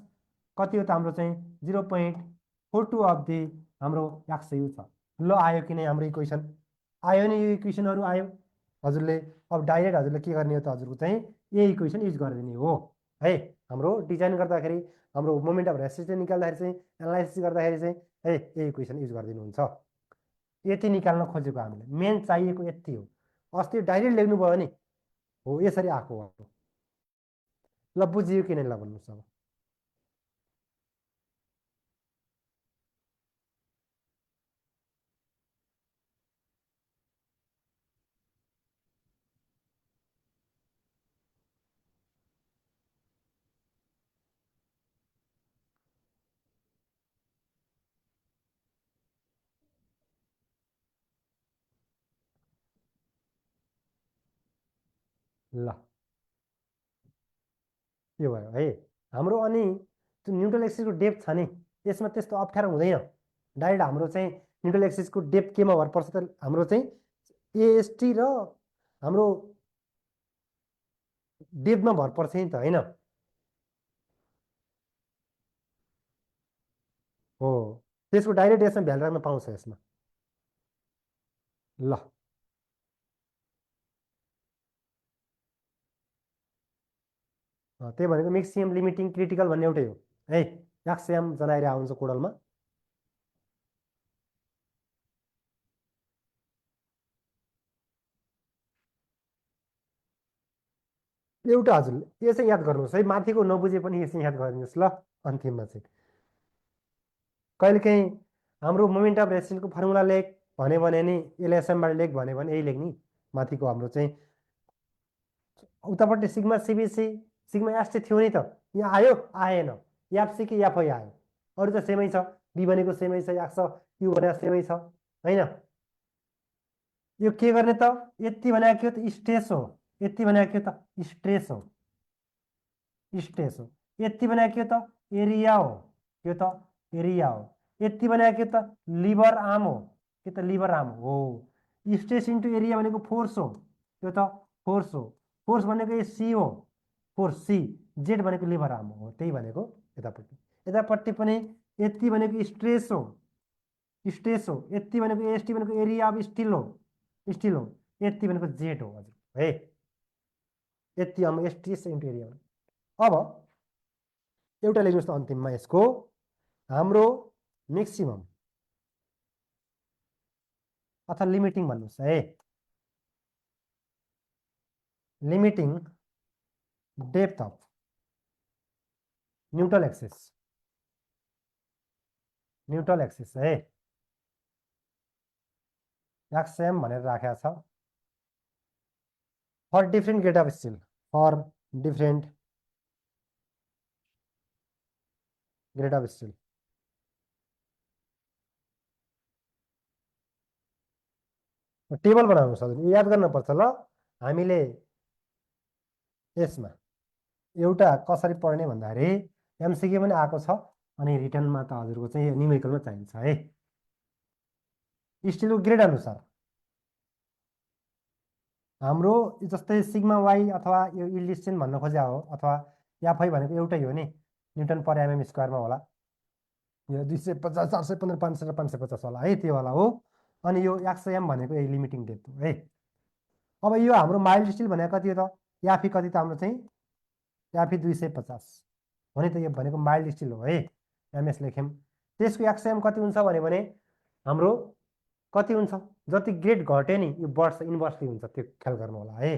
कति हो त हाम्रो चाहिँ 0.42 अफ दी हाम्रो एक्सयु छ ल आयो कि नै हाम्रो इक्वेसन आयो नि यो इक्वेसनहरु आयो हजुरले अब डाइरेक्ट हजुरले के गर्ने हो त हजुरको चाहिँ यही इक्वेसन युज गरिदिने हो है हाम्रो डिजाइन गर्दाखेरि हाम्रो मोमेन्ट अफ रेसिस्टेन्स निकाल्दाखेरि चाहिँ एनालाइसिस गर्दाखेरि चाहिँ है यही इक्वेसन युज गरिदिनु हुन्छ यति निकाल्न खोजेको हामीले मेन चाहिएको यति हो अस्ति डाइरेक्ट लेख्नु भयो नि हो यसरी आको हो ल बुझियो कि नै ल भन्नुस् अब ल यो भयो है हाम्रो अनि त्यो न्युट्रल एक्सिसको डेप्थ छ नि यसमा त्यस्तो अप्ठ्यारो हुँदैन डाइरेक्ट हाम्रो चाहिँ न्युट्रल एक्सिसको डेप्थ केमा भर पर्छ त हाम्रो चाहिँ एएसटी र हाम्रो डेप्थमा भर पर्छ नि त हैन हो त्यसको डाइरेक्ट यसमा भ्यालु राख्न पाउँछ यसमा ल त्यही भनेको म्याक्सिमम लिमिटिङ क्रिटिकल भन्ने एउटै हो है एक्सएम जनाएर आउँछ कोडलमा एउटा हजुरले यो चाहिँ याद गर्नुहोस् है माथिको नबुझे पनि यो चाहिँ याद गरिदिनुहोस् ल अन्तिममा चाहिँ कहिलेकाहीँ हाम्रो मोमेन्ट अफ रेसिस्टेन्सको फर्मुला लेख भन्यो भने नि एलएसएमबाट लेख भन्यो भने यही लेख्ने माथिको हाम्रो चाहिँ उतापट्टि सिग्मा सिबिसी सिग्मा एसटी थियो नि त यहाँ आयो आएन एफसी कि एफआई आयो अरू त सेमै छ बी भनेको सेमै छ एक्स यु भनेको सेमै छ हैन यो के गर्ने त यति भनेको के हो त स्ट्रेस हो यति भनेको के हो त स्ट्रेस हो स्ट्रेस हो यति भनेको के हो त एरिया हो के त एरिया हो यति भनेको के त लिभर आर्म हो के त लिभर आर्म हो स्ट्रेस इन्टु एरिया भनेको फोर्स हो के त फोर्स हो फोर्स भनेको यो सी हो फोर्स सी जेड भनेको लिभर आर्म हो त्यही भनेको यतापट्टि पनि यति भनेको स्ट्रेस हो यति भनेको एसटी भनेको एरिया अफ स्टिल हो यति भनेको जेड हो हजुर है यति हाम्रो स्ट्रेस इन्टु एरिया अब एउटा लेख्नुहोस् त अन्तिममा यसको हाम्रो म्याक्सिमम अथवा लिमिटिङ भन्नुहोस् है limiting depth of neutral axis है एक्सएम भनेर राखेको छ for different grade of steel for different grade of steel table बनाउनु सक्दैन याद गर्नुपर्छ ल हामीले यसमा एउटा कसरी पढ्ने भन्दाखेरि एमसिक्यू पनि आएको छ अनि रिटर्नमा त हजुरको चाहिँ न्युमेरिकलमा चाहिन्छ है स्टिलको ग्रेड अनुसार हाम्रो जस्तै सिग्मा वाई अथवा यो यील्ड स्ट्रेन्थ भन्न खोजेको हो अथवा एफआई भनेको एउटै हो नि न्युटन पर एमएम स्क्वायरमा होला यो 250 415 500 र 550 होला है, त्यो वाला हो। अनि यो 100 m भनेको यही लिमिटिङ डेप्थ हो है। अब यो हाम्रो माइल्ड स्टिल भनेको कति हो त, याफी कति त हाम्रो चाहिँ याफी 250 भने त यो भनेको माइल्ड स्टिल हो है, एमएस लेख्यौँ। त्यसको 100 m कति हुन्छ भने हाम्रो कति हुन्छ, जति ग्रेड घट्यो नि यो बढ्छ, इन्भर्सली हुन्छ, त्यो ख्याल गर्नु होला है।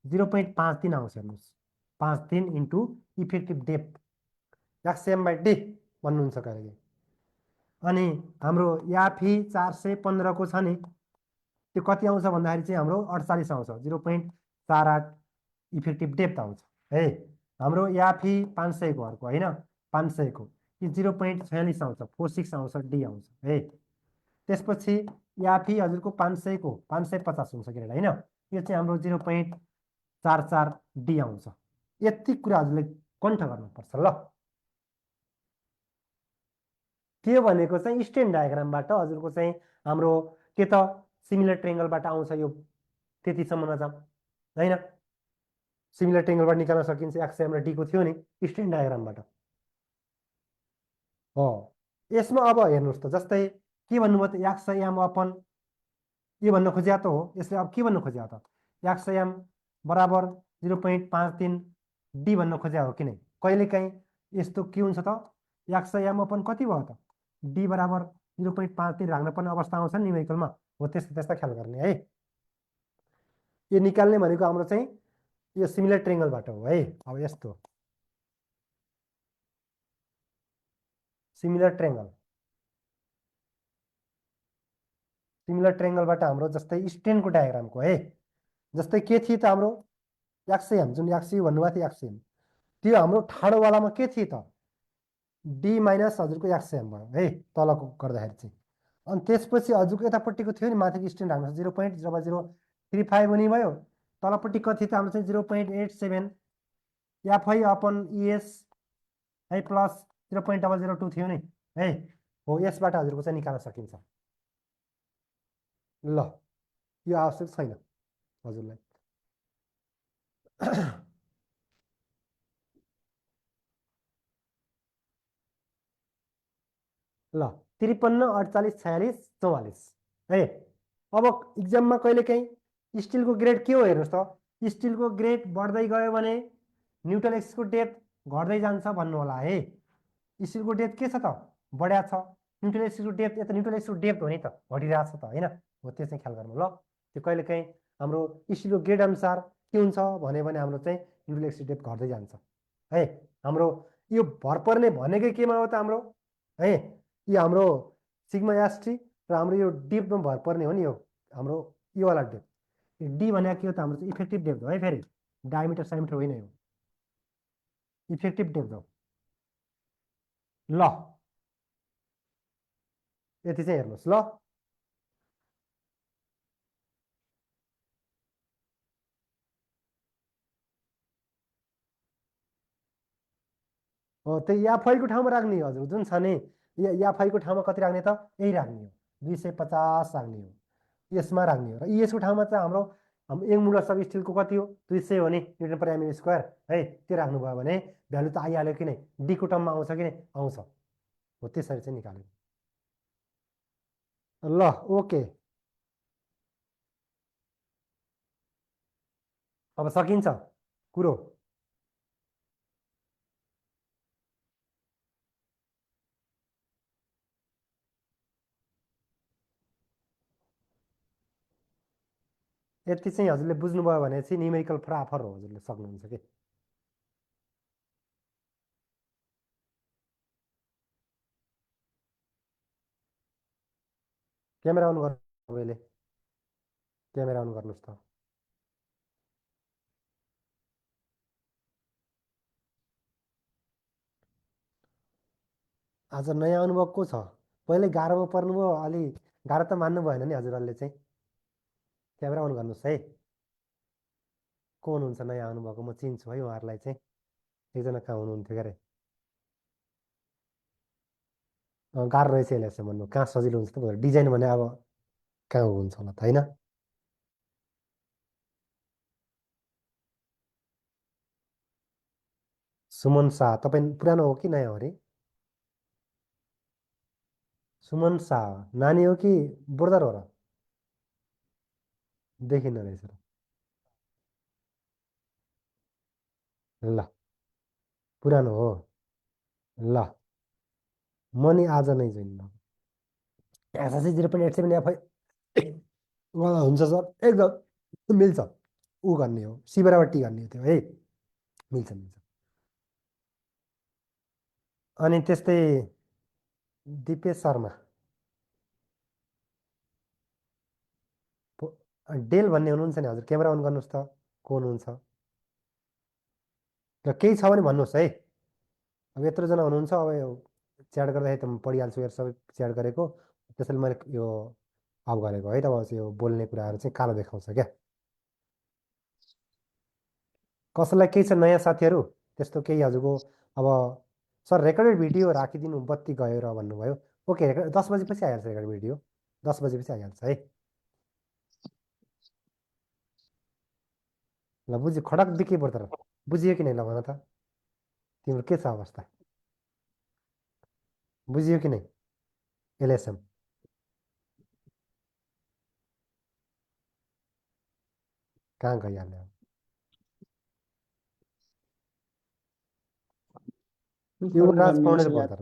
0.53 आउँछ, हेर्नुहोस् 53 इन्टु इफेक्टिभ डेप्थ 100 m/d भन्नुहुन्छ कहिले। अनि हाम्रो याफी 415 को छ नि, त्यो कति आउँछ भन्दाखेरि चाहिँ हाम्रो 48 आउँछ, 0.48 इफेक्टिभ डेप्थ आउँछ है। हाम्रो याफी 500 को अर्को होइन, 500 को यो 0.46 आउँछ, 46 आउँछ, डी आउँछ है। त्यसपछि याफी हजुरको 500 को 550 हुन्छ ग्रेड होइन, यो चाहिँ हाम्रो 0.44 डी आउँछ। यति कुरा हजुरले कन्ठ गर्नुपर्छ ल। त्यो भनेको चाहिँ स्टेन डायग्रामबाट हजुरको चाहिँ हाम्रो के त सिमिलर ट्रेङ्गलबाट आउँछ, यो त्यतिसम्म नजाउँ होइन। सिमिलर ट्रेङ्गलबाट निकाल्न सकिन्छ, 100 m र डी को थियो नि स्टेन डायग्रामबाट हो। यसमा अब हेर्नुहोस् त, जस्तै के भन्नुभयो त 100 m अपन यो भन्न खोजिया त हो, यसले अब के भन्नु खोज्या त 100 m बराबर 0.53 डी भन्न खोज्या हो कि नै। कहिलेकाहीँ यस्तो के हुन्छ त 100 m अपन कति भयो त डी बराबर 0.53 राख्न पर्ने अवस्था आउँछ नि न्युमेरिकलमा, हो त्यस्तो त्यस्ता ख्याल गर्ने है। यो निकाल्ने भनेको हाम्रो चाहिँ यो सिमिलर ट्रेङ्गलबाट हो है। अब यस्तो सिमिलर ट्रेङ्गलबाट हाम्रो जस्तै स्टेनको डायग्रामको है, जस्तै के थियो त हाम्रो 100 m, जुन 100 भन्नुभएको थियो 100 m, त्यो हाम्रो ठाडोवालामा के थियो त डी माइनस हजुरको 100 m भयो है तलको गर्दाखेरि चाहिँ। अनि त्यसपछि हजुरको यतापट्टिको थियो नि माथिको स्ट्यान्ड हाम्रो 0.0035 हुने भयो, तलपट्टि कति त हाम्रो चाहिँ 0.87 एफआई अपन इएस है प्लस 0.002 थियो नि है। हो यसबाट हजुरको चाहिँ निकाल्न सकिन्छ। ल यो आवश्यक छैन हजुरलाई। ल 53 48 46 44 है। अब इक्जाममा कहिलेकाहीँ स्टिलको ग्रेड के हो हेर्नुहोस् त, स्टिलको ग्रेड बढ्दै गयो भने न्युट्रल एक्सिसको डेप्थ घट्दै जान्छ भन्नु होला है। स्टिलको डेप्थ के छ त बढ्या छ, न्युट्रल एक्सिसको डेप्थ यता न्युट्रल एक्सिसको डेप्थ हो नि त घटिरहेको छ त होइन, हो त्यो चाहिँ ख्याल गर्नु ल। त्यो कहिलेकाहीँ हाम्रो स्टिलको ग्रेड अनुसार के हुन्छ भने हाम्रो चाहिँ न्युट्रल एक्सिस डेप्थ घट्दै जान्छ है। हाम्रो यो भर पर्ने भनेकै केमा हो त हाम्रो है, यो हाम्रो सिग्मा एसटी र हाम्रो यो डेप्थमा भर पर्ने हो नि, यो हाम्रो यो वाला डेप्थ। डी भनेको के हो त हाम्रो चाहिँ इफेक्टिभ डेप्थ हो है, फेरि डायमिटर साइमिटर होइन, यो इफेक्टिभ डेप्थ हो। ल यति चाहिँ हेर्नुहोस् ल। हो त्यही याफाइको ठाउँमा राख्ने हो हजुर, जुन छ नि याफाइको ठाउँमा कति राख्ने त यही राख्ने हो, 250 राख्ने हो, यसमा राख्ने हो। र यसको ठाउँमा चाहिँ हाम्रो हाम्रो एक मुलर सब स्टिलको कति हो 200 हो नि न्युटन पर एमएम स्क्वायर है, त्यो राख्नुभयो भने भ्यालु त आइहाल्यो कि नै, डीको टर्ममा आउँछ कि नै आउँछ, हो त्यसरी चाहिँ निकाल्यो। ल ओके, अब सकिन्छ कुरो। यति चाहिँ हजुरले बुझ्नुभयो भने चाहिँ न्युमेरिकल फराफर हो, हजुरले सक्नुहुन्छ कि। क्यामेरा अन गर्नु तपाईँले, क्यामेरा अन गर्नुहोस् त। आज नयाँ अनुभव को छ, पहिले गाह्रोमा पर्नुभयो, अलि गाह्रो त मान्नु भएन नि हजुरहरूले चाहिँ। क्यामेरा अन गर्नुहोस् है। को हुनुहुन्छ नयाँ अनुभवको, म चिन्छु है उहाँहरूलाई चाहिँ, एकजना कहाँ हुनुहुन्थ्यो क्यारे। गाह्रो रहेछ यसलाई चाहिँ भन्नु, कहाँ सजिलो हुन्छ त डिजाइन भने अब कहाँ हुन्छ होला त होइन। सुमन शाह तपाईँ पुरानो हो कि नयाँ हो अरे? सुमन शाह नानी हो कि ब्रदर हो र? देखिन रहेछ र। ल पुरानो हो। ल मनी आज नै जोइन एसएससी 0.87 एफ हुन्छ सर एकदम मिल्छ। ऊ गर्ने हो सी बराबर टी गर्ने हो त्यो है। मिल्छ मिल्छ। अनि त्यस्तै दिपेश शर्मा डेल भन्ने हुनुहुन्छ नि हजुर क्यामेरा अन गर्नुहोस् त को हुनुहुन्छ? र केही छ भने भन्नुहोस् है। अब यत्रोजना हुनुहुन्छ अब च्याट गर्दाखेरि त म पढिहाल्छु हेर सबै च्याट गरेको त्यसैले मैले यो अफ गरेको है। तब यो बोल्ने कुराहरू चाहिँ कालो देखाउँछ क्या। कसैलाई केही छ नयाँ साथीहरू त्यस्तो केही हजुरको? अब सर रेकर्डेड भिडियो राखिदिनु बत्ती गयो र भन्नुभयो। ओके 10 बजेपछि आइहाल्छ रेकर्ड भिडियो। 10 बजेपछि आइहाल्छ है। ल बुझ्यो खडक दिके पर्छ र बुझियो कि नै ल भन त तिम्रो के छ अवस्था? बुझियो कि नै एलएसएम? कहाँ गइहाल्ने अब? युवराज पौडेल पर्छ।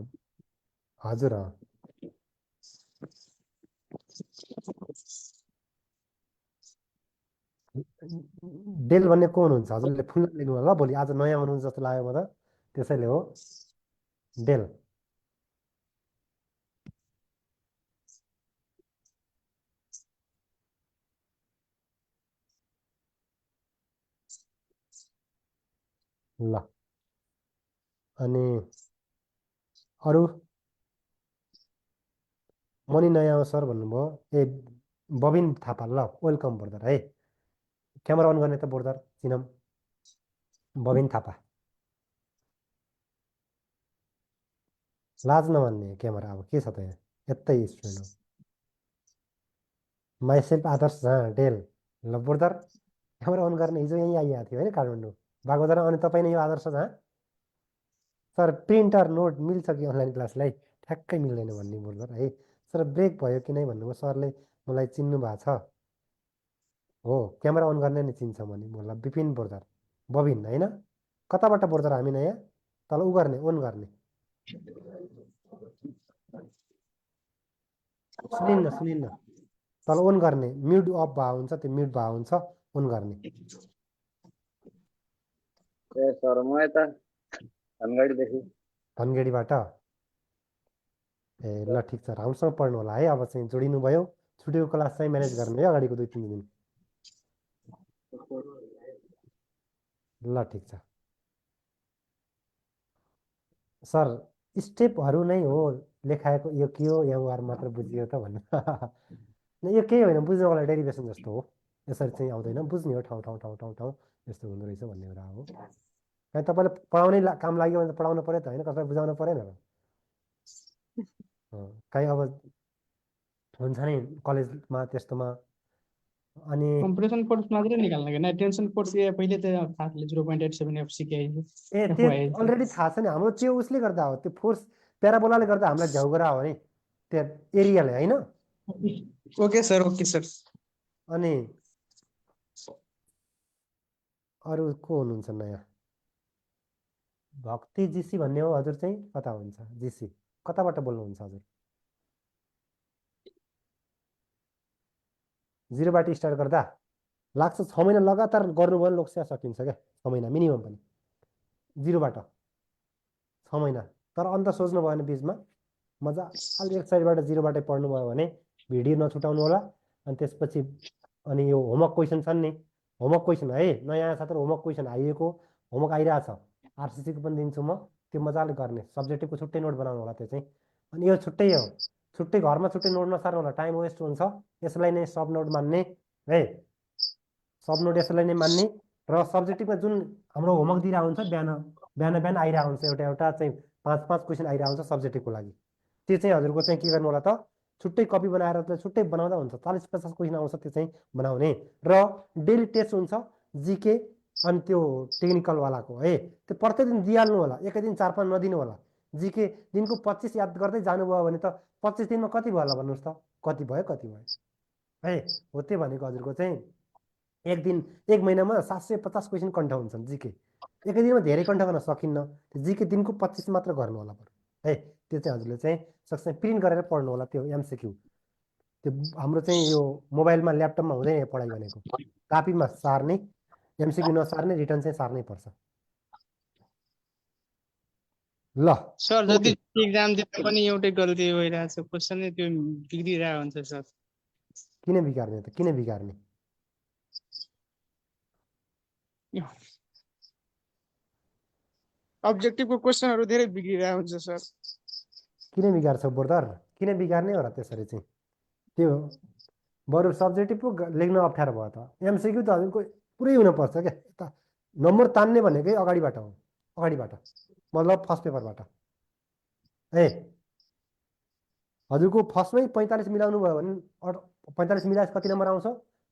हजुर डेल भन्ने को हुनुहुन्छ हजुरले फुल लेख्नु होला भोलि। आज नयाँ हुनुहुन्छ जस्तो लाग्यो म त त्यसैले हो डेल। ल अनि अरू मनी नयाँ हो सर भन्नुभयो। ए बबिन थापा ल वेलकम ब्रदर है। क्यामेरा अन गर्ने त ब्रदर चिनम बबिन थापा। लाज नमान्ने क्यामेरा अब के छ त यहाँ यतै स्टुडेन्ट हो। माइसेल्फ आदर्श जहाँ डेल ल ब्रदर क्यामेरा अन गर्ने हिजो यहीँ आइरहेको थियो होइन काठमाडौँ बागबजार। अनि तपाईँ नै यो आदर्श जहाँ सर प्रिन्टर नोट मिल्छ कि अनलाइन क्लासलाई ठ्याक्कै मिल्दैन भन्ने ब्रदर है। सर ब्रेक भयो कि नै भन्नुभयो। सरले मलाई चिन्नु भएको छ हो क्यामेरा अन गर्ने नि चिन्छ भने बोल्ला विपिन ब्रदर बबिन होइन कताबाट ब्रदर हामी नयाँ तल उ गर्ने ओन गर्ने सुनिन्न तल ओन गर्ने म्युट अफ भए हुन्छ त्यो म्युट भए हुन्छ ओन गर्ने।
ए सर म यता धनगढीदेखि।
धनगढीबाट ए ल ठिक छ राम्रोसँग पढ्नु होला है। अब चाहिँ जोडिनु भयो छुट्टीको क्लास चाहिँ म्यानेज गर्ने है अगाडिको 2-3 दिन। ल ठिक छ सर स्टेपहरू नै हो लेखाएको यो के हो यहाँ मात्र बुझियो त भन्नु यो केही होइन बुझ्नको लागि डेरिभेसन जस्तो हो। यसरी चाहिँ आउँदैन बुझ्ने हो ठाउँ ठाउँ ठाउँ ठाउँ ठाउँ यस्तो हुँदो रहेछ भन्ने कुरा हो। कहीँ तपाईँले पढाउनै काम लाग्यो भने त पढाउनु पऱ्यो त होइन कसैलाई बुझाउनु परेन र। कहीँ अब हुन्छ नि कलेजमा त्यस्तोमा अनि
कंप्रेशन कोर्स मात्र निकाल्न के टेंशन कोर्स ये पहिले त थाहा 0.87 एफ सिकाइयो
ए त्यो अलरेडी थाहा छ नि हाम्रो त्यो उसले गर्दा हो त्यो फोर्स प्याराबोलाले गर्दा हामीलाई झ्याउगरा हो नि त्यो एरियाले होइन।
ओके सर
अनि अरू को हुनुहुन्छ नयाँ? भक्ति जीसी भन्ने हो हजुर चाहिँ कता हुन्छ जीसी कताबाट बोल्नुहुन्छ हजुर? 0बाट स्टार्ट गर्दा लाग्छ 6 महिना लगातार गर्नुभयो लोकसेवा सकिन्छ क्या 6 महिना मिनिमम पनि 0बाट 6 महिना। तर अन्त सोच्नु भएन बिचमा मजाले एक साइडबाट 0बाटै पढ्नुभयो भने भिडियो नछुटाउनु होला। अनि त्यसपछि अनि यो होमवर्क क्वेसन छन् नि होमवर्क क्वेसन है नयाँ छात्र होमवर्क क्वेसन आइएको होमवर्क आइरहेछ आरसिसीको पनि दिन्छु म त्यो मजाले गर्ने सब्जेक्टिभको छुट्टै नोट बनाउनु होला त्यो चाहिँ। अनि यो छुट्टै हो छुट्टै घरमा छुट्टै नोट नसार्नु होला टाइम वेस्ट हुन्छ। यसलाई नै सब नोट मान्ने है सब नोट यसलाई नै मान्ने र सब्जेक्टिभमा जुन हाम्रो होमवर्क दिइरहेको हुन्छ बिहान बिहान बिहान आइरहेको हुन्छ एउटा एउटा चाहिँ 5-5 क्वेसन आइरहेको हुन्छ सब्जेक्टिभको लागि। त्यो चाहिँ हजुरको चाहिँ के गर्नु होला त छुट्टै कपी बनाएर छुट्टै बनाउँदा हुन्छ 40-50 क्वेसन आउँछ त्यो चाहिँ बनाउने र डेली टेस्ट हुन्छ जिके अनि त्यो टेक्निकलवालाको है त्यो प्रत्येक दिन दिइहाल्नु होला एकै दिन 4-5 नदिनु होला जिके दिनको 25 याद गर्दै जानुभयो भने त 25 दिनमा कति भयो होला भन्नुहोस् त, कति भयो है। हो त्यो भनेको हजुरको चाहिँ एक महिनामा 750 क्वेसन कण्ठ हुन्छन् जिके। एकै दिनमा धेरै कण्ठ गर्न सकिन्न, त्यो जिके दिनको 25 मात्र गर्नु होला है। त्यो चाहिँ हजुरले चाहिँ सक्छ प्रिन्ट गरेर पढ्नु होला त्यो एमसिक्यू। त्यो हाम्रो चाहिँ यो मोबाइलमा ल्यापटपमा हुँदैन पढाइ भनेको, कापीमा सार्ने, एमसिक्यू नसार्ने, रिटर्न चाहिँ सार्नै पर्छ। ल
सर जति एक्जाम दिँदा पनि एउटै गल्ती भइरहेछ, क्वेसन नै त्यो बिग्रिरहेको हुन्छ सर।
किन बिगार्ने त, किन बिगार्ने?
अब्जेक्टिभको क्वेसनहरू धेरै बिग्रिरहेको हुन्छ सर।
किन बिगार्छ ब्रदर, किन बिगार्ने हो र त्यसरी चाहिँ? त्यो बरु सब्जेक्टिभ पो लेख्न अप्ठ्यारो भयो त, एमसिक्यू त हजुरको पुरै हुनुपर्छ क्या। यता नम्बर तान्ने भनेकै अगाडिबाट हो, अगाडिबाट मतलब फर्स्ट पेपरबाट है। हजुरको फर्स्टमै 45 मिलाउनु भयो भने 45 मिलाएपछि कति नम्बर आउँछ?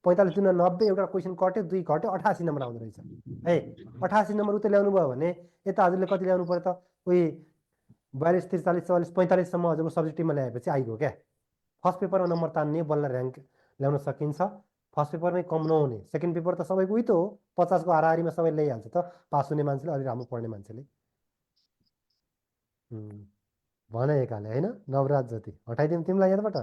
45 दुना 90, एउटा क्वेसन कट्यो, 2 घट्यो, 88 नम्बर आउँदो रहेछ है। 88 नम्बर उतै ल्याउनु भयो भने यता हजुरले कति ल्याउनु पर्यो त? उही 42, 43, 44, 45सम्म हजुरको सब्जेक्टिभमा ल्याएपछि आइगयो क्या। फर्स्ट पेपरमा नम्बर तान्ने बल्ल ऱ्याङ्क ल्याउन सकिन्छ, फर्स्ट पेपरमै कम नहुने। सेकेन्ड पेपर त सबैको उही त हो, 50को हाराहारीमा सबै ल्याइहाल्छ त, पास हुने मान्छेले, अलि राम्रो पढ्ने मान्छेले। भने एकाले होइन, नवराज जति हटाइदिउँ तिमीलाई यहाँबाट।